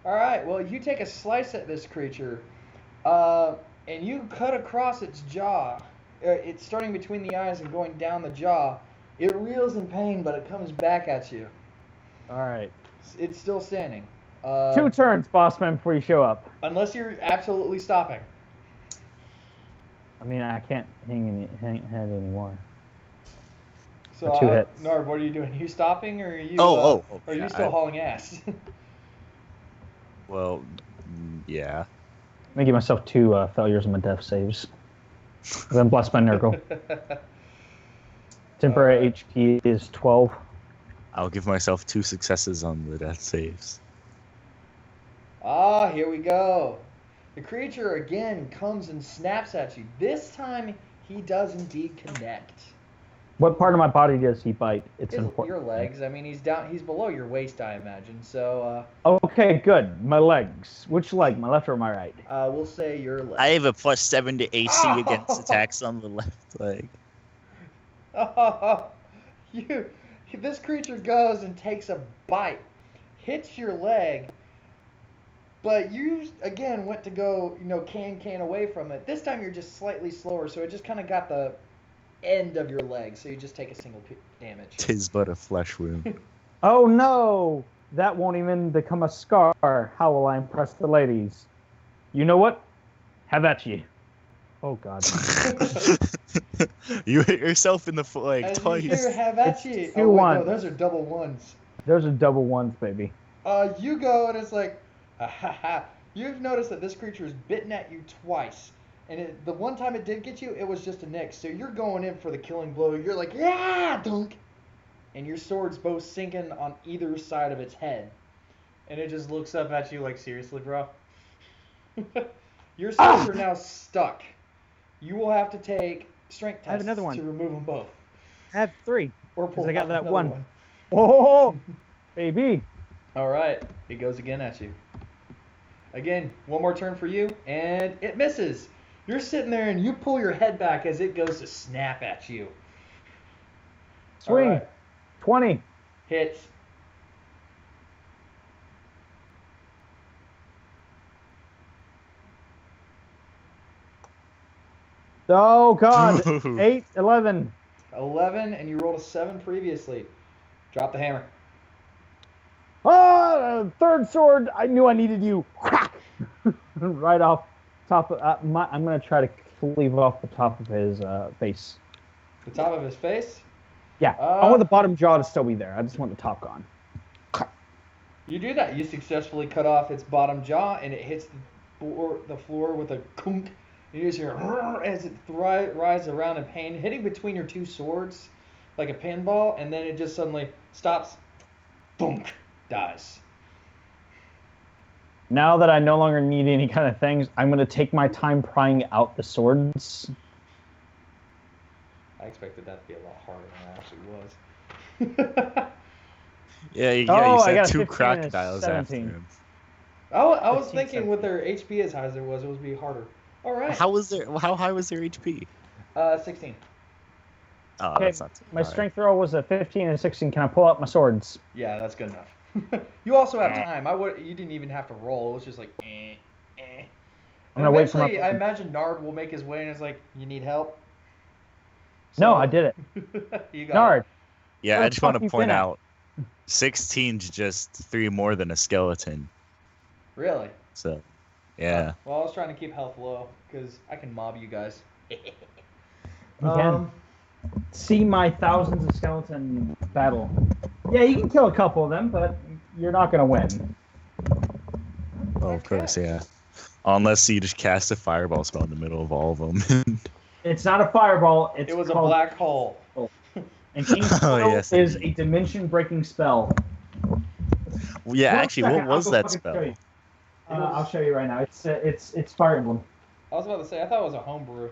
All right. Well, you take a slice at this creature, and you cut across its jaw. It's starting between the eyes and going down the jaw. It reels in pain, but it comes back at you. All right. It's still standing. 2 turns, boss man, before you show up. Unless you're absolutely stopping. I mean, I can't hang head anymore. So, 2 hits. Nard, what are you doing? Are you stopping, or are you? Oh, Or are you yeah, still hauling ass? Well, yeah. I'm gonna give myself 2 failures on my death saves. Then bless my Nurgle. Temporary HP is 12. I'll give myself 2 successes on the death saves. Ah, here we go. The creature again comes and snaps at you. This time, he does indeed connect. What part of my body does he bite? It's important. Your legs. I mean, he's below your waist, I imagine. So, Okay, good. My legs. Which leg? My left or my right? we'll say your leg. I have a +7 to AC Oh! against attacks on the left leg. This creature goes and takes a bite, hits your leg, but you again went to go, can away from it. This time you're just slightly slower, so it just kind of got the end of your leg, so you just take a single damage. 'Tis but a flesh wound. Oh no! That won't even become a scar. How will I impress the ladies? You know what? Have at you. Oh god. You hit yourself in the leg As twice. you hear, have at It's you. 2 Oh, wait, no, ones. those are double ones. Those are double ones, baby. You go and it's like, ha ha ha. You've noticed that this creature has bitten at you twice. And the one time it did get you, it was just a nick. So you're going in for the killing blow. You're like, yeah, dunk. And your sword's both sinking on either side of its head. And it just looks up at you like, seriously, bro? Your swords are now stuck. You will have to take strength I have tests another one. to remove them both. I have 3. Or pull I got out that another one. Oh, baby. All right, it goes again at you. Again, one more turn for you, and it misses. You're sitting there and you pull your head back as it goes to snap at you. Swing. All right, 20. hits. Oh god. Ooh. 8, 11. 11, and you rolled a 7 previously. Drop the hammer. Third sword. I knew I needed you. Crack. Right off top of. I'm gonna try to cleave off the top of his face. The top of his face. Yeah. I want the bottom jaw to still be there. I just want the top gone. You do that. You successfully cut off its bottom jaw, and it hits the floor with a kunk. You just hear as it writhes around in pain, hitting between your 2 swords like a pinball, and then it just suddenly stops. Boom, dies. Now that I no longer need any kind of things, I'm gonna take my time prying out the swords. I expected that to be a lot harder than it actually was. Yeah, you I said got a 2 15 and a crocodiles after 17. him. I was 15, thinking with their HP as high as it was be harder. All right. How high was their HP? 16. Oh, Okay, that's not too my high. strength roll was a 15 and a 16. Can I pull out my swords? Yeah, that's good enough. You also have time. You didn't even have to roll. It was just like, eh. I'm And gonna wait for my. eventually, I imagine Nard will make his way and is like, you need help? No, I did it. You got Nard. Yeah, Where I the just want fuck to you point been at? out 16's just 3 more than a skeleton. it. Really? So, yeah. Well, I was trying to keep health low because I can mob you guys. You can. See my thousands of skeleton battle. Yeah, you can kill a couple of them, but you're not gonna win. Oh, of course, yeah. Unless you just cast a fireball spell in the middle of all of them. It's not a fireball. It's It was a called black hole. An King's Oh, Portal yes, is indeed. a dimension-breaking spell. Yeah, One actually, second, what I'll was go that fucking spell? show you. I'll show you right now. It's Fire Emblem. I was about to say, I thought it was a homebrew.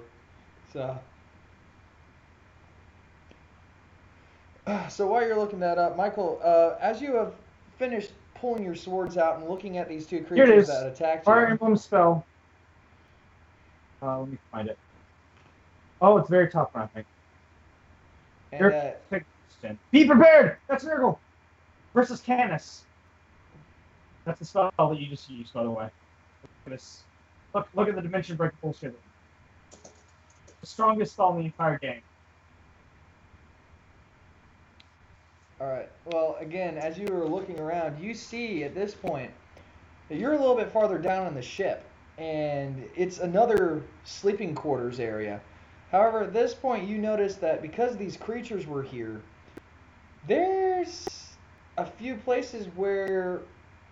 So while you're looking that up, Michael, as you have finished pulling your swords out and looking at these 2 Here it creatures is. that attacked Fire you, Emblem spell. Let me find it. Oh, it's very top, I think. and Be prepared! That's Nurgle! Versus Canis. That's the spell that you just used, by the way. Look at this. Look at the Dimension Break bullshit. The strongest spell in the entire game. All right. Well, again, as you were looking around, you see at this point that you're a little bit farther down in the ship, and it's another sleeping quarters area. However, at this point, you notice that because these creatures were here, there's a few places where,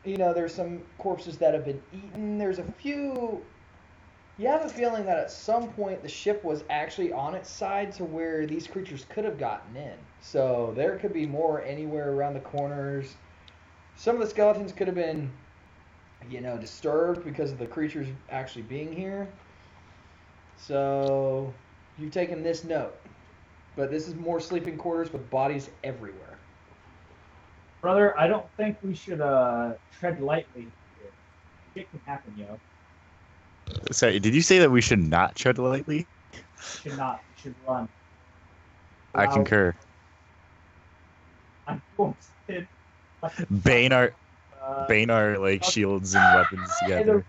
there's some corpses that have been eaten. There's a few. You have a feeling that at some point the ship was actually on its side to where these creatures could have gotten in. So there could be more anywhere around the corners. Some of the skeletons could have been, disturbed because of the creatures actually being here. So you've taken this note. But this is more sleeping quarters with bodies everywhere. Brother, I don't think we should tread lightly here. It can happen, yo. Sorry, did you say that we should not tread lightly? Should not. Should run. I Wow. concur. I'm going to Bane our like shields and weapons together.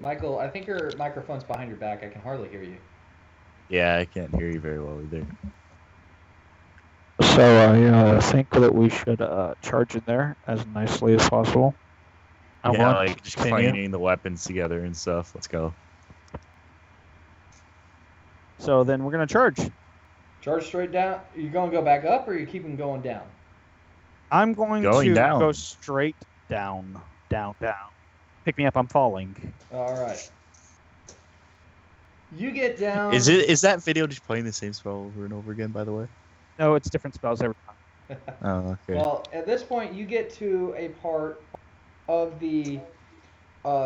Michael, I think your microphone's behind your back. I can hardly hear you. Yeah, I can't hear you very well either. So I think that we should charge in there as nicely as possible. I Yeah, want like to just continue. cleaning the weapons together and stuff. Let's go. So then we're gonna charge. Charge straight down. Are you going to go back up, or are you keeping going down? I'm going Going to down. go straight down. Pick me up. I'm falling. All right. You get down. Is that video just playing the same spell over and over again? By the way. No, it's different spells every time. Oh, okay. Well, at this point, you get to a part of the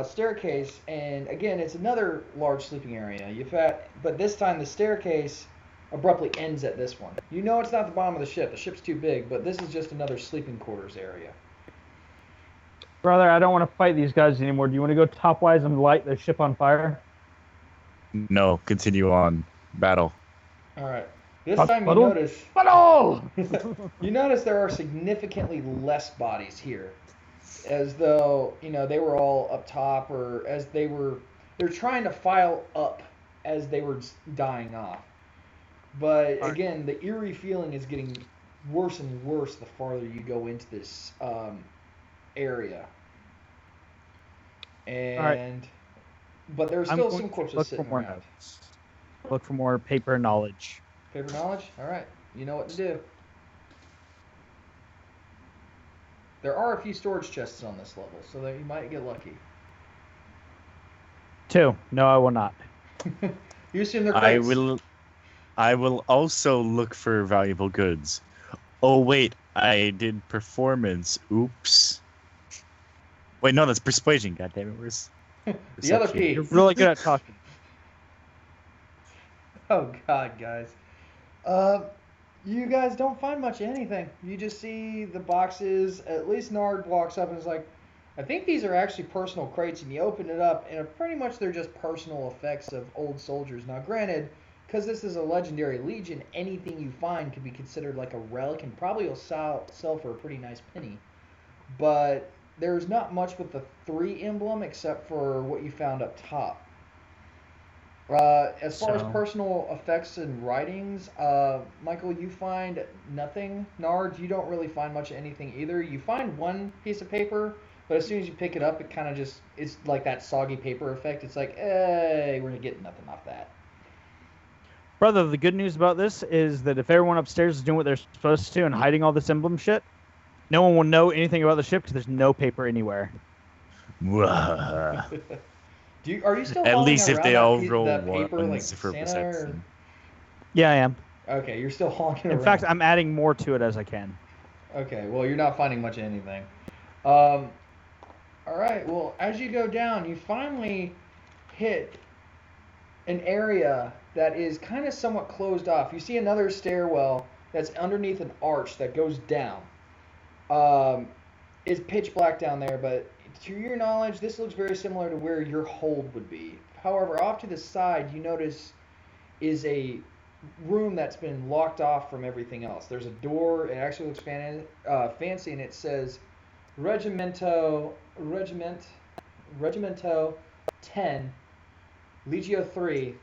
staircase, and again, it's another large sleeping area. But this time the staircase abruptly ends at this one. You know it's not the bottom of the ship. The ship's too big, but this is just another sleeping quarters area. Brother, I don't want to fight these guys anymore. Do you want to go topwise and light the ship on fire? No, continue on. Battle. All right. This But- time you but- notice Battle! you notice there are significantly less bodies here, as though they were all up top, or as they're trying to file up as they were dying off. But again, the eerie feeling is getting worse and worse the farther you go into this area. And but there's I'm still going some to corpses look for sitting more around. notes. Look for more paper knowledge. Paper knowledge? All right. You know what to do. There are a few storage chests on this level, so that you might get lucky. 2. No, I will not. You assume they're I crates. will also look for valuable goods. Oh wait, I did performance. Oops. Wait, no, that's persuasion. God damn it, where's The other perception? P. You're really good at talking. Oh God, guys. You guys don't find much of anything. You just see the boxes. At least Nard walks up and is like, I think these are actually personal crates, and you open it up, and pretty much they're just personal effects of old soldiers. Now, granted, because this is a legendary legion, anything you find could be considered like a relic, and probably will sell for a pretty nice penny. But there's not much with the 3 emblem except for what you found up top. As far as personal effects and writings, Michael, you find nothing. Nard, you don't really find much of anything either. You find one piece of paper, but as soon as you pick it up, it kind of it's like that soggy paper effect. It's like, hey, we're going to get nothing off that. Brother, the good news about this is that if everyone upstairs is doing what they're supposed to and hiding all this emblem shit, no one will know anything about the ship because there's no paper anywhere. Mwah. Are you still At hauling least if around they that all piece- roll that paper like ones for Santa, or- perception. Yeah, I am. Okay, you're still hauling it In around. fact, I'm adding more to it as I can. Okay, well, you're not finding much of anything. All right, well, as you go down, you finally hit an area that is kind of somewhat closed off. You see another stairwell that's underneath an arch that goes down. It's pitch black down there, but to your knowledge, this looks very similar to where your hold would be. However, off to the side, you notice is a room that's been locked off from everything else. There's a door. It actually looks fancy, and it says Regimento 10, Legio 3,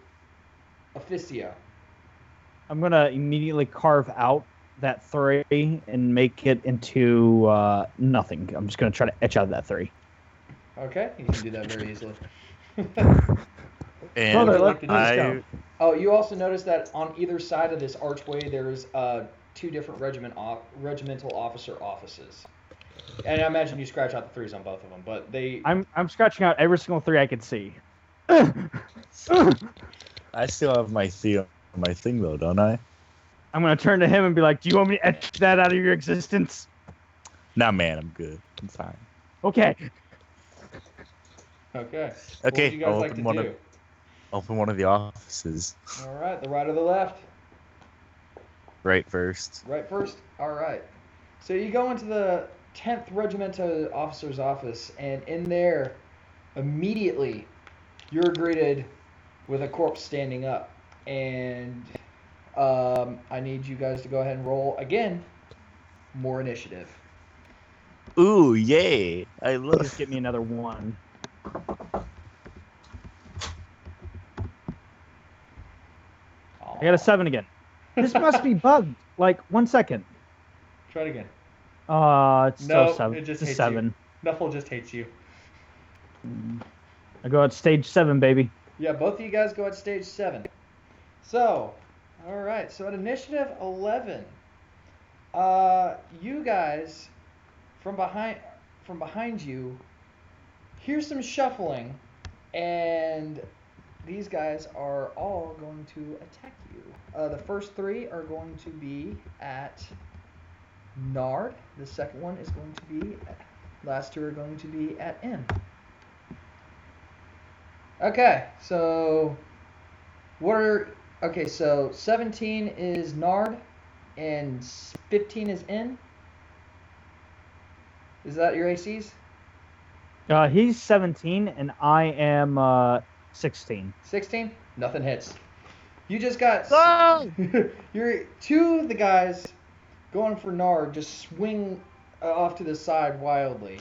Officio. I'm gonna immediately carve out that 3 and make it into nothing. I'm just gonna try to etch out that 3. Okay, you can do that very easily. And Brother, let's go. Oh, you also notice that on either side of this archway, there's 2 different regimental officer offices. And I imagine you scratch out the 3s on both of them, but they. I'm scratching out every single 3 I can see. I still have my thing though, don't I? I'm gonna turn to him and be like, "Do you want me to etch that out of your existence?" Nah, man, I'm good. I'm fine. Okay. Okay. What Okay, would you guys I'll like open to one do? Open one of the offices. All right, the right or the left? Right first. Right first? All right. So you go into the 10th Regimental Officer's office, and in there, immediately, you're greeted with a corpse standing up. And I need you guys to go ahead and roll, again, more initiative. Ooh, yay! I love. Just get me another 1. I got a 7 again. This must be bugged. Like, 1 second. Try it again. It's No, still 7. it just It's a hates 7. Nuffle just hates you. I go at stage 7, baby. Yeah, both of you guys go at stage 7. So, all right. So at initiative 11, you guys from behind you hear some shuffling, and these guys are all going to attack you. The first 3 are going to be at Nard. The second one is going to be. Last 2 are going to be at M. Okay, so so 17 is Nard and 15 is N. Is that your ACs? He's 17 and I am 16. 16? Nothing hits. You just got. No! You're 2 of the guys going for Nard just swing off to the side wildly.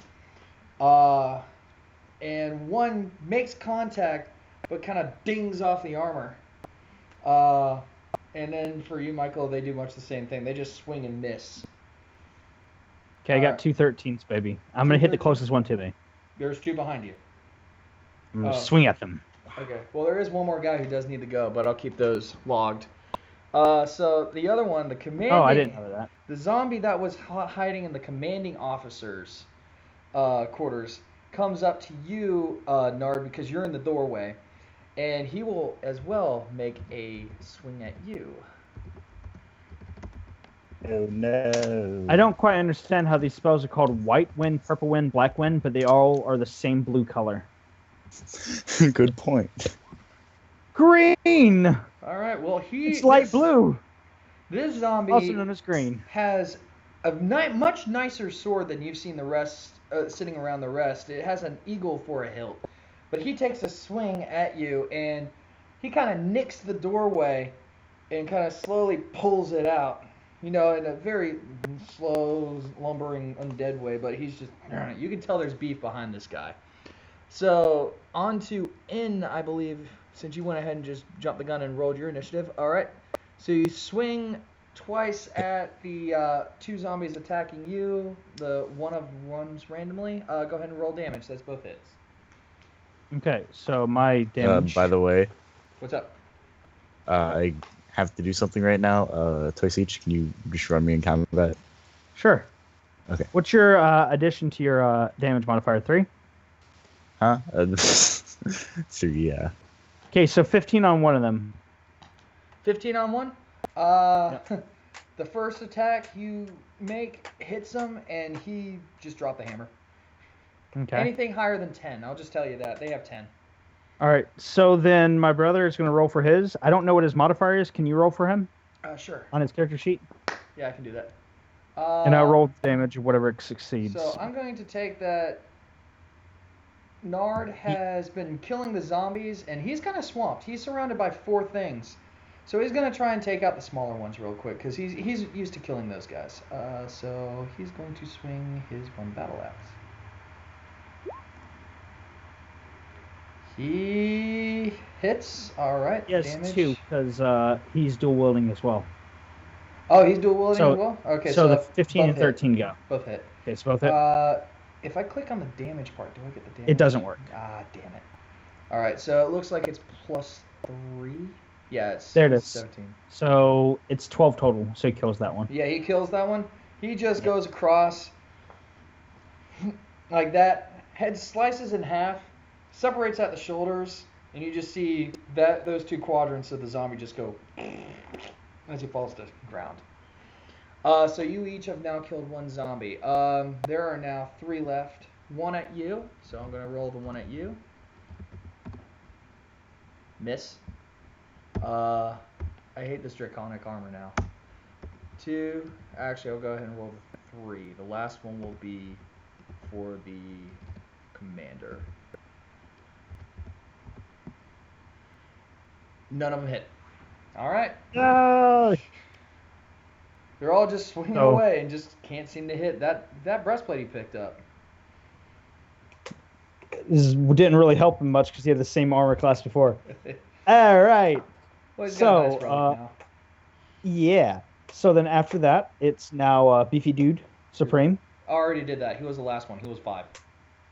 And 1 makes contact but kind of dings off the armor. And then for you, Michael, they do much the same thing. They just swing and miss. Okay, I got 2 13s, baby. I'm going to hit the 13s. closest one to me. There's 2 behind you. I'm going to Oh. swing at them. Okay. Well, there is one more guy who does need to go, but I'll keep those logged. So the other one, the commanding. Oh, I didn't know that. The zombie that was hiding in the commanding officer's quarters comes up to you, Nard, because you're in the doorway, and he will as well make a swing at you. Oh no! I don't quite understand how these spells are called white wind, purple wind, black wind, but they all are the same blue color. Good point. Green! All right. Well, It's light blue, This zombie also known as green. has a much nicer sword than you've seen the rest sitting around the rest. It has an eagle for a hilt, but he takes a swing at you, and he kind of nicks the doorway and kind of slowly pulls it out. You know, in a very slow, lumbering, undead way, but he's just. You can tell there's beef behind this guy. So, on to N, I believe, since you went ahead and just jumped the gun and rolled your initiative. All right. So you swing twice at the 2 zombies attacking you. The one of runs randomly. Go ahead and roll damage. That's both hits. Okay, so my damage. By the way, What's up? I have to do something right now. Toy Each, can you just run me in combat? Sure. Okay. What's your addition to your damage modifier? 3? Huh? 3, yeah. Okay, so 15 on one of them. 15 on one. The first attack you make hits him, and he just dropped the hammer. Okay. Anything higher than 10, I'll just tell you that. They have 10. All right, so then my brother is going to roll for his. I don't know what his modifier is. Can you roll for him Sure. on his character sheet? Yeah, I can do that. And I'll roll damage or whatever it succeeds. So I'm going to take that. Nard has been killing the zombies, and he's kind of swamped. He's surrounded by 4 things. So he's gonna try and take out the smaller ones real quick because he's used to killing those guys. So he's going to swing his one battle axe. He hits. All right. Yes, damage. 2 because he's dual wielding as well. Oh, he's dual wielding So- as well. Okay. So the both 15 and hit. 13 go. Both hit. Okay, so both hit. If I click on the damage part, do I get the damage? It doesn't work. Ah, damn it. All right. So it looks like it's +3. Yeah, it's There it is. 17. So it's 12 total. So he kills that one. Yeah, he kills that one. He just goes across like that. Head slices in half, separates at the shoulders, and you just see that those 2 quadrants of the zombie just go as he falls to the ground. So you each have now killed 1 zombie. There are now 3 left. 1 at you. So I'm gonna roll the 1 at you. Miss. I hate this draconic armor now. 2. Actually, I'll go ahead and roll the 3. The last one will be for the commander. None of them hit. All right. No. They're all just swinging So- away and just can't seem to hit that breastplate he picked up. This didn't really help him much because he had the same armor class before. All right. Well, he's got a nice So, rock now. Yeah. So then after that, it's now Beefy Dude Supreme. I already did that. He was the last one. He was 5.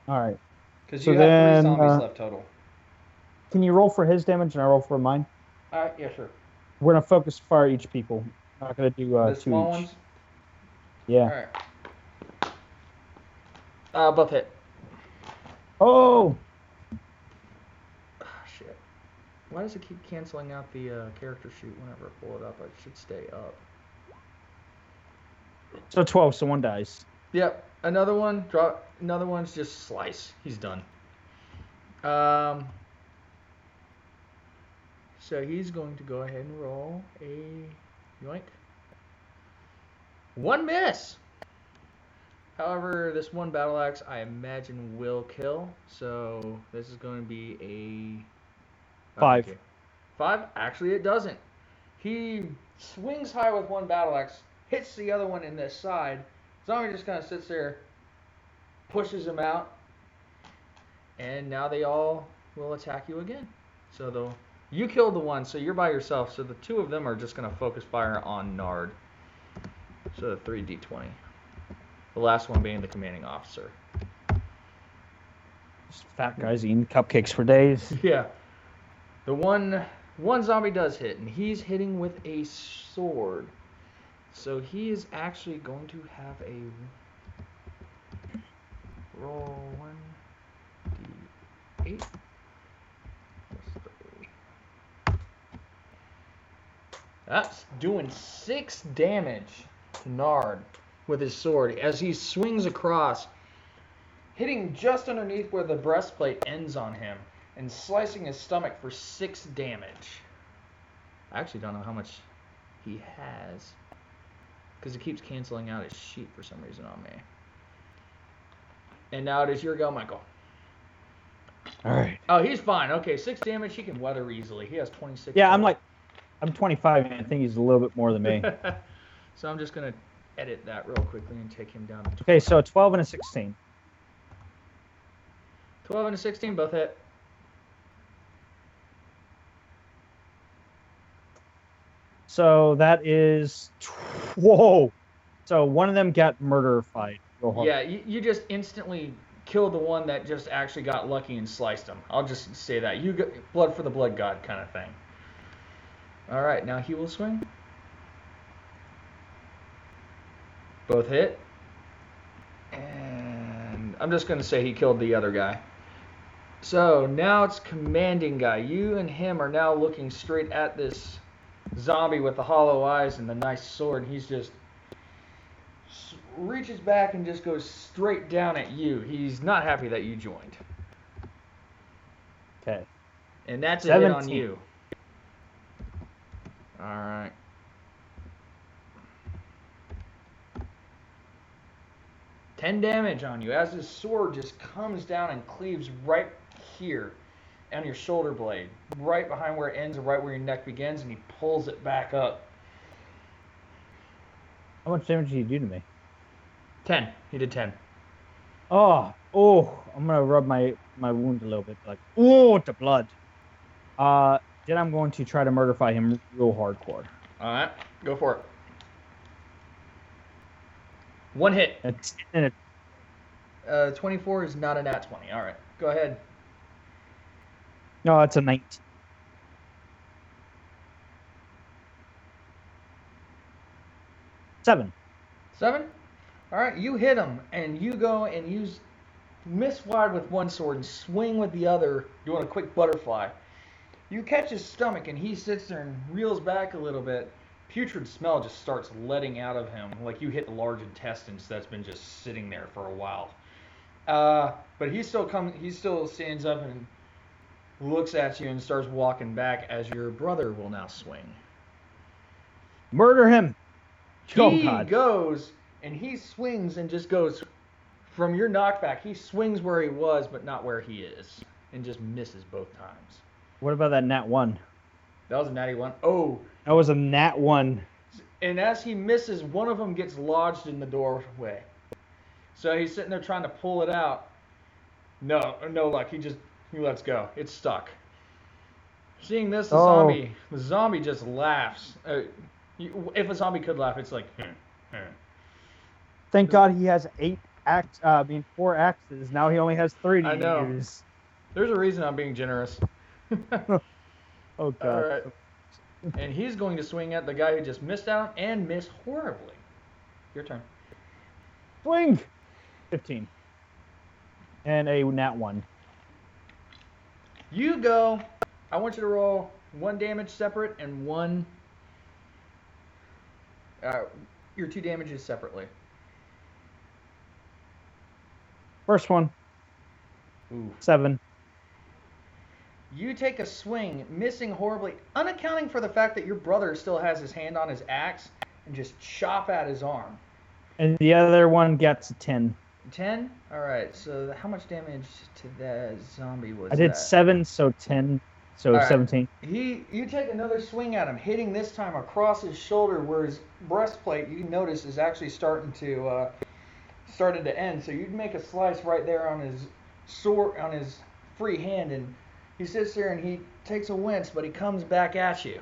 All right. Because So you have 3 then, zombies left total. Can you roll for his damage and I roll for mine? All right. Yeah, sure. We're gonna focus fire each people. Not gonna do The 2 small each. ones. Yeah. All right. Both hit. Oh. Ah, shit. Why does it keep canceling out the character sheet whenever I pull it up? It should stay up. So 12. So 1 dies. Yep. Another one. Drop. Another one's just slice. He's done. So he's going to go ahead and roll a yoink. 1 miss. However, this 1 battle axe I imagine will kill. So this is going to be a 5. okay. 5? Actually, it doesn't. He swings high with 1 battle axe, hits the other one in this side. Zombie just kind of sits there, pushes him out, and now they all will attack you again. So you killed the 1, so you're by yourself. So the 2 of them are just going to focus fire on Nard. So the 3d20. The last one being the commanding officer. Just fat guys eating cupcakes for days. Yeah. The one zombie does hit, and he's hitting with a sword. So he is actually going to have a roll 1d8 plus 3. That's doing 6 damage to Nard with his sword as he swings across, hitting just underneath where the breastplate ends on him and slicing his stomach for 6 damage. I actually don't know how much he has because it keeps canceling out his sheet for some reason on me. And now it is your go, Michael. All right. Oh, he's fine. Okay, 6 damage. He can weather easily. He has 26. Yeah, total. I'm 25 and I think he's a little bit more than me. So I'm just going to edit that real quickly and take him down to 12. Okay, so a 12 and a 16. 12 and a 16 both hit. So that is whoa. So one of them got murder-fied. Real hard. Yeah, you just instantly killed the one that just actually got lucky and sliced him. I'll just say that. You got blood for the blood god kind of thing. All right, now he will swing. Both hit. And I'm just going to say he killed the other guy. So now it's commanding guy. You and him are now looking straight at this zombie with the hollow eyes and the nice sword. He's just reaches back and just goes straight down at you. He's not happy that you joined. Okay. And that's a hit on 17. you. All right. $10 damage on you as his sword just comes down and cleaves right here. on your shoulder blade, right behind where it ends and right where your neck begins, and he pulls it back up. How much damage did you do to me? 10. He did 10. Oh, I'm gonna rub my wound a little bit, like, the blood. Then I'm going to try to murderfy him real hardcore. All right, go for it. 1 hit. A 10 and a 24 is not a nat 20. All right, go ahead. No, it's a 19. 7. 7? All right, you hit him, and you go and use miss wide with one sword and swing with the other, doing a quick butterfly. You catch his stomach, and he sits there and reels back a little bit. Putrid smell just starts letting out of him, like you hit the large intestines that's been just sitting there for a while. But he still stands up and looks at you and starts walking back as your brother will now swing. Murder him! He goes and he swings and just goes from your knockback. He swings where he was, but not where he is, and just misses both times. What about that nat 1? That was a natty 1. Oh. That was a nat 1. And as he misses, one of them gets lodged in the doorway. So he's sitting there trying to pull it out. No luck. He lets go. It's stuck. Seeing this, the zombie just laughs. If a zombie could laugh, it's like. Thank God he has 4 axes. Now he only has 3 to I know. use. There's a reason I'm being generous. Oh God. All right. And he's going to swing at the guy who just missed out and missed horribly. Your turn. Swing! 15. And a nat 1. You go. I want you to roll 1 damage separate and 1. Your 2 damages separately. First one. Ooh. 7. You take a swing, missing horribly, unaccounting for the fact that your brother still has his hand on his axe, and just chop at his arm. And the other one gets a 10. 10? Alright, so how much damage to that zombie was that? I did 7, so 10, so right. 17. You take another swing at him, hitting this time across his shoulder, where his breastplate, you notice, is actually starting to end. So you'd make a slice right there on his sword, on his free hand, and he sits there and he takes a wince, but he comes back at you.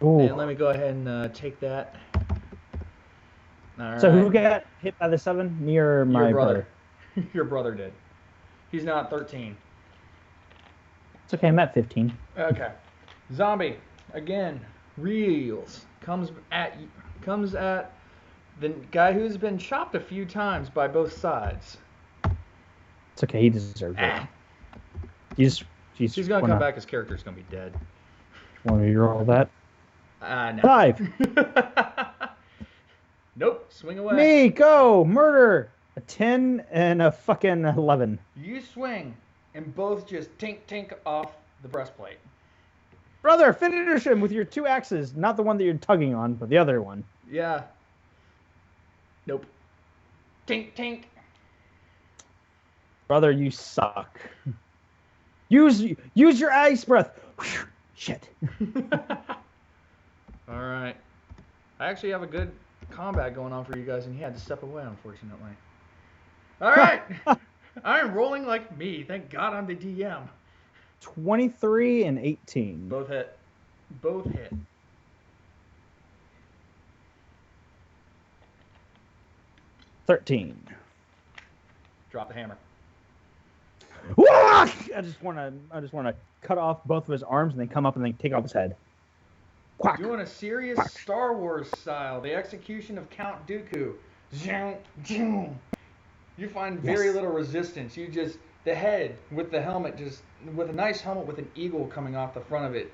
Ooh. And let me go ahead and take that. All So right. who got hit by the 7? Me or my Your brother? Your brother did. He's now at 13. It's okay, I'm at 15. Okay. Zombie, again, reels. Comes at the guy who's been chopped a few times by both sides. It's okay, he deserves it. He's going to come back, his character's going to be dead. Want me to roll that? No. 5. Nope, swing away. Me, go, murder. A 10 and a fucking 11. You swing, and both just tink off the breastplate. Brother, finish him with your 2 axes. Not the one that you're tugging on, but the other one. Yeah. Nope. Tink. Brother, you suck. Use your ice breath. Shit. All right. I actually have a good combat going on for you guys, and he had to step away, unfortunately. All right. I'm rolling like me. Thank God I'm the DM. 23 and 18. Both hit. 13. Drop the hammer. I just want to cut off both of his arms and then come up and then take off his head. Quack. Doing a serious Star Wars style, the execution of Count Dooku. You find very little resistance. The head with the helmet, with a nice helmet with an eagle coming off the front of it,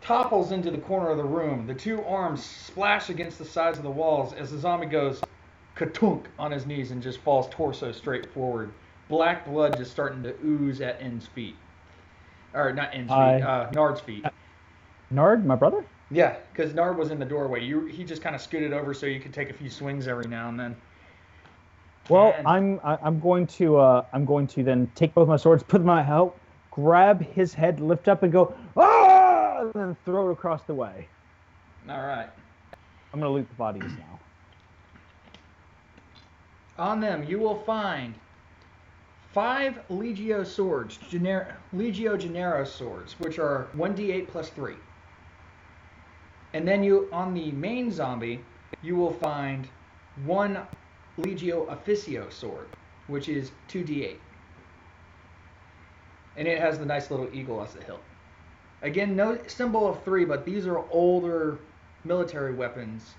topples into the corner of the room. The 2 arms splash against the sides of the walls as the zombie goes katunk on his knees and just falls torso straight forward. Black blood just starting to ooze at N's feet. Or not N's feet, Nard's feet. Nard, my brother? Yeah, because Nard was in the doorway. He just kind of scooted over so you could take a few swings every now and then. Well, I'm going to then take both my swords, put them out, grab his head, lift up, and go, ah, and then throw it across the way. All right. I'm gonna loot the bodies now. On them, you will find 5 Legio swords, Legio Genero swords, which are 1d8 plus 3. And then on the main zombie, you will find 1 Legio Officio sword, which is 2d8. And it has the nice little eagle as the hilt. Again, no symbol of 3, but these are older military weapons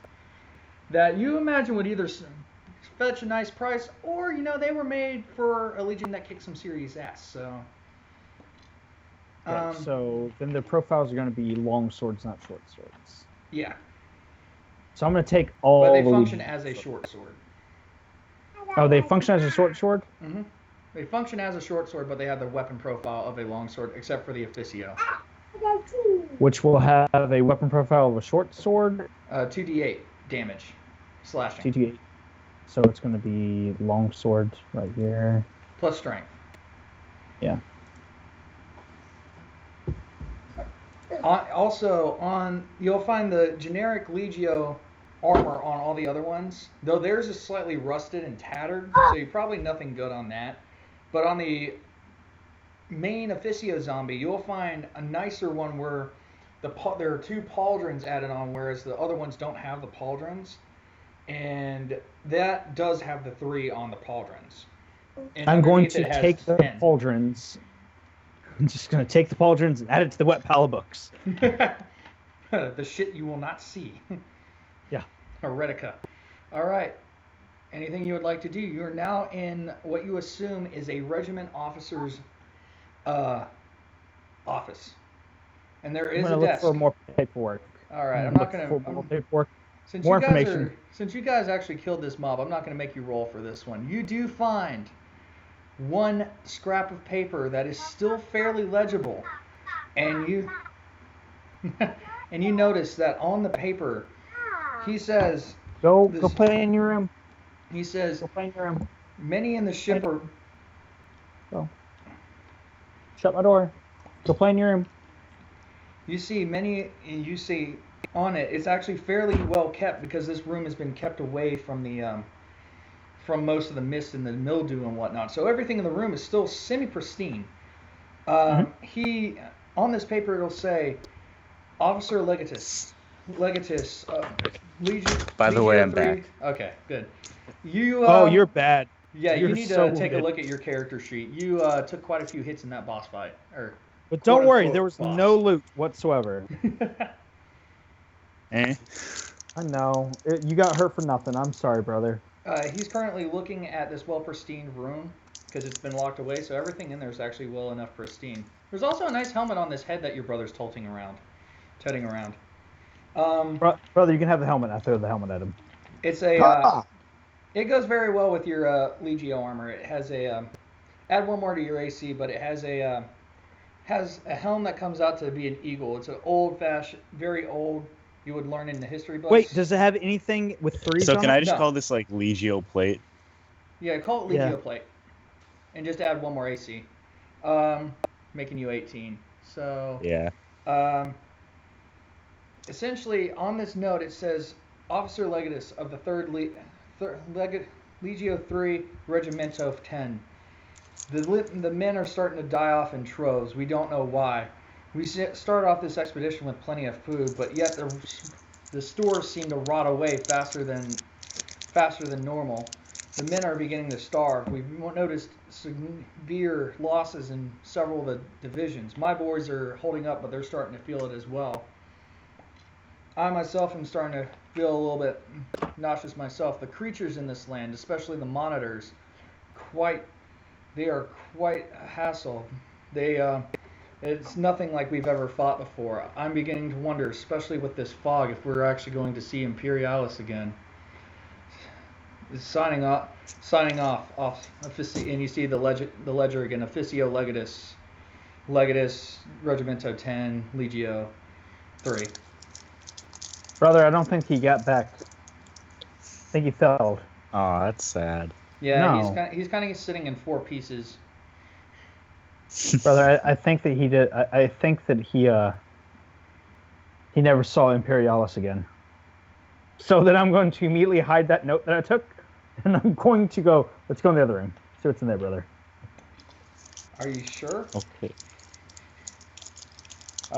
that you imagine would either fetch a nice price, or they were made for a legion that kicked some serious ass. So, Right, so then the profiles are going to be long swords, not short swords. Yeah, So I'm going to take all. but they the function Legion as a swords. short sword. Oh, they function as a short sword. Mm-hmm. They function as a short sword, but they have the weapon profile of a long sword, except for the Officio. Which will have a weapon profile of a short sword. 2d8 damage, slashing, 2d8. So it's going to be long sword right here. plus strength. Yeah. You'll find the generic Legio armor on all the other ones, though theirs is slightly rusted and tattered, so you're probably nothing good on that. But on the main Officio zombie, you'll find a nicer one where there are 2 pauldrons added on, whereas the other ones don't have the pauldrons. And that does have the 3 on the pauldrons. And I'm going underneath to it has take the 10. pauldrons. I'm just going to take the pauldrons and add it to the wet pile of books. The shit you will not see. Yeah. Heretica. All right. Anything you would like to do? You are now in what you assume is a regiment officer's office. And there is I'm a going to look desk. for more paperwork. All right. I'm Look not going for more paperwork. Since More you guys information. since you guys actually killed this mob, I'm not going to make you roll for this one. You do find 1 scrap of paper that is still fairly legible, and you notice that on the paper he says Go This- play in your room. he says Go play in your room. many in the ship are Go. Shut my door. Go play in your room. you see on it, it's actually fairly well kept because this room has been kept away from the from most of the mist and the mildew and whatnot. So everything in the room is still semi-pristine. On this paper it'll say Officer Legatus, Legion. By the way, Legio I'm 3. back. Okay, good. You You're bad. yeah, you you're need so to take a wounded. look at your character sheet. You took quite a few hits in that boss fight, But don't worry, quote-unquote there was boss. no loot whatsoever. I know. You got hurt for nothing. I'm sorry, brother. He's currently looking at this well-pristine room because it's been locked away, so everything in there is actually well enough pristine. There's also a nice helmet on this head that your brother's toting around. Brother, you can have the helmet. I throw the helmet at him. It's it goes very well with your Legio armor. It has add 1 more to your AC, but it has a helm that comes out to be an eagle. It's an old-fashioned, very old. You would learn in the history books. Wait, does it have anything with 3s So on can it? I just No. call this like Legio plate? Yeah, call it Legio Yeah. plate, and just add 1 more AC, making you 18. So. Yeah. Essentially, on this note, it says Officer Legatus of the 3rd Legio 3 Regimento 10. The men are starting to die off in troves. We don't know why. We start off this expedition with plenty of food, but yet the stores seem to rot away faster than normal. The men are beginning to starve. We've noticed severe losses in several of the divisions. My boys are holding up, but they're starting to feel it as well. I myself am starting to feel a little bit nauseous myself. The creatures in this land, especially the monitors, they are quite a hassle. It's nothing like we've ever fought before. I'm beginning to wonder, especially with this fog, if we're actually going to see Imperialis again. Signing off, and you see the ledger again, Officio Legatus, Regimento 10, Legio 3. Brother, I don't think he got back. I think he failed. Oh, that's sad. Yeah, No. he's kind of sitting in 4 pieces. Brother, I think that he did. I think that he never saw Imperialis again. So then I'm going to immediately hide that note that I took, and I'm going to go. Let's go in the other room. See what's in there, brother. Are you sure? Okay.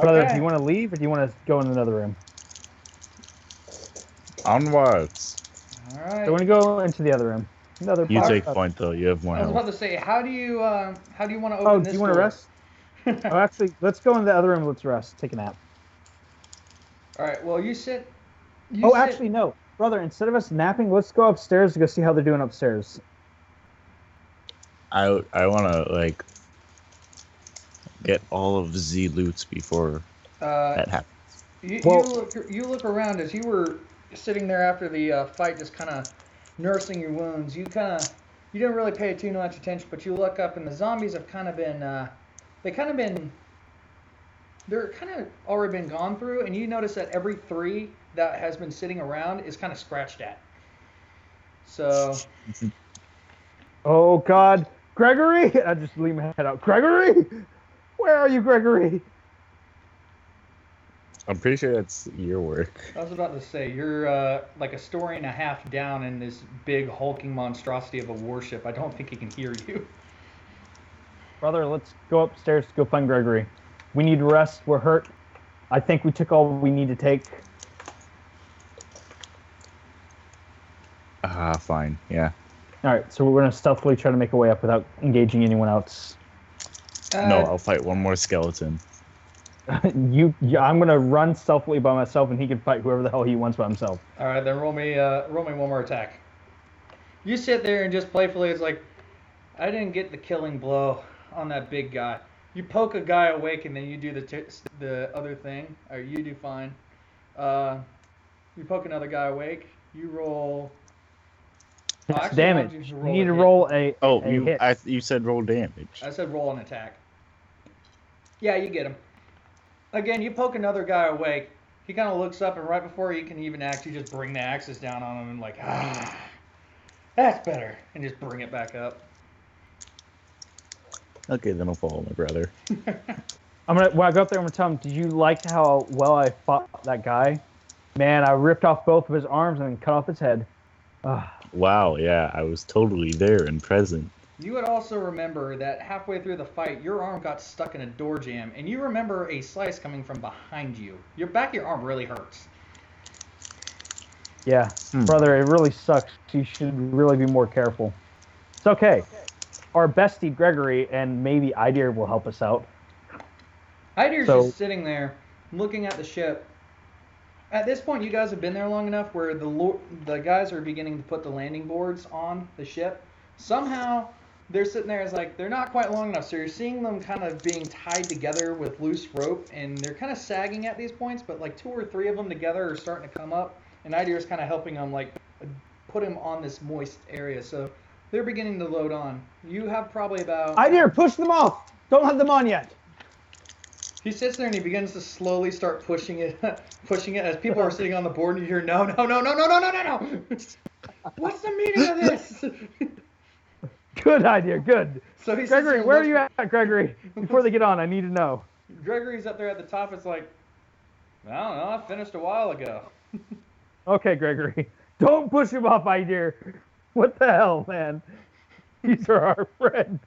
Brother, Okay. do you want to leave or do you want to go in another room? Onwards. All right. So we're gonna go into the other room. Another You box. take point though. You have more I was about health. to say, how do you want to open Oh, this do you want to door? rest? Oh, actually, let's go in the other room. Let's rest. Take a nap. All right. Well, you sit. Actually, no, brother. Instead of us napping, let's go upstairs to go see how they're doing upstairs. I wanna like get all of the loots before that happens. You look around as you were sitting there after the fight, just kind of nursing your wounds. You didn't really pay too much attention, but you look up and the zombies have they're kind of already been gone through, and you notice that every 3 that has been sitting around is kind of scratched at. So Oh God, Gregory! I just leave my head out. Gregory, where are you, Gregory? I'm pretty sure that's your work. I was about to say, you're like a story and a half down in this big hulking monstrosity of a warship. I don't think he can hear you. Brother, let's go upstairs to go find Gregory. We need rest. We're hurt. I think we took all we need to take. Fine. Yeah. All right, so we're gonna stealthily try to make our way up without engaging anyone else. No, I'll fight one more skeleton. I'm gonna run stealthily by myself, and he can fight whoever the hell he wants by himself. All right, then roll me one more attack. You sit there and just playfully, it's like, I didn't get the killing blow on that big guy. You poke a guy awake, and then you do the other thing. Or you do fine. You poke another guy awake. You roll. It's actually, why don't damage. you You roll need a to hit? roll a hit. You said roll damage. I said roll an attack. Yeah, you get him. Again, you poke another guy awake. He kind of looks up, and right before he can even act, you just bring the axes down on him and like, that's better, and just bring it back up. Okay, then I'll follow my brother. When I go up there, I'm gonna tell him, did you like how well I fought that guy? Man, I ripped off both of his arms and cut off his head. Wow, yeah, I was totally there and present. You would also remember that halfway through the fight, your arm got stuck in a door jamb, and you remember a slice coming from behind you. Your back of your arm really hurts. Yeah, brother, it really sucks. You should really be more careful. It's okay. Our bestie Gregory and maybe Idir will help us out. Idir's just sitting there, looking at the ship. At this point, you guys have been there long enough where the guys are beginning to put the landing boards on the ship. Somehow, they're sitting there as like, they're not quite long enough, so you're seeing them kind of being tied together with loose rope, and they're kind of sagging at these points, but like 2 or 3 of them together are starting to come up, and Idir's kind of helping them like put him on this moist area, so they're beginning to load on. You have probably about... Idir, push them off! Don't have them on yet! He sits there and he begins to slowly start pushing it as people are sitting on the board and you hear, no. What's the meaning of this? Good idea, good. So he Gregory, where are you at, Gregory? Before they get on, I need to know. Gregory's up there at the top. It's like, I don't know, I finished a while ago. Okay, Gregory. Don't push him off, Idir. What the hell, man? These are our friends.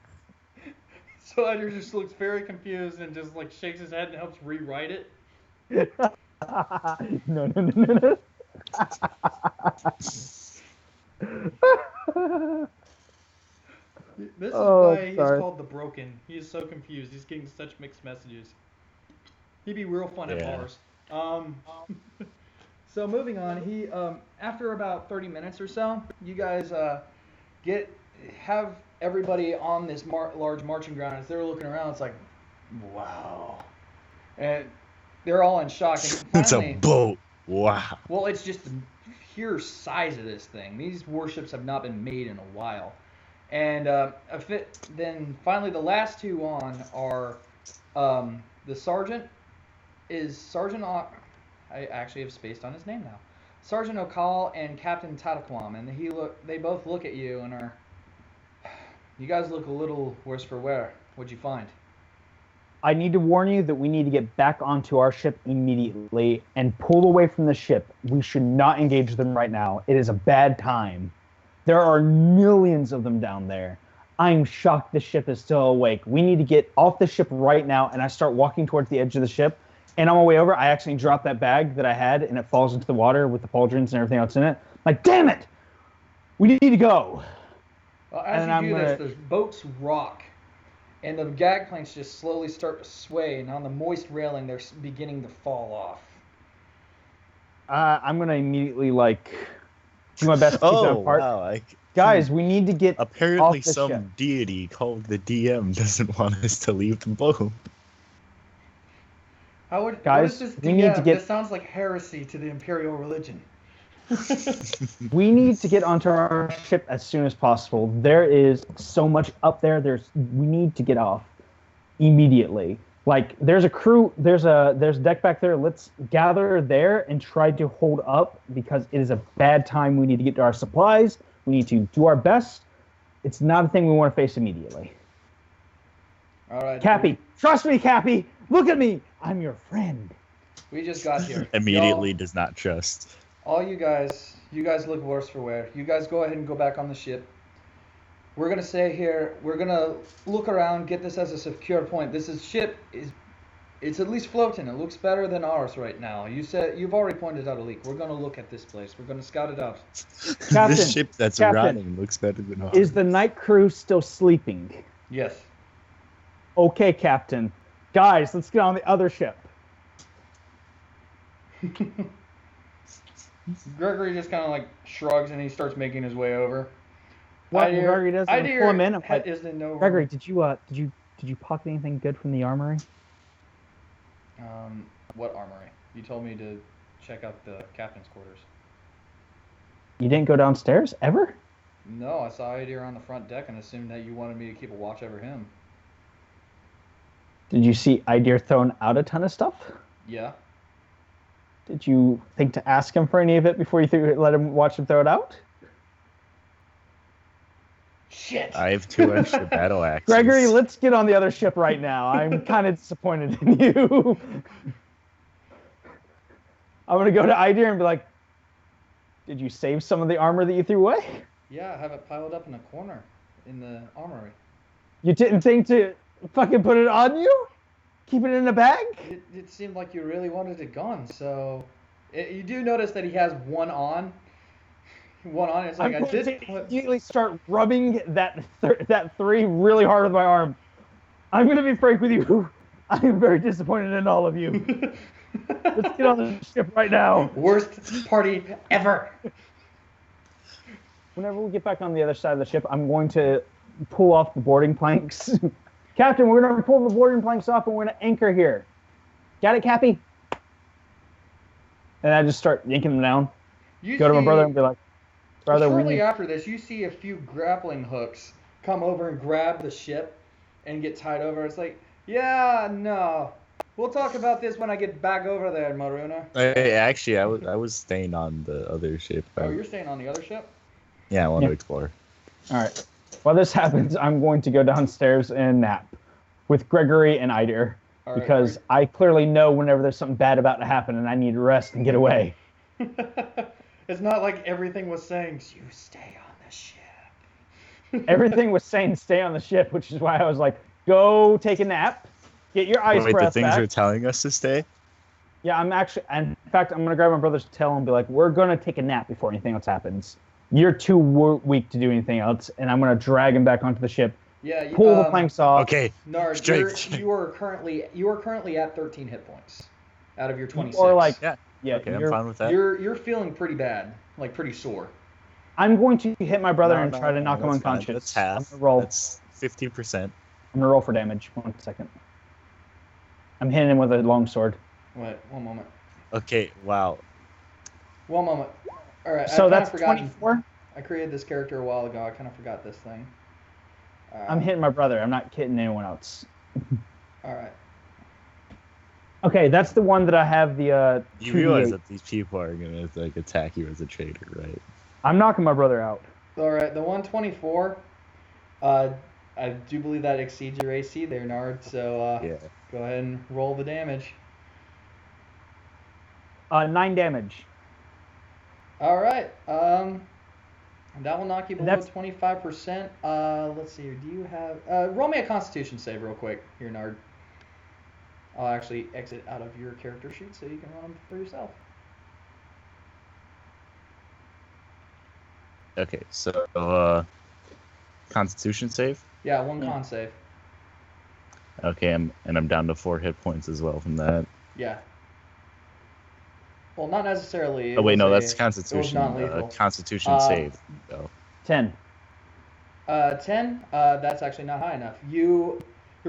So Idir just looks very confused and just like shakes his head and helps rewrite it. No. This is why he's sorry. called the Broken. He is so confused. He's getting such mixed messages. He'd be real fun at bars. So moving on, he after about 30 minutes or so, you guys have everybody on this large marching ground. As they're looking around, it's like, wow, and they're all in shock. And finally, It's a boat. Wow. well, it's just the pure size of this thing. These warships have not been made in a while. And then finally the last 2 on are the sergeant is Sergeant I actually have spaced on his name now. Sergeant O'Call and Captain Tataquam, and they both look at you and are, you guys look a little worse for wear. What'd you find? I need to warn you that we need to get back onto our ship immediately and pull away from the ship. We should not engage them right now. It is a bad time. There are millions of them down there. I'm shocked the ship is still awake. We need to get off the ship right now, and I start walking towards the edge of the ship. And on my way over, I actually drop that bag that I had, and it falls into the water with the pauldrons and everything else in it. I'm like, damn it! We need to go. Well, as you do this, the boats rock, and the gag planks just slowly start to sway, and on the moist railing, they're beginning to fall off. I'm gonna immediately do my best to keep them apart. Wow! Guys, we need to get Apparently, off the some ship. deity called the DM doesn't want us to leave the boat. What Guys, is this we need to DM? get- This sounds like heresy to the Imperial religion. We need to get onto our ship as soon as possible. There is so much up there. We need to get off immediately. There's a crew. There's a deck back there. Let's gather there and try to hold up because it is a bad time. We need to get to our supplies. We need to do our best. It's not a thing we want to face immediately. All right. Cappy, trust me, Cappy. Look at me. I'm your friend. We just got here. Immediately does not trust. All you guys look worse for wear. You guys go ahead and go back on the ship. We're gonna stay here. We're gonna look around, get this as a secure point. It's at least floating. It looks better than ours right now. You've already pointed out a leak. We're gonna look at this place. We're gonna scout it out. Captain, This ship that's Captain, running looks better than ours. Is the night crew still sleeping? Yes. Okay, Captain. Guys, let's get on the other ship. Gregory just kind of shrugs and he starts making his way over. What Gregory does? I'm pull him in. I'm like, is in no Gregory, did you pocket anything good from the armory? What armory? You told me to check out the captain's quarters. You didn't go downstairs ever? No, I saw Idir on the front deck and assumed that you wanted me to keep a watch over him. Did you see Idir throwing out a ton of stuff? Yeah. Did you think to ask him for any of it before you let him watch him throw it out? Shit. I have 2 extra battle axes. Gregory, let's get on the other ship right now. I'm kind of disappointed in you. I'm going to go to Idir and be like, did you save some of the armor that you threw away? Yeah, I have it piled up in a corner in the armory. You didn't think to fucking put it on you? Keep it in a bag? It seemed like you really wanted it gone, so... you do notice that he has one on. One on, it's like I'm I going did... to immediately start rubbing that 3 really hard with my arm. I'm going to be frank with you. I am very disappointed in all of you. Let's get on the ship right now. Worst party ever. Whenever we get back on the other side of the ship, I'm going to pull off the boarding planks. Captain, we're going to pull the boarding planks off and we're going to anchor here. Got it, Cappy? And I just start yanking them down. Go to my brother and be like, brother, shortly after this, you see a few grappling hooks come over and grab the ship and get tied over. It's like, yeah, no. We'll talk about this when I get back over there, Maruna. Actually, I was staying on the other ship. Oh, you're staying on the other ship? Yeah, I want to explore. All right. While this happens, I'm going to go downstairs and nap with Gregory and Idir All right, because I clearly know whenever there's something bad about to happen and I need to rest and get away. It's not like everything was saying, you stay on the ship. Everything was saying stay on the ship, which is why I was like, go take a nap, get your ice Wait, breath the things back. are telling us to stay? Yeah, I'm actually, and in fact, I'm going to grab my brother's tail and be like, we're going to take a nap before anything else happens. You're too weak to do anything else, and I'm going to drag him back onto the ship, Yeah, pull the planks off. Okay. Nard, Straight. you are currently at 13 hit points out of your 26. Or like, Yeah. yeah, Okay, I'm fine with that. You're feeling pretty bad, like pretty sore. I'm going to hit my brother No, and no, try to no, knock him that's fine. unconscious. That's half. I'm gonna roll. That's 50%. I'm gonna roll for damage. 1 second. I'm hitting him with a longsword. Wait, one moment. Okay, wow. One moment. All right. So I that's forgot. 24. I created this character a while ago. I kind of forgot this thing. I'm hitting my brother. I'm not hitting anyone else. All right. Okay, that's the one that I have the You 2d8. realize that these people are gonna attack you as a traitor, right? I'm knocking my brother out. All right. The 124. I do believe that exceeds your AC there, Nard. So Yeah. Go ahead and roll the damage. 9 damage. All right. That will knock you below That's- 25%. Let's see here. Do you have... roll me a Constitution save real quick here, Nard. I'll actually exit out of your character sheet so you can run them for yourself. Okay, so Constitution save. Yeah, one con save. Okay, I'm down to 4 hit points as well from that. Yeah. Well, not necessarily. Oh wait, no, that's It Constitution. was non-lethal. Constitution save. Oh. 10. 10. That's actually not high enough. Your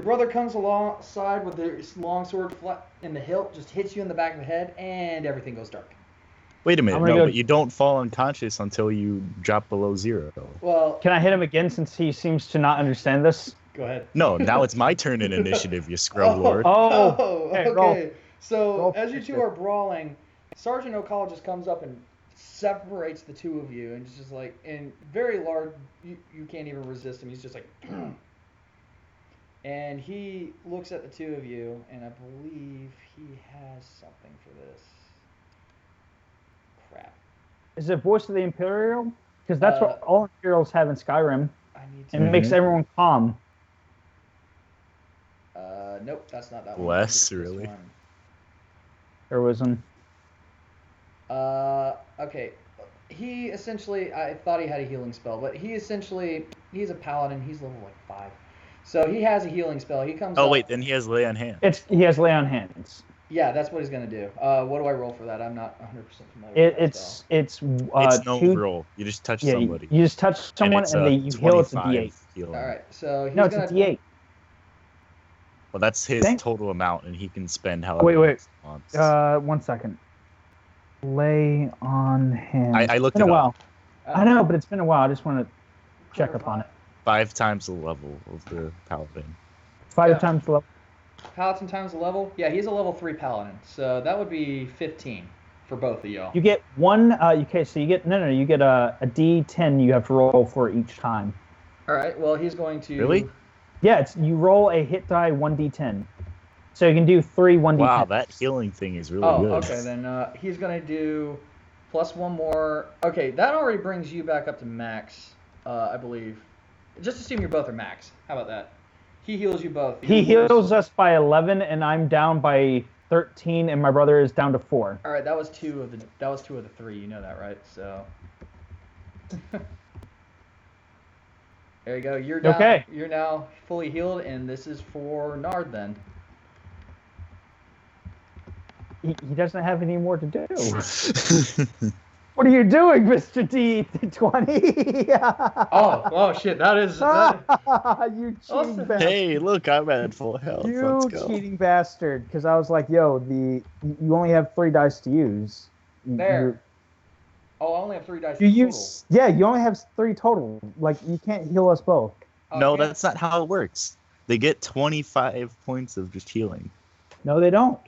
brother comes alongside with his long sword flat in the hilt, just hits you in the back of the head, and everything goes dark. Wait a minute, I'm gonna no, go- but you don't fall unconscious until you drop below 0. Well, Can I hit him again since he seems to not understand this? go ahead. No, now it's my turn in initiative, you scrub lord. Oh, okay. okay, roll. So Roll as you for two it. are brawling, Sergeant O'Call just comes up and separates the two of you, and it's just like, and very large. You can't even resist him. He's just like, and he looks at the two of you, and I believe he has something for this. Crap. Is it Voice of the Imperial? Because that's what Uh, all Imperials have in Skyrim, I need to. and it makes everyone calm. Nope, that's not that one. Bless, It's this really? one. Heroism. Okay. He essentially, I thought he had a healing spell, but he's a paladin. He's level like 5. So he has a healing spell. He comes Oh up. wait, then he has lay on hand. He has lay on hands. Yeah, that's what he's going to do. What do I roll for that? I'm not 100% familiar with that spell. It's It's no 2. roll. You just touch Yeah, somebody. you just touch someone it's and a you heal. It's a 25 D8. healing. All right, so he's No, it's gonna, a D8. Well, that's his Thank- total amount, and he can spend however Wait. he wants. 1 second. Lay on hands. I looked It's been it a up. while. I know, but it's been a while. I just want to check up on it. 5 times the level of the paladin. 5 Yeah. times the level. Paladin times the level? Yeah, he's a level 3 paladin. So that would be 15 for both of y'all. You get one. Okay, so you get You get a D10. You have to roll for each time. All right, well, he's going to... Really? Yeah, you roll a hit die 1d10. So you can do 3 1d10. Wow, that healing thing is really Oh, good. okay, then he's going to do plus 1 more. Okay, that already brings you back up to max, I believe. Just assume you both are max. How about that? He heals you both. He heals us by 11, and I'm down by 13, and my brother is down to 4. All right, that was two of the 3. You know that, right? So there you go. You're down, Okay. You're now fully healed, and this is for Nard then. He doesn't have any more to do. What are you doing, Mr. D20? Oh shit! That is. You cheating Also- bastard. Hey, look, I'm at full health. You Let's go. cheating bastard. Because I was like, yo, you only have 3 dice to use. There. I only have 3 dice. You total. use. Yeah, you only have 3 total. Like, you can't heal us both. Oh, No, yeah. that's not how it works. They get 25 points of just healing. No, they don't.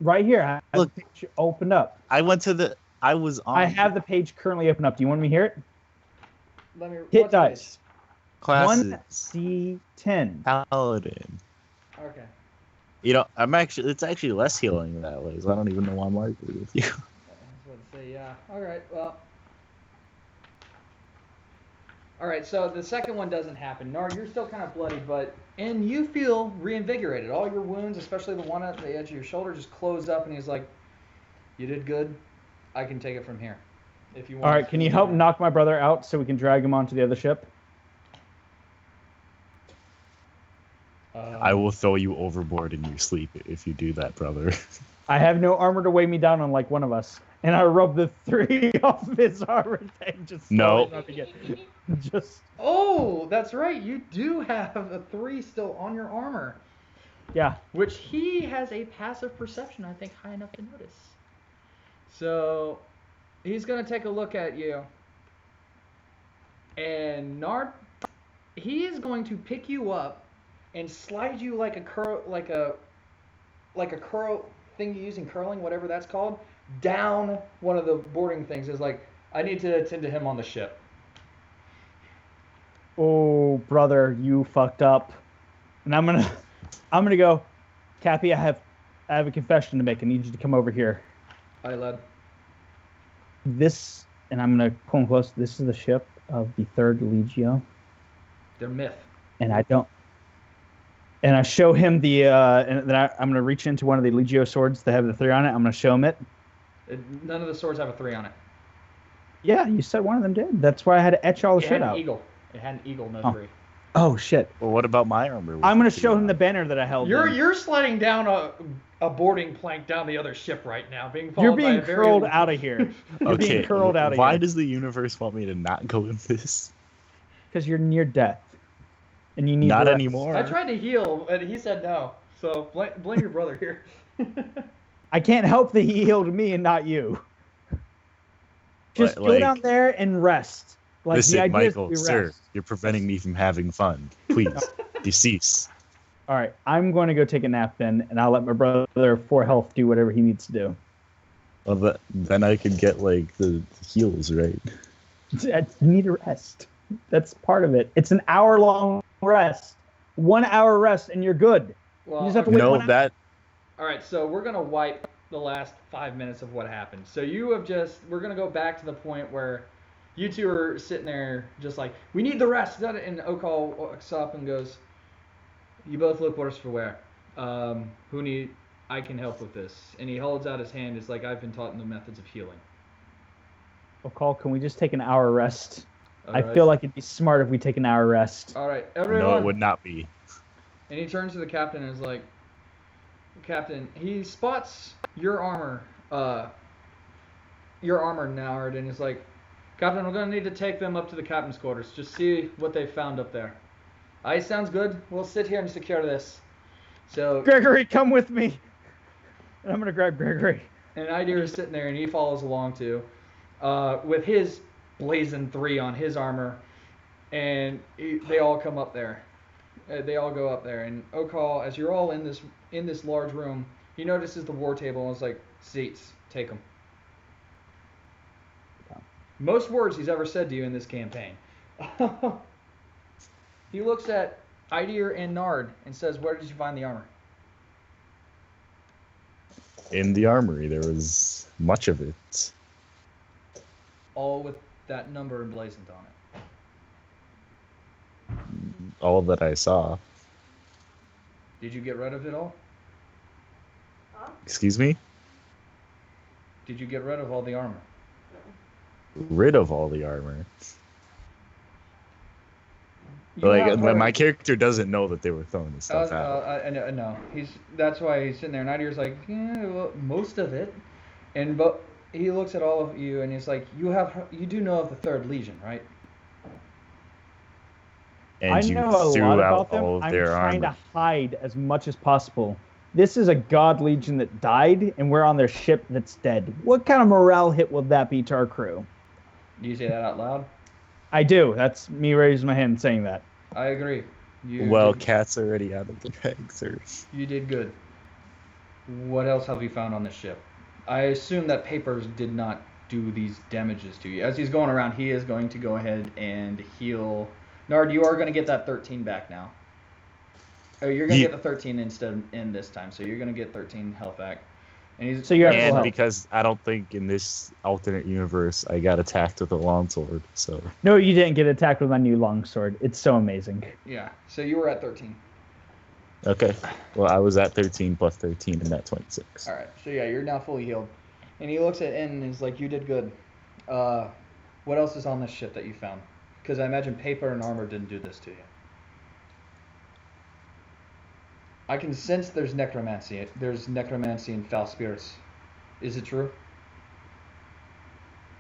Right here. I have Look. the page opened up. I was on I have the page currently open up. Do you want me to hear it? Let me Hit what's dice. classes. 1d10. Paladin. this? Okay. You know, it's actually less healing that way, so I don't even know why I'm arguing with you. I was about to say, yeah. All right. Well. All right. So the second one doesn't happen. Nard, you're still kind of bloody, and you feel reinvigorated. All your wounds, especially the one at the edge of your shoulder, just close up. And he's like, "You did good. I can take it from here. If you want." All right, can you help knock my brother out so we can drag him onto the other ship? I will throw you overboard in your sleep if you do that, brother. I have no armor to weigh me down unlike one of us. And I rub the 3 off of his armor and just No. Just Oh, that's right. You do have a 3 still on your armor, yeah. which he has a passive perception, I think, high enough to notice. So he's gonna take a look at you, and Nard, he is going to pick you up and slide you like a curl thing you use in curling, whatever that's called, down one of the boarding things. Is like, I need to attend to him on the ship. Oh, brother, you fucked up. And I'm gonna I'm gonna go, Cappy. I have a confession to make. I need you to come over here. Aye, lad. This, and I'm gonna pull him close. This is the ship of the Third Legio, They're myth. and I don't. And I show him the, and then I'm gonna reach into one of the Legio swords that have the 3 on it. I'm gonna show him it. None of the swords have a 3 on it. Yeah, you said one of them did. That's why I had to etch all the It shit had an out. eagle. It had an eagle, no Oh. 3. Oh shit! Well, what about my armor? I'm gonna show him the banner that I held. in. You're sliding down a boarding plank down the other ship right now, being followed You're being by a very... curled out of here. You're Okay, being curled out of why here. does the universe want me to not go in this? Because you're near death, and you need Not rest. anymore. I tried to heal, and he said no. So blame your brother here. I can't help that he healed me and not you. Just go down there and rest. Like, the Listen, idea is Michael, to sir, rest. you're preventing me from having fun. Please, cease. All right, I'm going to go take a nap then, and I'll let my brother 4 health do whatever he needs to do. Well, then I could get like the heals, right? I need a rest. That's part of it. It's an hour-long rest. 1 hour rest, and you're good. Well, You just have to wait No, 1 hour. that all right, so we're gonna wipe the last 5 minutes of what happened. So we're gonna go back to the point where you two are sitting there just like, we need the rest. And Okal walks up and goes, you both look worse for wear. I can help with this. And he holds out his hand. It's like, I've been taught in the methods of healing. Well, Call, can we just take an hour rest? All I right. feel like it'd be smart if we take an hour rest. All right, everyone. no, it would not be. And he turns to the captain and is like, Captain, he spots your armor, Noward, and is like, Captain, we're going to need to take them up to the captain's quarters. Just see what they found up there. Aye, sounds good. We'll sit here and secure this. So, Gregory, come with me. And I'm going to grab Gregory. and Idir is sitting there, and he follows along too, with his blazing 3 on his armor, and they all come up there. They all go up there, and Okal, as you're all in this large room, he notices the war table and is like, seats, take them. Most words he's ever said to you in this campaign. He looks at Idir and Nard and says, where did you find the armor? In the armory, there was much of it. All with that number emblazoned on it. All that I saw. Did you get rid of it all? Excuse me? Did you get rid of all the armor? Rid of all the armor. You have heard- My character doesn't know that they were throwing this stuff out. I know. That's why he's sitting there. And Idir's like, yeah, well, most of it. And he looks at all of you and he's like, you do know of the Third Legion, right? And I you know a threw lot out about them. all of I'm their trying armor. to hide as much as possible. This is a god legion that died, and we're on their ship that's dead. What kind of morale hit will that be to our crew? Do you say that out loud? I do. That's me raising my hand and saying that. I agree. Well, Cat's already out of the bag, sir. You did good. What else have you found on this ship? I assume that Papers did not do these damages to you. As he's going around, he is going to go ahead and heal. Nard, you are going to get that 13 back now. Oh, you're going to Yeah. get the 13 instead of in this time, so you're going to get 13 health back. And So you're at full And health. because I don't think in this alternate universe I got attacked with a longsword, so No, you didn't get attacked with my new longsword. It's so amazing. Yeah, so you were at 13. okay. Well, I was at 13 plus 13 and at 26. All right, so yeah, you're now fully healed. And he looks at N and is like, you did good. What else is on this ship that you found? Because I imagine paper and armor didn't do this to you. I can sense there's necromancy. There's necromancy and foul spirits. Is it true?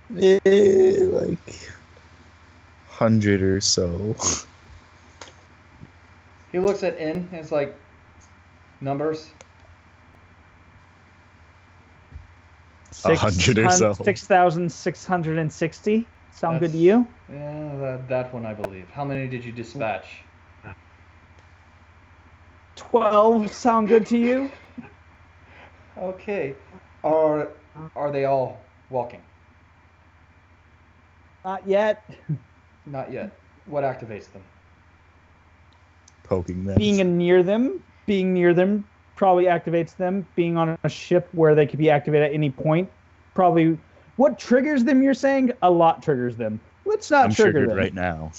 Like 100 or so. He looks at N and it's like, numbers. 100 or so. 6,660. Sound good to you? Yeah, that one I believe. How many did you dispatch? 12 sound good to you? Okay. Are they all walking? Not yet. Not yet. What activates them? Poking them. Being near them, being near them probably activates them. Being on a ship where they could be activated at any point probably. What triggers them? You're saying a lot triggers them. Let's not I'm trigger triggered them. right now.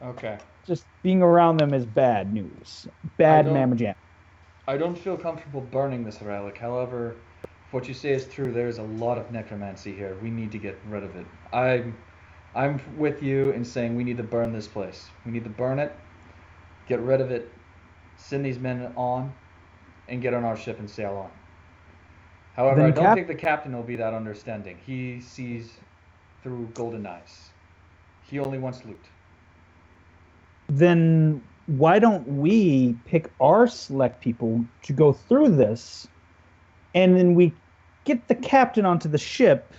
Okay. Just being around them is bad news. Bad I don't- mamma jam. I don't feel comfortable burning this relic. However, if what you say is true, there's a lot of necromancy here. We need to get rid of it. I'm with you in saying we need to burn this place. We need to burn it, get rid of it, send these men on, and get on our ship and sail on. However, Then I don't think the captain will be that understanding. He sees through golden eyes. He only wants loot. Then why don't we pick our select people to go through this, and then we get the captain onto the ship,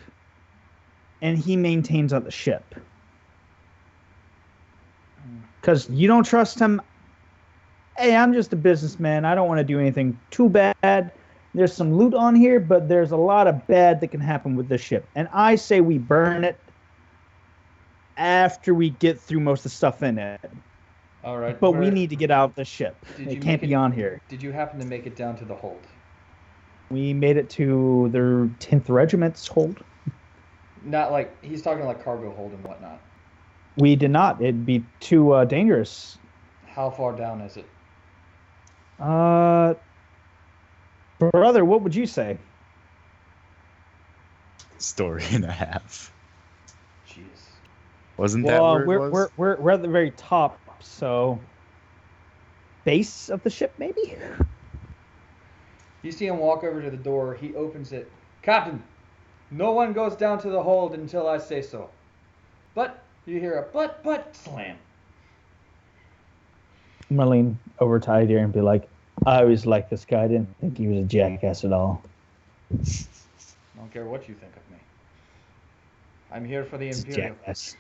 and he maintains on the ship? Because you don't trust him. Hey, I'm just a businessman. I don't want to do anything too bad. There's some loot on here, but there's a lot of bad that can happen with this ship. And I say we burn it after we get through most of the stuff in it. All right. But we need to get out of the ship. Did It you can't make be on here. Did you happen to make it down to the hold? We made it to their 10th Regiment's hold. Not like he's talking like cargo hold and whatnot. We did not. It'd be too dangerous. How far down is it? Brother, what would you say? Story and a half. Jeez. Wasn't Well, that where it was? we're at the very top, so base of the ship, maybe. You see him walk over to the door. He opens it. Captain, no one goes down to the hold until I say so. But you hear a but slam. I'm gonna lean over to Idir and be like, I always liked this guy. I didn't think he was a jackass at all. I don't care what you think of me. I'm here for the He's a Imperium. jackass.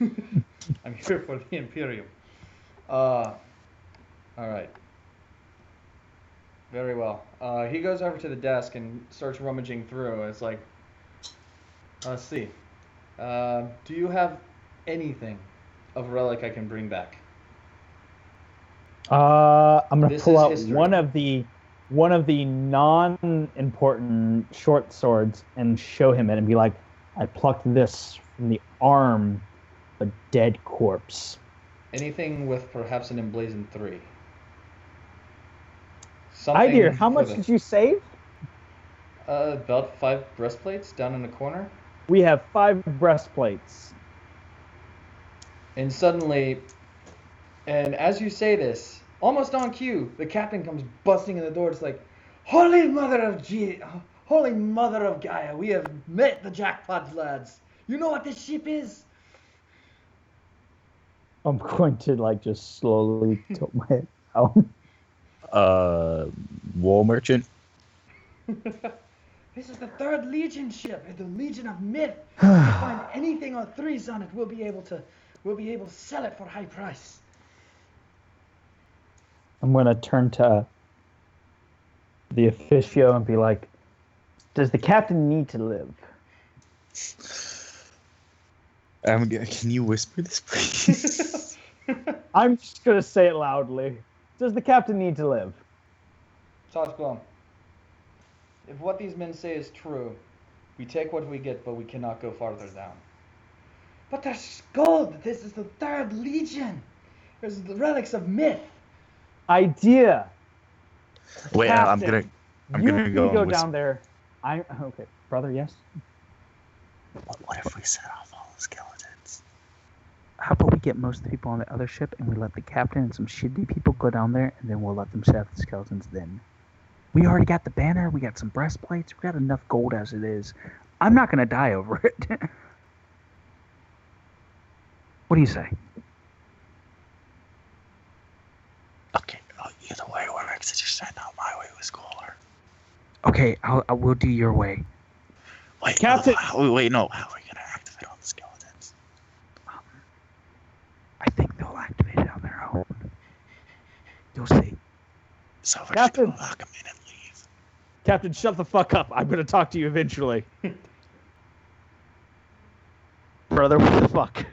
I'm here for the Imperium. All right. Very well. He goes over to the desk and starts rummaging through. It's like, let's see. Do you have anything of relic I can bring back? I'm gonna This pull is out history. one of the non-important short swords and show him it and be like, I plucked this from the arm of a dead corpse. Anything with perhaps an emblazoned 3? Idir, how much did you save? About 5 breastplates down in the corner. We have 5 breastplates. And suddenly, and as you say this, almost on cue, the captain comes busting in the door. It's like, Holy Mother of Gaia, we have met the jackpot lads. You know what this ship is? I'm going to just slowly tilt my head down. War merchant. This is the 3rd Legion ship. It's the Legion of Myth. If we find anything on 3s on it, we'll be able to sell it for high price. I'm going to turn to the officio and be like, does the captain need to live? Can you whisper this, please? I'm just going to say it loudly. Does the captain need to live? Tossbone, if what these men say is true, we take what we get, but we cannot go farther down. But there's gold. This is the 3rd Legion. There's the relics of myth. Idea. Wait, I'm gonna You go. go and whisper. down there. Okay, brother. Yes. What if we set off all the skeletons? How about we get most of the people on the other ship and we let the captain and some shitty people go down there and then we'll let them set up the skeletons then. We already got the banner, we got some breastplates, we got enough gold as it is. I'm not gonna die over it. What do you say? Okay, either way works. It's just not my way was cooler. Okay, I will do your way. Wait, Captain- wait, no. How are we gonna activate all the skeletons? I think they'll activate it on their own. You'll see. So we're Captain- just gonna lock them in and leave. Captain, shut the fuck up. I'm going to talk to you eventually. Brother, what the fuck?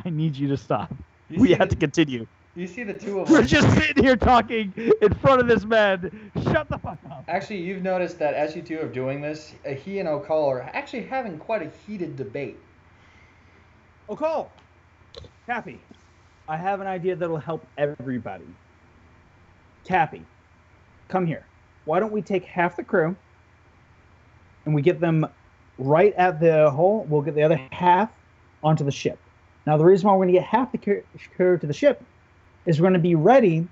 I need you to stop. We have to continue. You see the two of We're them. just sitting here talking in front of this man. Shut the fuck up. Actually, you've noticed that as you two are doing this, he and O'Call are actually having quite a heated debate. O'Call, Cappy, I have an idea that'll help everybody. Cappy, come here. Why don't we take half the crew and we get them right at the hole? We'll get the other half onto the ship. Now, the reason why we're going to get half the crew to the ship is we're going to be ready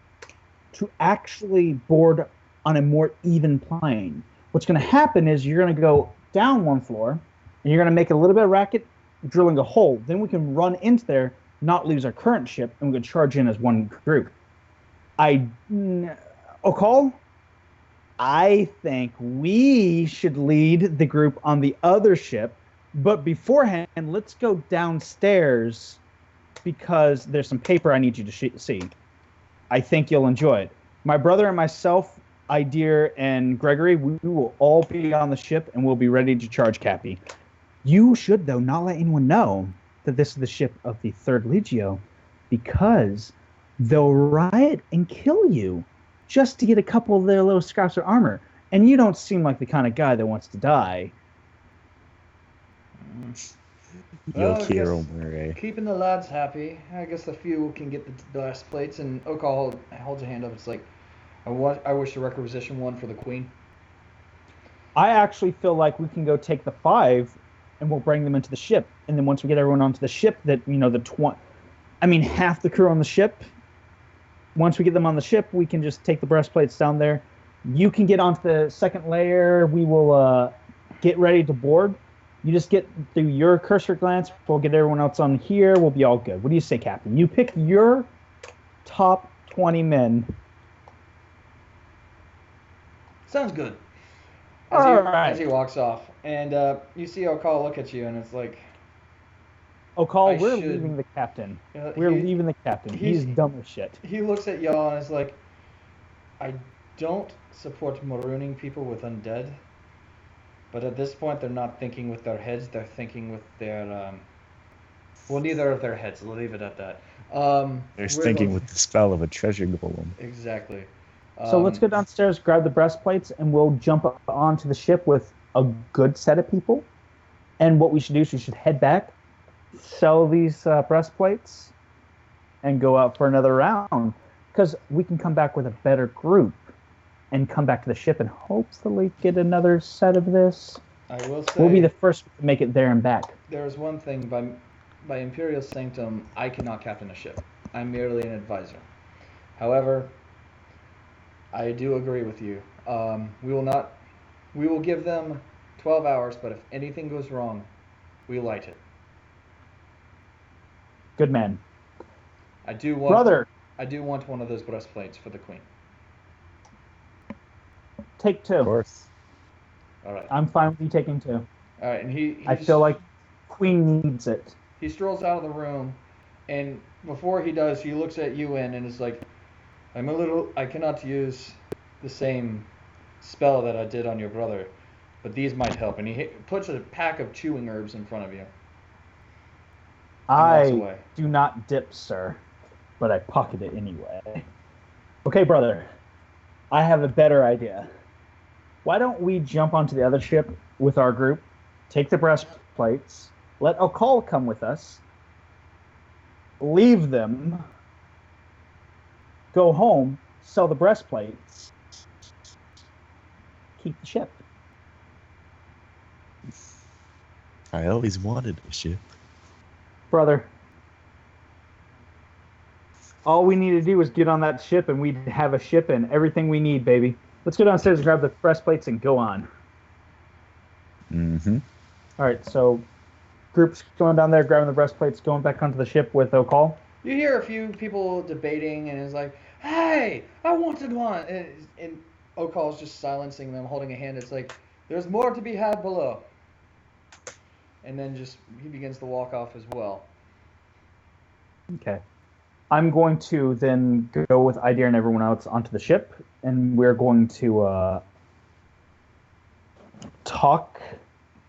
to actually board on a more even plane. What's going to happen is you're going to go down one floor and you're going to make a little bit of racket drilling a hole. Then we can run into there, not lose our current ship, and we can charge in as one group. O'Call, I think we should lead the group on the other ship, but beforehand, let's go downstairs because there's some paper I need you to see. I think you'll enjoy it. My brother and myself, Idir and Gregory, we will all be on the ship and we'll be ready to charge Cappy. You should, though, not let anyone know that this is the ship of the 3rd Legio because they'll riot and kill you just to get a couple of their little scraps of armor. And you don't seem like the kind of guy that wants to die. Well, I Yokiro guess Murray. keeping the lads happy. I guess a few can get the blast plates, and O'Call holds a hand up. It's like, I wish to requisition one for the Queen. I actually feel like we can go take the 5 and we'll bring them into the ship. And then once we get everyone onto the ship, half the crew on the ship. Once we get them on the ship, we can just take the breastplates down there. You can get onto the second layer. We will get ready to board. You just get through your cursor glance. We'll get everyone else on here. We'll be all good. What do you say, Captain? You pick your top 20 men. Sounds good. As he walks off, and you see O'Call look at you, and it's like, O'Call, we're leaving the captain. We're leaving the captain. He's dumb as shit. He looks at y'all and is like, I don't support marooning people with undead, but at this point they're not thinking with their heads, they're thinking with their, neither of their heads, we'll leave it at that. They're thinking with the spell of a treasure golem. Exactly. So let's go downstairs, grab the breastplates, and we'll jump onto the ship with a good set of people. And what we should do is we should head back, sell these breastplates, and go out for another round. Because we can come back with a better group and come back to the ship and hopefully get another set of this. I will say, we'll be the first to make it there and back. There is one thing, by Imperial Sanctum, I cannot captain a ship. I'm merely an advisor. However, I do agree with you. We will give them 12 hours, but if anything goes wrong, we light it. Good man. I do want one of those breastplates for the Queen. Take 2. Of course. All right. I'm fine with you taking 2. All right, and I feel like Queen needs it. He strolls out of the room, and before he does, he looks at Yuan and is like, I cannot use the same spell that I did on your brother, but these might help. And he puts a pack of chewing herbs in front of you. I do not dip, sir, but I pocket it anyway. Okay, brother, I have a better idea. Why don't we jump onto the other ship with our group, take the breastplates, let O'Call come with us, leave them, go home, sell the breastplates, keep the ship. I always wanted a ship. Brother, all we need to do is get on that ship and we'd have a ship and everything we need, baby. Let's go downstairs and grab the breastplates and go on. Mm-hmm. All right, so groups going down there, grabbing the breastplates, going back onto the ship with O'Call. You hear a few people debating, and it's like, hey, I wanted one. And O'Call's just silencing them, holding a hand. It's like, there's more to be had below. And then he begins to walk off as well. Okay. I'm going to then go with Idir and everyone else onto the ship, and we're going to talk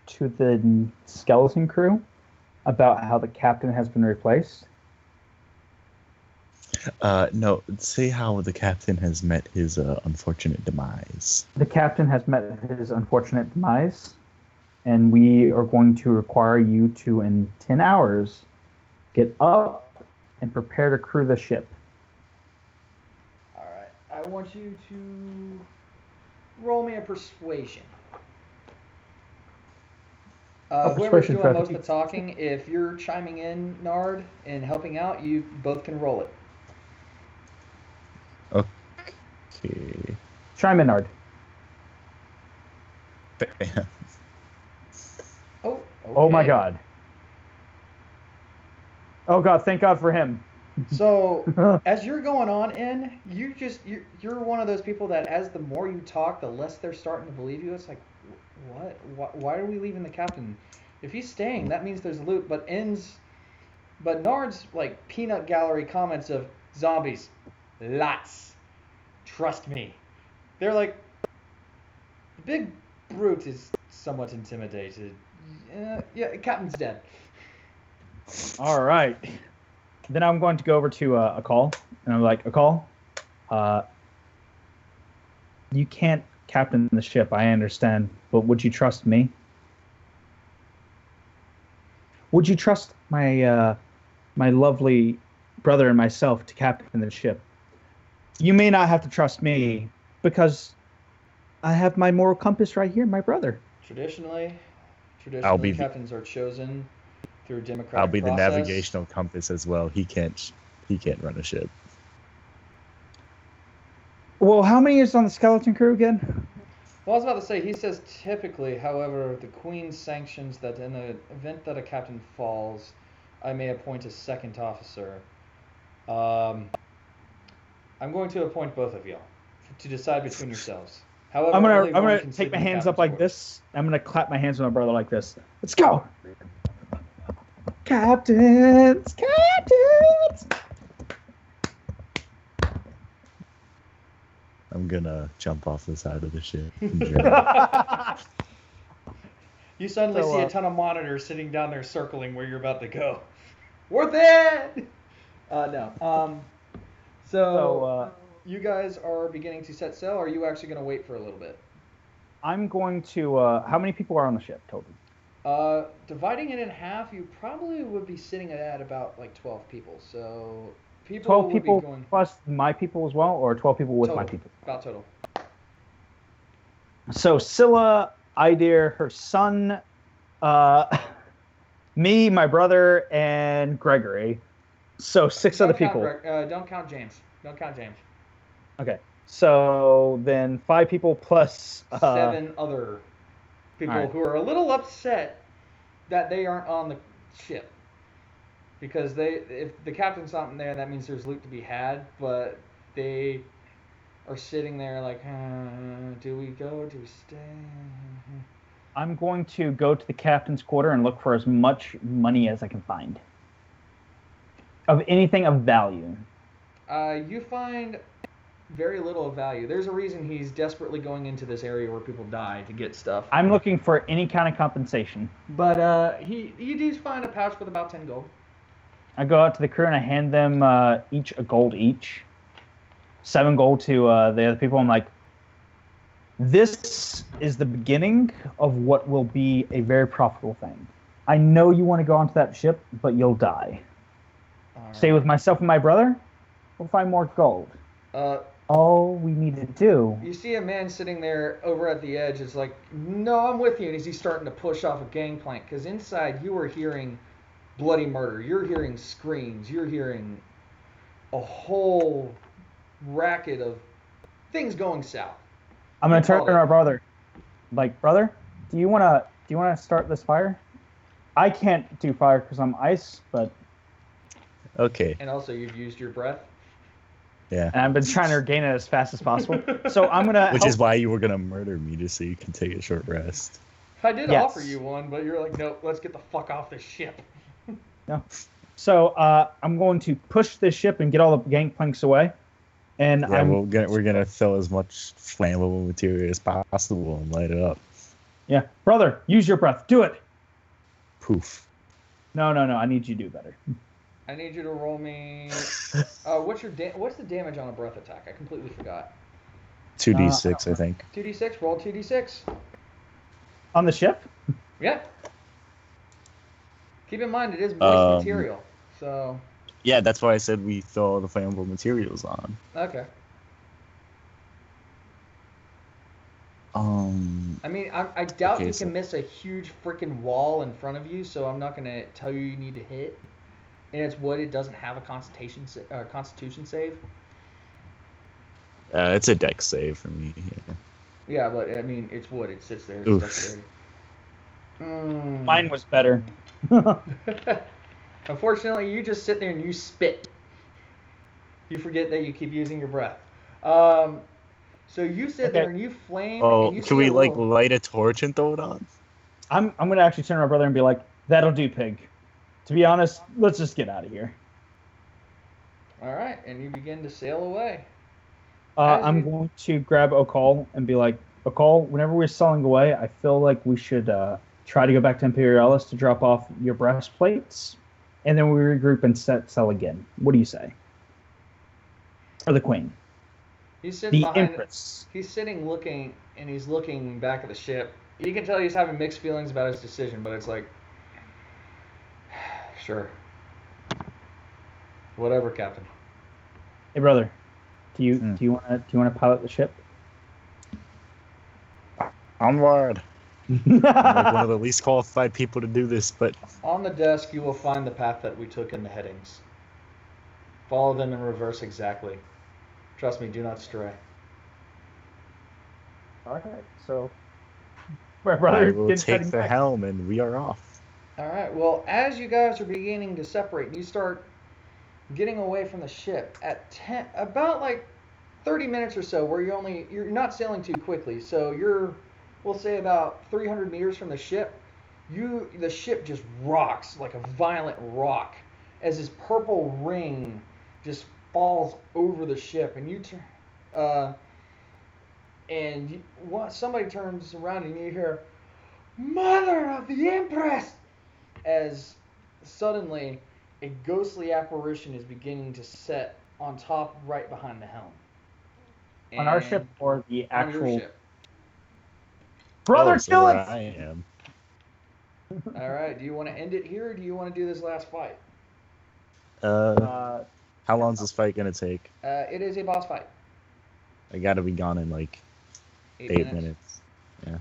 to the skeleton crew about how the captain has been replaced. No, say how the captain has met his unfortunate demise. The captain has met his unfortunate demise, and we are going to require you to, in 10 hours, get up and prepare to crew the ship. All right. I want you to roll me a persuasion. Whoever's persuasion doing for most of the talking, if you're chiming in, Nard, and helping out, you both can roll it. Okay. Chime in, Nard. Oh, okay. Oh my god. Oh god, thank god for him. So as you're going on in, you're one of those people that as the more you talk, the less they're starting to believe you. It's like, what? Why are we leaving the captain? If he's staying, that means there's loot. But Nard's like peanut gallery comments of zombies, lots. Trust me. They're like, the big brute is somewhat intimidated. Yeah, captain's dead. All right. Then I'm going to go over to Akal, and I'm like, Akal, you can't captain the ship, I understand, but would you trust me? Would you trust my my lovely brother and myself to captain the ship? You may not have to trust me, because I have my moral compass right here, my brother. Traditionally, be the- captains are chosen through democratic I'll be the process. navigational compass as well. He can't run a ship. Well, how many is on the skeleton crew again? Well, I was about to say, he says typically, however, the Queen sanctions that in the event that a captain falls, I may appoint a second officer. I'm going to appoint both of you to decide between yourselves. However, I'm only one gonna can take sit my in the hands up captain's like quarters. this. I'm gonna clap my hands with my brother like this. Let's go, captains! I'm gonna jump off the side of the ship. and jump. You suddenly So, see a ton of monitors sitting down there circling where you're about to go. Worth it! No. So, you guys are beginning to set sail, or are you actually going to wait for a little bit? I'm going to. How many people are on the ship total? Dividing it in half, you probably would be sitting at about like 12 people. So, people 12 would people be going plus my people as well, or 12 people with my total, people? about total. So Scylla, Idir, her son, me, my brother, and Gregory. So 6 other people. Don't count James. Don't count James. Okay. So then 5 people plus 7 other people Alright. who are a little upset that they aren't on the ship. Because if the captain's not there, that means there's loot to be had, but they are sitting there like, do we go? Do we stay? I'm going to go to the captain's quarter and look for as much money as I can find. Of anything of value. You find very little of value. There's a reason he's desperately going into this area where people die to get stuff. I'm looking for any kind of compensation. But you do find a pouch with about 10 gold. I go out to the crew and I hand them each a gold each. 7 gold to the other people. I'm like, this is the beginning of what will be a very profitable thing. I know you want to go onto that ship, but you'll die. Stay with myself and my brother, we'll find more gold. All we need to do... You see a man sitting there over at the edge. It's like, no, I'm with you. And he's starting to push off a gangplank. Because inside you are hearing bloody murder. You're hearing screams. You're hearing a whole racket of things going south. I'm going to turn to our brother. Like, brother, do you want to start this fire? I can't do fire because I'm ice, but... Okay. And also, you've used your breath. Yeah. And I've been trying to regain it as fast as possible. So I'm gonna. Which is why you were gonna murder me, just so you can take a short rest. I did Yes. offer you one, but you're like, nope, let's get the fuck off this ship. No. So I'm going to push this ship and get all the gangplanks away. And Yeah, we're gonna fill as much flammable material as possible and light it up. Yeah, brother, use your breath. Do it. Poof. No. I need you to do better. I need you to roll me. What's the damage on a breath attack? I completely forgot. 2d6, I think. 2d6. Roll 2d6. On the ship? Yeah. Keep in mind it is moist material, so. Yeah, that's why I said we throw all the flammable materials on. Okay. I mean, I doubt you can miss a huge freaking wall in front of you, so I'm not gonna tell you need to hit. And it's wood; it doesn't have a Constitution save. It's a dex save for me. Yeah. Yeah, but I mean, it's wood; it sits there. Oof. Mine was better. Unfortunately, you just sit there and you spit. You forget that you keep using your breath. So you sit there and you flame. Oh, and you can we light a torch and throw it on? I'm gonna actually turn to my brother and be like, "That'll do, pig. To be honest, let's just get out of here." All right, and you begin to sail away. I'm going to grab Okal and be like, "Okal, whenever we're sailing away, I feel like we should try to go back to Imperialis to drop off your breastplates, and then we regroup and set sail again. What do you say?" Or the Queen. He's sitting the Empress. He's sitting looking, and he's looking back at the ship. You can tell he's having mixed feelings about his decision, but it's like, sure. Whatever, Captain. Hey, brother. Do you want to pilot the ship? Onward. I'm like one of the least qualified people to do this, but On the desk, you will find the path that we took in the headings. Follow them in reverse exactly. Trust me, do not stray. All right, so my brother I will take the helm and we are off. All right. Well, as you guys are beginning to separate, you start getting away from the ship at about like 30 minutes or so, where you're not sailing too quickly. So we'll say about 300 meters from the ship. The ship just rocks like a violent rock as this purple ring just falls over the ship, and somebody turns around and you hear, "Mother of the Empress!" as suddenly a ghostly apparition is beginning to set on top right behind the helm. On our ship or the on your actual ship. brother? So Kill where it! I am. All right. Do you want to end it here, or do you want to do this last fight? How long's this fight gonna take? It is a boss fight. I gotta be gone in like 8 minutes. Yeah.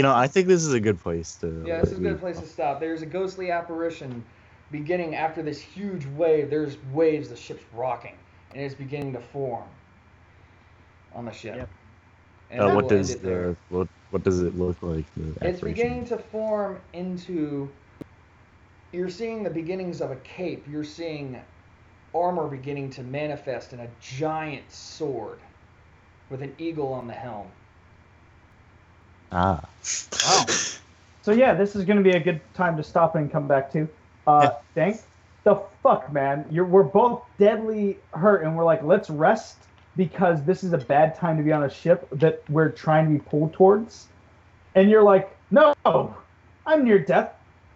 I think this is a good place to. Yeah, this is a good place to stop. There's a ghostly apparition beginning after this huge wave. There's waves, the ship's rocking, and it's beginning to form on the ship. Yep. And what does it look like? It's beginning to form into. You're seeing the beginnings of a cape. You're seeing armor beginning to manifest in a giant sword with an eagle on the helm. Ah. Wow. So yeah, this is going to be a good time to stop and come back to. Dank, the fuck, man? We're both deadly hurt, and we're like, let's rest because this is a bad time to be on a ship that we're trying to be pulled towards. And you're like, no, I'm near death.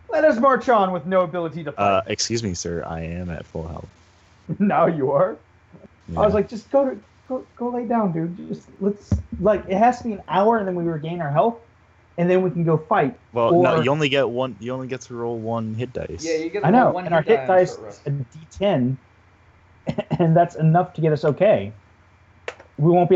Let us march on with no ability to fight. Excuse me, sir. I am at full health. Now you are. Yeah. I was like, just go lay down, dude. Just it has to be an hour, and then we regain our health, and then we can go fight. Well, no, you only get one. You only get to roll one hit dice. Yeah, you get to I know, roll one and our hit on dice short is rest. a D10, and that's enough to get us okay. We won't be at